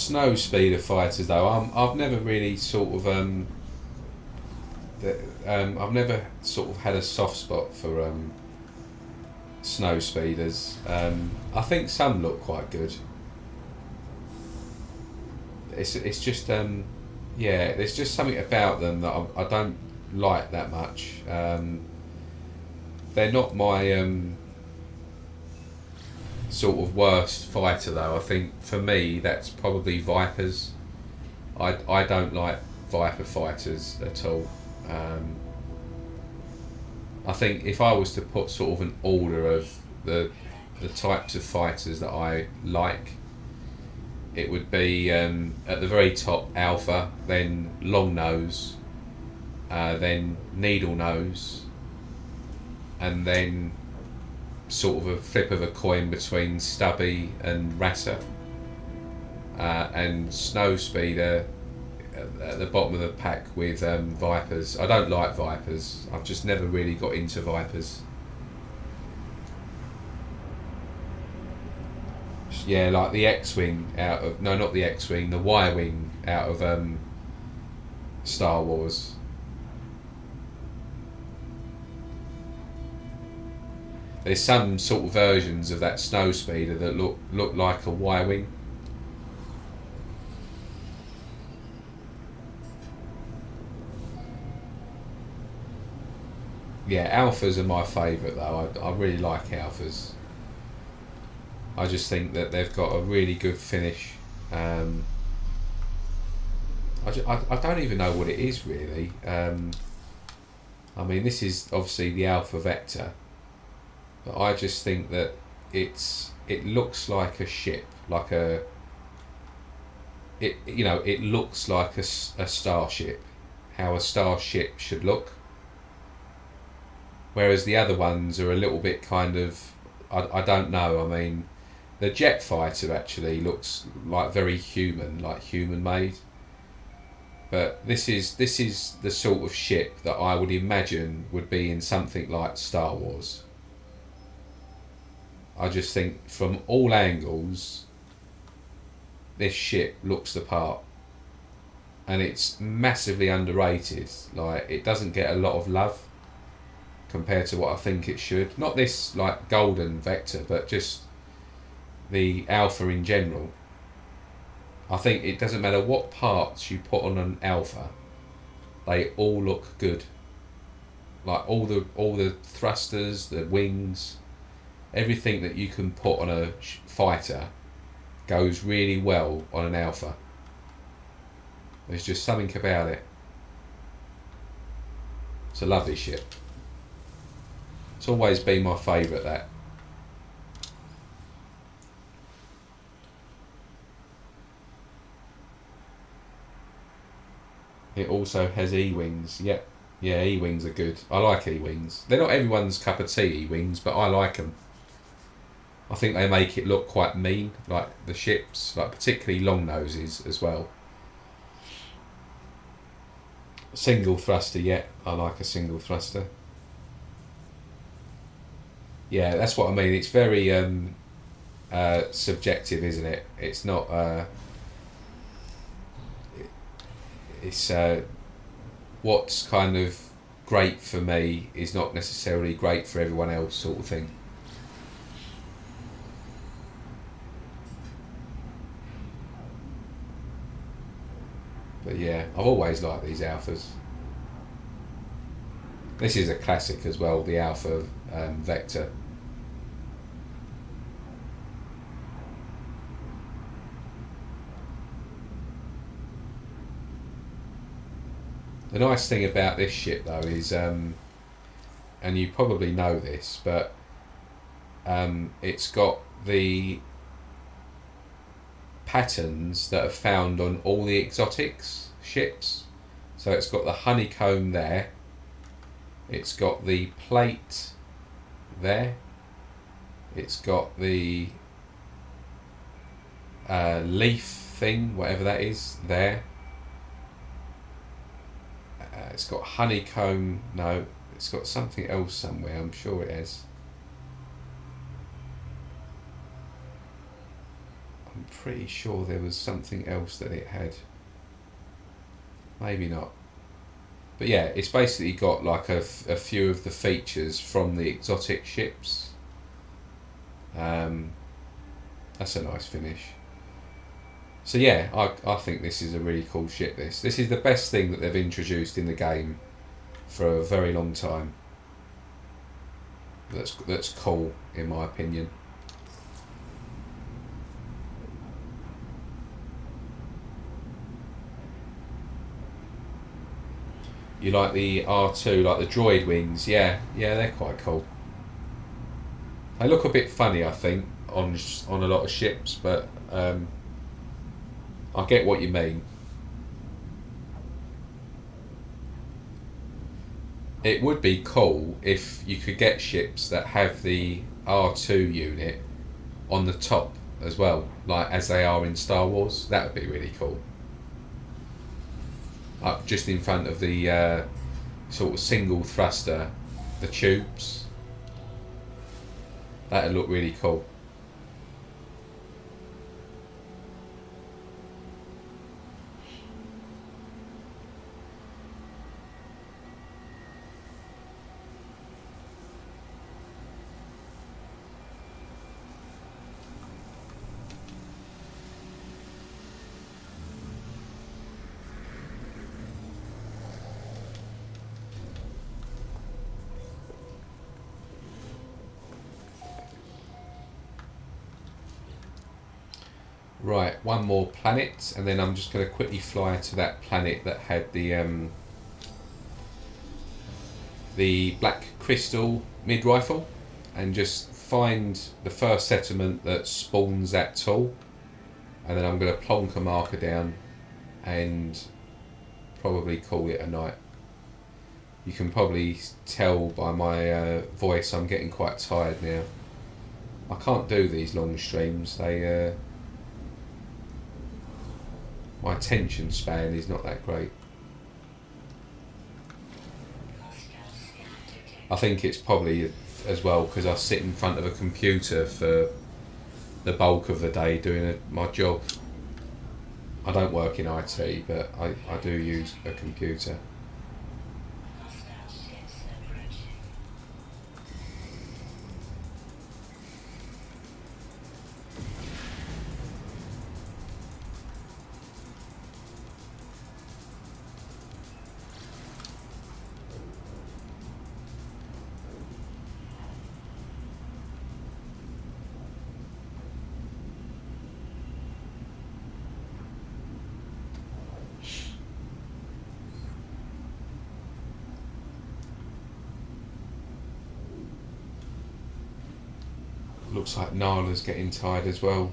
Speaker 1: snow speeder fighters though, I've never really sort of I've never sort of had a soft spot for snow speeders. I think some look quite good. It's just yeah, there's just something about them that I don't like that much. They're not my sort of worst fighter though. I think for me that's probably Vipers. I don't like Viper fighters at all. I think if I was to put sort of an order of the types of fighters that I like, it would be at the very top Alpha, then Long Nose, then Needle Nose, and then sort of a flip of a coin between Stubby and Rasa, and Snow Speeder at the bottom of the pack with Vipers. I don't like Vipers. I've just never really got into Vipers. Yeah, like the X-Wing out of... No, not the X-Wing, the Y-Wing out of Star Wars. There's some sort of versions of that Snow Speeder that look like a Y-Wing. Yeah, Alphas are my favourite though. I really like Alphas. I just think that they've got a really good finish. I don't even know what it is really. I mean, this is obviously the Alpha Vector, but I just think that it looks like a ship, like a... It looks like a starship, how a starship should look. Whereas the other ones are a little bit kind of... I don't know, I mean... The jet fighter actually looks like very human, like human made. But this is the sort of ship that I would imagine would be in something like Star Wars. I just think from all angles, this ship looks the part. And it's massively underrated. Like, it doesn't get a lot of love compared to what I think it should. Not this like golden Vector, but just the Alpha in general. I think it doesn't matter what parts you put on an Alpha, they all look good. Like all the thrusters, the wings, everything that you can put on a fighter goes really well on an Alpha. There's just something about it. It's a lovely ship. It's always been my favourite, that. It also has E-Wings. Yep. Yeah, E-Wings are good. I like E-Wings. They're not everyone's cup of tea, E-Wings, but I like them. I think they make it look quite mean, like the ships, like particularly Long Noses as well. Single thruster, yeah. I like a single thruster. Yeah, that's what I mean. It's very subjective, isn't it? It's not... it's what's kind of great for me is not necessarily great for everyone else, sort of thing. But yeah, I've always liked these Alphas. This is a classic as well, the Alpha Vector. The nice thing about this ship though is, and you probably know this, but it's got the patterns that are found on all the exotics ships. So it's got the honeycomb there, it's got the plate there, it's got the leaf thing, whatever that is, there. It's got honeycomb, no, it's got something else somewhere, I'm sure it has. I'm pretty sure there was something else that it had. Maybe not. But yeah, it's basically got like a few of the features from the exotic ships. That's a nice finish. So yeah, I think this is a really cool ship. This is the best thing that they've introduced in the game for a very long time. That's cool in my opinion. You like the R2, like the droid wings? Yeah, they're quite cool. They look a bit funny, I think, on a lot of ships, but I get what you mean. It would be cool if you could get ships that have the R2 unit on the top as well, like as they are in Star Wars. That would be really cool. Up just in front of the sort of single thruster, the tubes. That'd look really cool. Right, one more planet, and then I'm just going to quickly fly to that planet that had the black crystal mid-rifle, and just find the first settlement that spawns that tool, and then I'm going to plonk a marker down and probably call it a night. You can probably tell by my voice I'm getting quite tired now. I can't do these long streams. My attention span is not that great. I think it's probably as well because I sit in front of a computer for the bulk of the day doing my job. I don't work in IT, but I do use a computer. Looks like Nala's getting tired as well.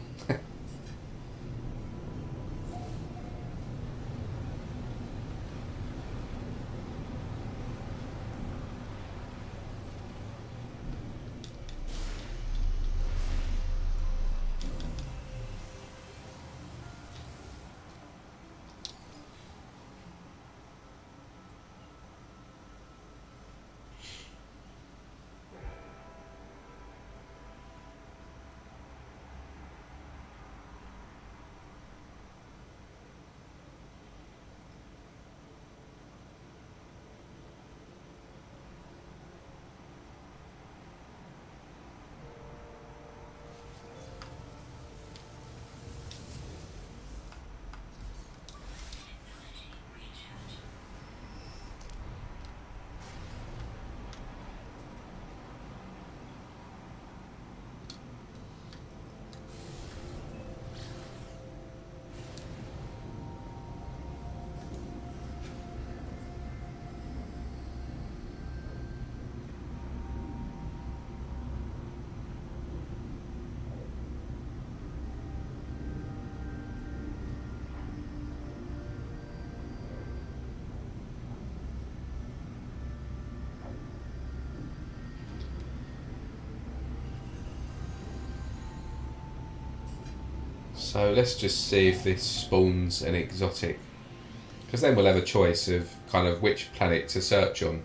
Speaker 1: So let's just see if this spawns an exotic, because then we'll have a choice of kind of which planet to search on.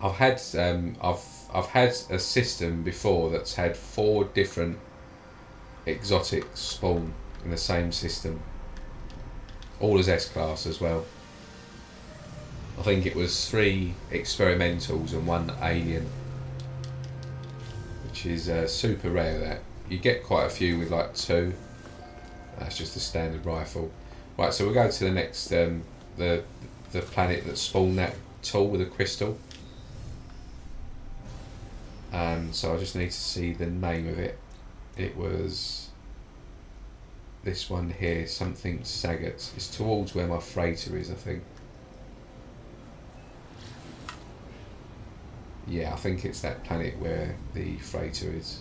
Speaker 1: I've had a system before that's had 4 different exotics spawn in the same system, all as S-class as well. I think it was 3 experimentals and 1 alien, which is super rare. That you get quite a few with like 2. That's just a standard rifle. Right, so we'll go to the next the planet that spawned that tool with a crystal. So I just need to see the name of it. It was this one here, something Sagat. It's towards where my freighter is, I think. Yeah, I think it's that planet where the freighter is.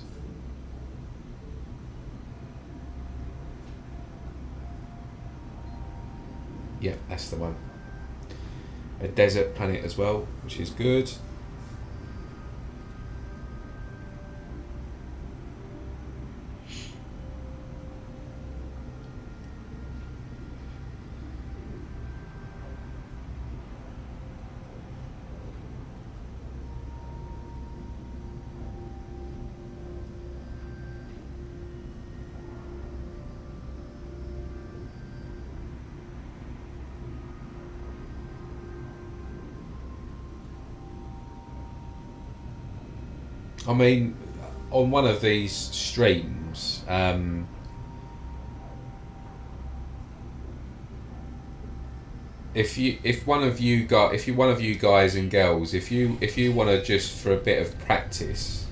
Speaker 1: Yep, that's the one. A desert planet as well, which is good. I mean, on one of these streams, if one of you guys and girls, if you want to just for a bit of practice,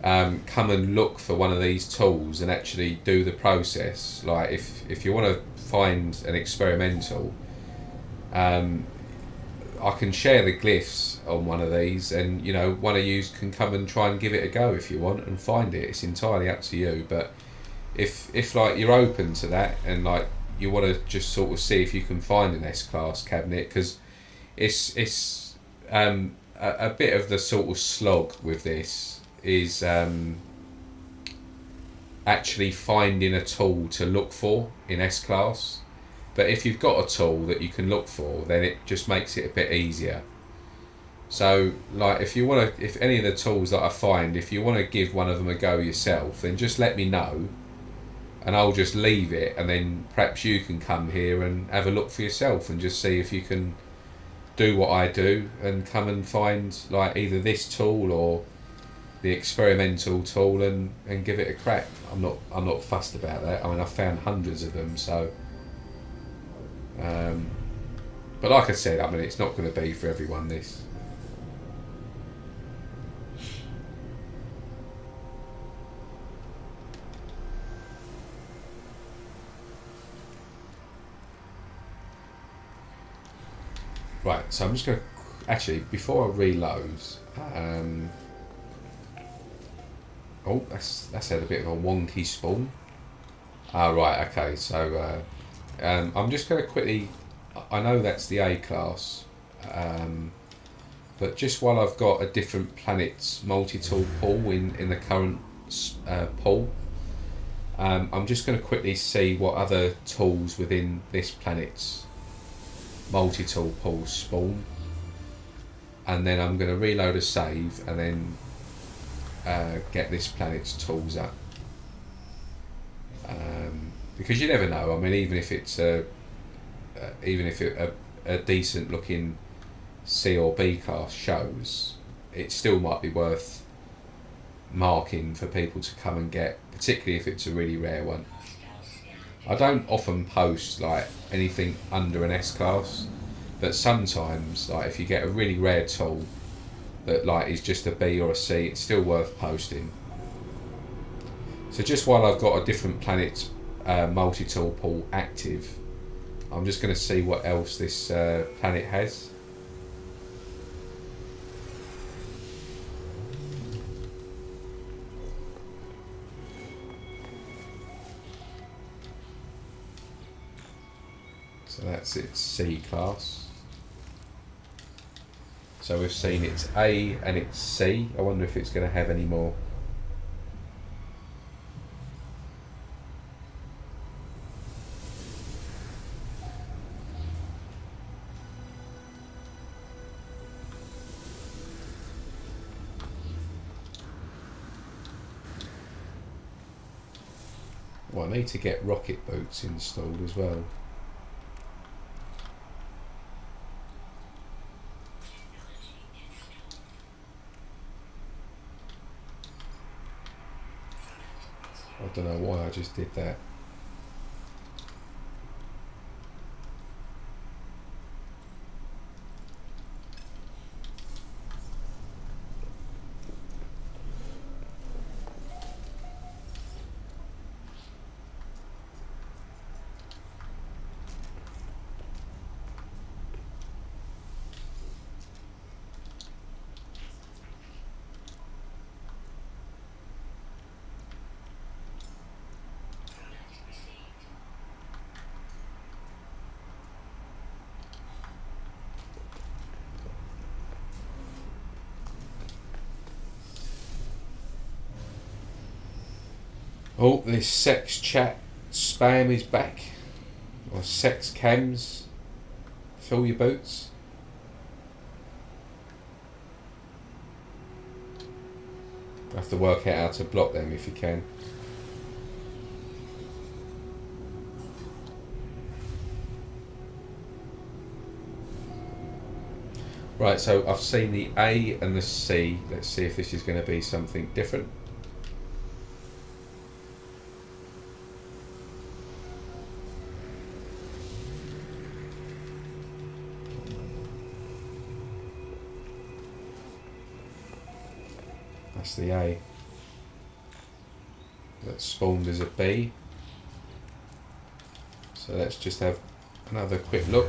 Speaker 1: come and look for one of these tools and actually do the process. Like if you want to find an experimental, I can share the glyphs on one of these, and one of you can come and try and give it a go if you want and find it. It's entirely up to you. But if like you're open to that and like you want to just sort of see if you can find an S-class cabinet, because it's a bit of the sort of slog with this is actually finding a tool to look for in S-class. But if you've got a tool that you can look for, then it just makes it a bit easier. So, like, if any of the tools that I find, if you want to give one of them a go yourself, then just let me know, and I'll just leave it, and then perhaps you can come here and have a look for yourself and just see if you can do what I do and come and find like either this tool or the experimental tool and give it a crack. I'm not fussed about that. I mean, I've found hundreds of them, so. But like I said, I mean, it's not going to be for everyone, this. Right, so I'm just going to, actually, before I reload, oh, that's had a bit of a wonky spawn. Right, okay, so I'm just going to quickly, I know that's the A class, but just while I've got a different planet's multi-tool pool in the current pool, I'm just going to quickly see what other tools within this planet's multi-tool pool spawn, and then I'm going to reload a save and then get this planet's tools up. Because you never know. I mean, even if it's a decent looking C or B class shows, it still might be worth marking for people to come and get, particularly if it's a really rare one. I don't often post like anything under an S class, but sometimes like if you get a really rare tool that like is just a B or a C, it's still worth posting. So just while I've got a different planet's multi-tool pool active, I'm just going to see what else this planet has. So that's its C class. So we've seen its A and its C. I wonder if it's going to have any more. Well, I need to get rocket boots installed as well. I don't know why I just did that. Oh, this sex chat spam is back. Or sex cams. Fill your boots. I have to work out how to block them if you can. Right, so I've seen the A and the C. Let's see if this is going to be something different. That's the A. That spawned as a B. So let's just have another quick look.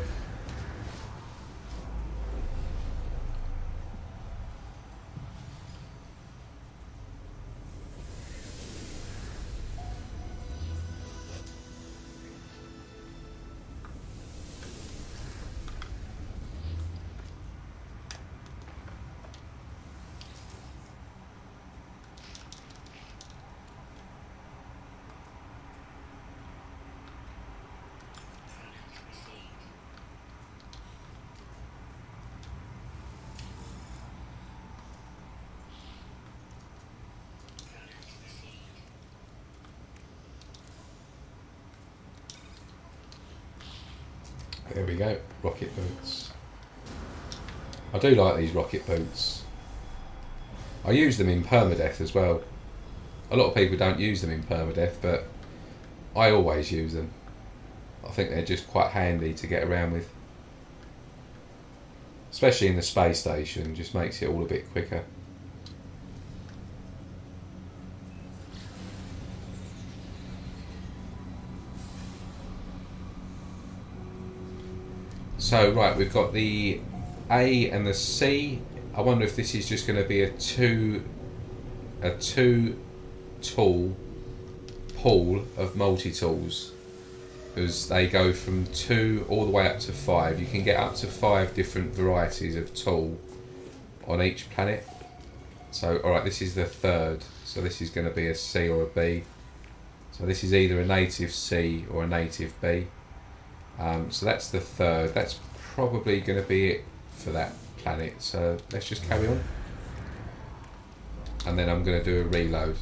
Speaker 1: There we go, rocket boots. I do like these rocket boots. I use them in permadeath as well. A lot of people don't use them in permadeath, but I always use them. I think they're just quite handy to get around with. Especially in the space station, just makes it all a bit quicker. So right, we've got the A and the C. I wonder if this is just going to be a two tool pool of multi-tools, because they go from 2 all the way up to 5. You can get up to 5 different varieties of tool on each planet. So alright, this is the third, so this is going to be a C or a B. So this is either a native C or a native B. So that's the third. That's probably going to be it for that planet. So let's just carry on. And then I'm going to do a reload.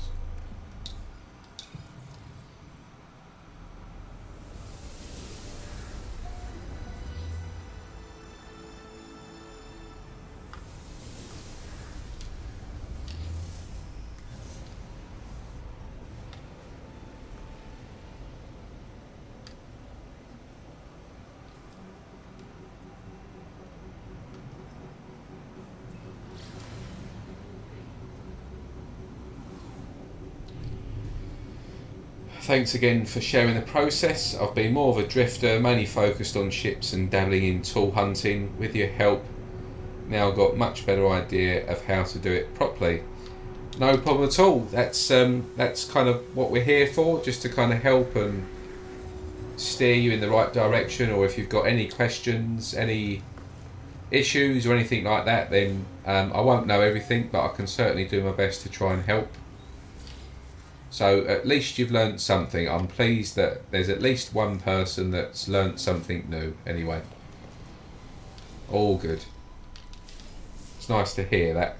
Speaker 1: Thanks again for sharing the process. I've been more of a drifter, mainly focused on ships and dabbling in tool hunting. With your help, now I've got much better idea of how to do it properly. No problem at all. That's kind of what we're here for, just to kind of help and steer you in the right direction. Or if you've got any questions, any issues or anything like that, then I won't know everything, but I can certainly do my best to try and help. So at least you've learnt something. I'm pleased that there's at least one person that's learnt something new anyway. All good. It's nice to hear that.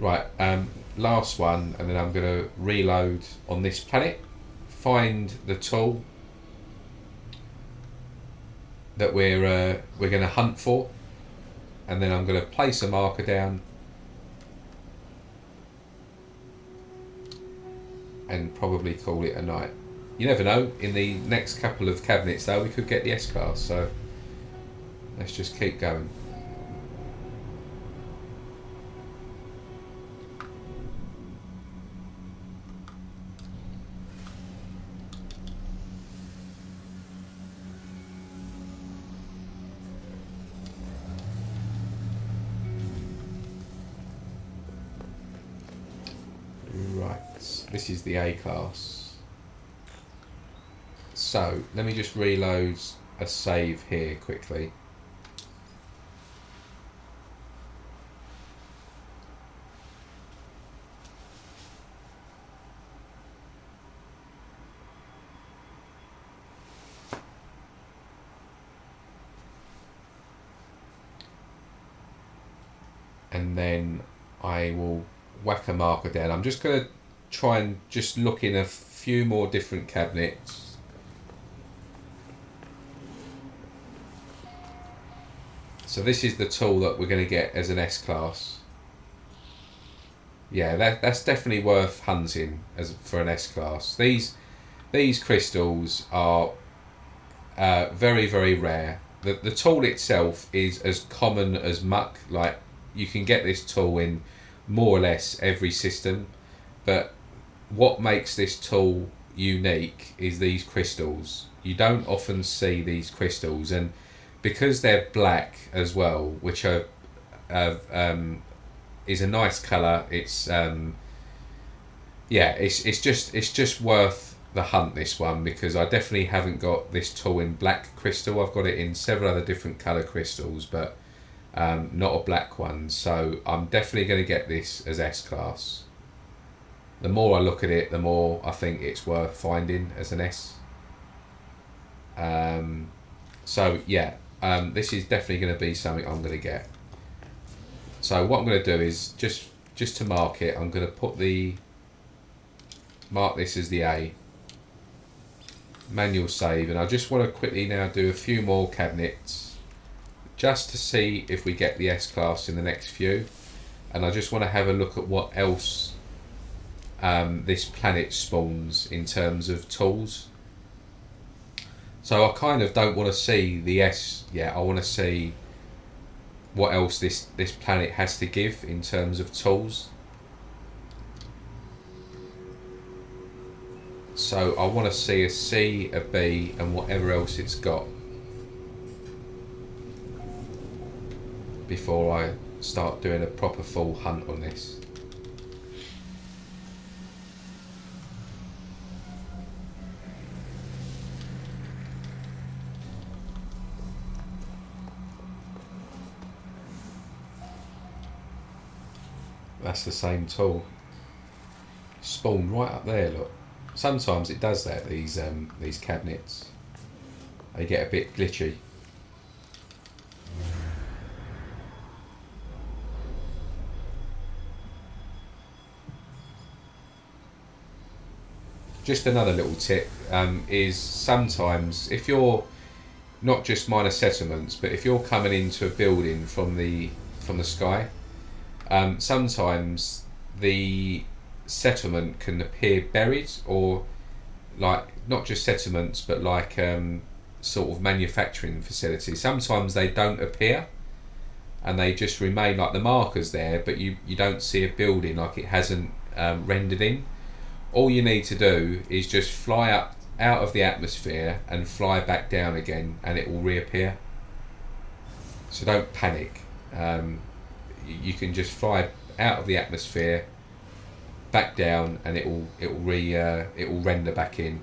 Speaker 1: Right, last one, and then I'm going to reload on this planet, find the tool that we're going to hunt for, and then I'm going to place a marker down and probably call it a night. You never know, in the next couple of cabinets though we could get the S-Class, so let's just keep going. Right, this is the A-Class. So let me just reload a save here quickly. And then I will whack a marker down. I'm just going to try and just look in a few more different cabinets. So this is the tool that we're going to get as an S-Class. Yeah, that's definitely worth hunting for an S-Class. These crystals are very, very rare. The tool itself is as common as muck. Like, you can get this tool in more or less every system, but what makes this tool unique is these crystals. You don't often see these crystals, and because they're black as well, which are is a nice colour. It's it's just worth the hunt, this one, because I definitely haven't got this tool in black crystal. I've got it in several other different colour crystals, but not a black one. So I'm definitely going to get this as S-Class. The more I look at it, the more I think it's worth finding as an S. So yeah, this is definitely going to be something I'm going to get. So what I'm going to do is just to mark it, I'm going to mark this as the A. Manual save, and I just want to quickly now do a few more cabinets just to see if we get the S-Class in the next few, and I just want to have a look at what else this planet spawns in terms of tools. So I kind of don't want to see the S yet. I want to see what else this planet has to give in terms of tools. So I want to see a C, a B, and whatever else it's got before I start doing a proper full hunt on this. That's the same tool. Spawned right up there, look. Sometimes it does that, these cabinets. They get a bit glitchy. Just another little tip is sometimes if you're not just minor settlements, but if you're coming into a building from the sky, sometimes the settlement can appear buried, or like not just settlements but like sort of manufacturing facilities. Sometimes they don't appear and they just remain like the markers there, but you don't see a building, like it hasn't rendered in. All you need to do is just fly up out of the atmosphere and fly back down again, and it will reappear. So don't panic. You can just fly out of the atmosphere, back down, and it will render back in.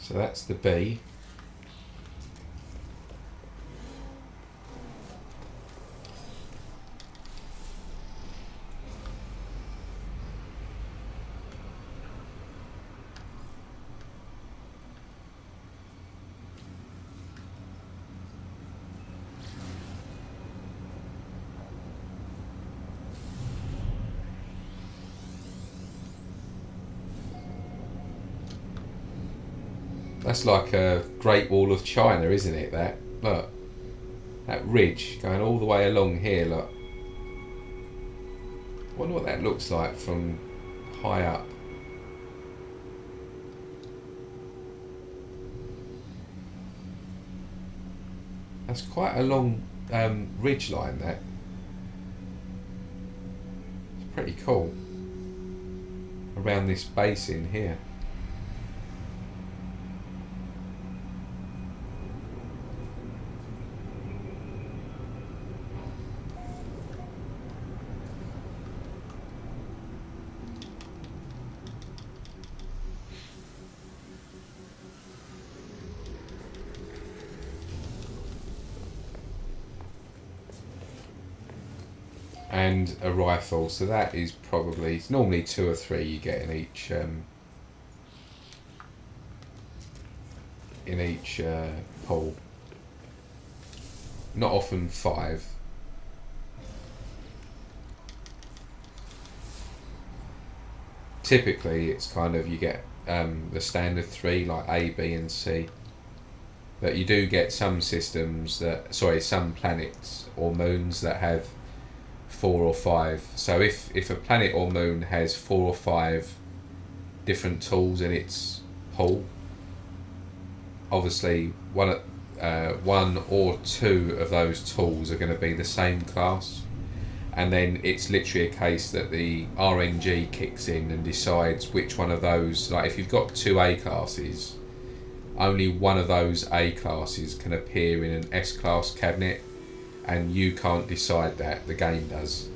Speaker 1: So that's the B. That's like a Great Wall of China, isn't it? That, look, that ridge going all the way along here. Look, I wonder what that looks like from high up. That's quite a long ridge line. That, it's pretty cool around this basin here. And a rifle, so that is probably, it's normally 2 or 3 you get in each pool. Not often 5. Typically it's kind of, you get the standard 3 like A, B and C, but you do get some systems that, some planets or moons that have 4 or 5. So if a planet or moon has 4 or 5 different tools in its pool, obviously one or 2 of those tools are going to be the same class, and then it's literally a case that the RNG kicks in and decides which one of those, like if you've got 2 A classes, only one of those A classes can appear in an S class cabinet, and you can't decide that, the game does.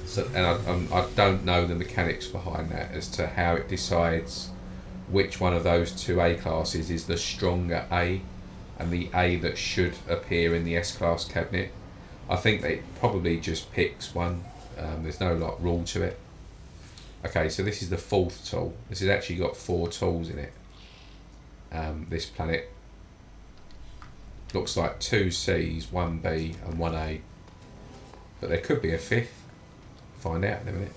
Speaker 1: So, and I don't know the mechanics behind that as to how it decides which one of those 2 A classes is the stronger A, and the A that should appear in the S class cabinet. I think they probably just picks one. There's no like rule to it. Okay, so this is the 4th tool. This has actually got 4 tools in it. This planet looks like 2 C's, 1 B and 1 A, but there could be a 5th. Find out in a minute.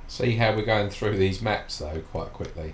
Speaker 1: See how we're going through these maps though quite quickly.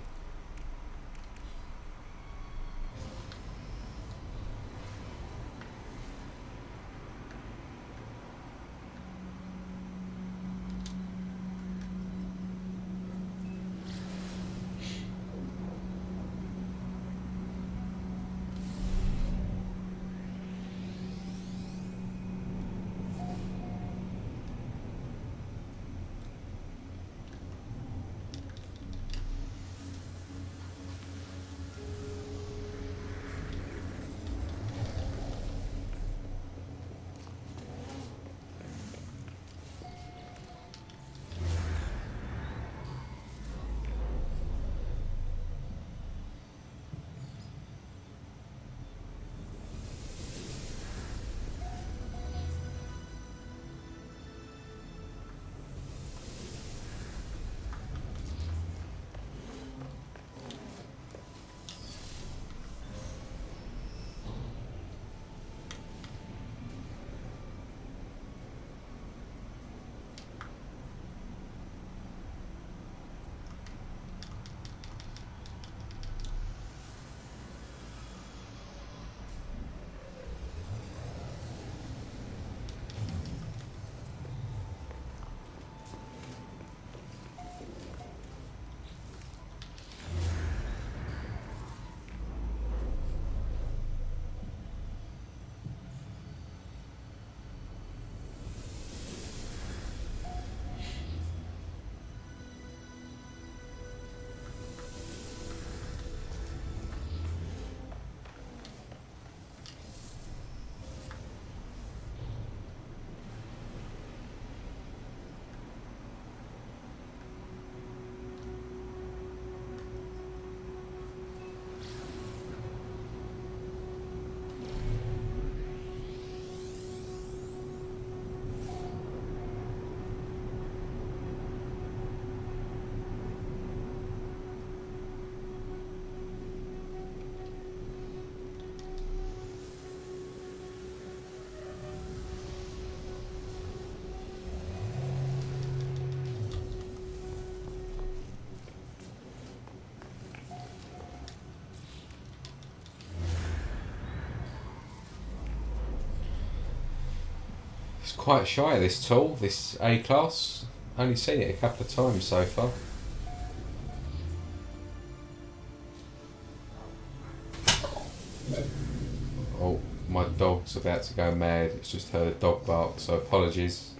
Speaker 1: It's quite shy, this tool, this A-class. Only seen it a couple of times so far. Oh, my dog's about to go mad. It's just heard a dog bark, so apologies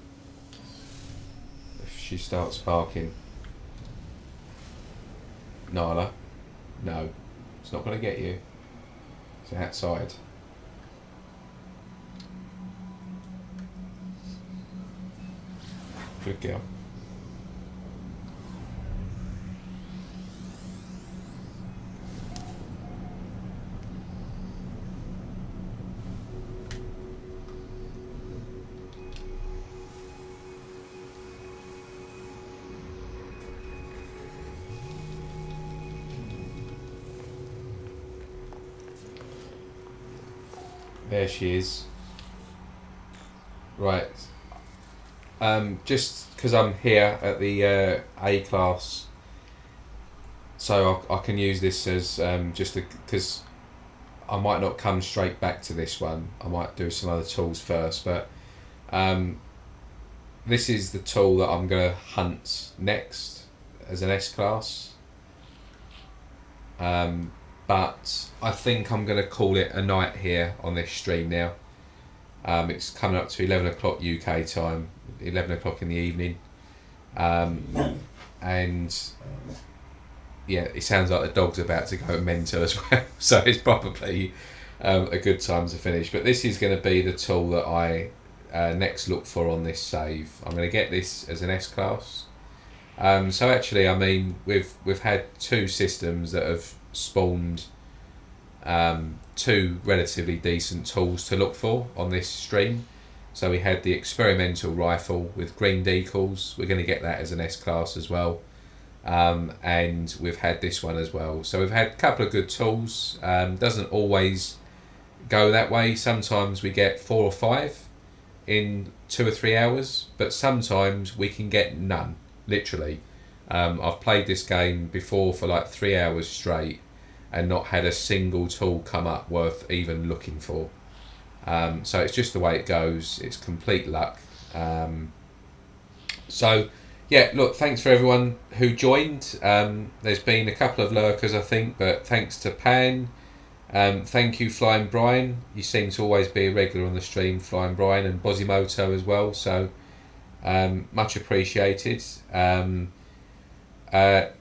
Speaker 1: if she starts barking. Nyla, no, it's not going to get you. It's outside. Good girl. There she is. Right. Just because I'm here at the A-class, so I can use this as just because I might not come straight back to this one. I might do some other tools first, but this is the tool that I'm going to hunt next as an S-class. But I think I'm going to call it a night here on this stream now. It's coming up to 11 o'clock UK time, 11 o'clock in the evening. And yeah, it sounds like the dog's about to go mental as well. So it's probably a good time to finish. But this is going to be the tool that I next look for on this save. I'm going to get this as an S-class. So actually, I mean, we've had two systems that have spawned two relatively decent tools to look for on this stream. So we had the experimental rifle with green decals. We're going to get that as an S-class as well. And we've had this one as well. So we've had a couple of good tools. Doesn't always go that way. Sometimes we get 4 or 5 in 2 or 3 hours, but sometimes we can get none, literally. I've played this game before for like 3 hours straight and not had a single tool come up worth even looking for. So it's just the way it goes. It's complete luck. So yeah, look, thanks for everyone who joined. There's been a couple of lurkers, I think, but thanks to Pan. Thank you, Flying Brian. You seem to always be a regular on the stream, Flying Brian, and Bozimoto as well. So much appreciated.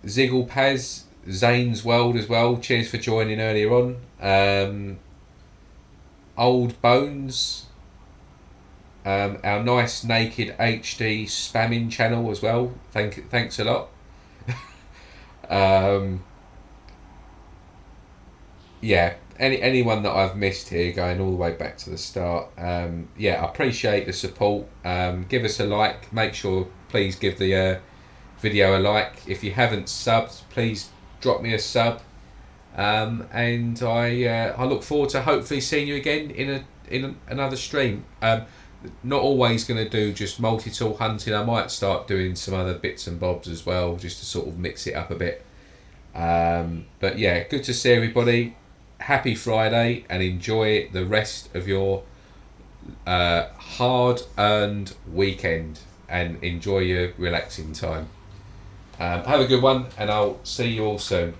Speaker 1: Ziggle Paz, Zane's World as well. Cheers for joining earlier on. Old Bones, our nice naked HD spamming channel as well. Thanks a lot. Yeah, anyone that I've missed here, going all the way back to the start. Yeah, I appreciate the support. Give us a like. Make sure, please give the video a like. If you haven't subbed, please drop me a sub. And I look forward to hopefully seeing you again in another stream. Not always going to do just multi-tool hunting. I might start doing some other bits and bobs as well, just to sort of mix it up a bit. But yeah, good to see everybody. Happy Friday, and enjoy the rest of your hard-earned weekend, and enjoy your relaxing time. Have a good one, and I'll see you all soon.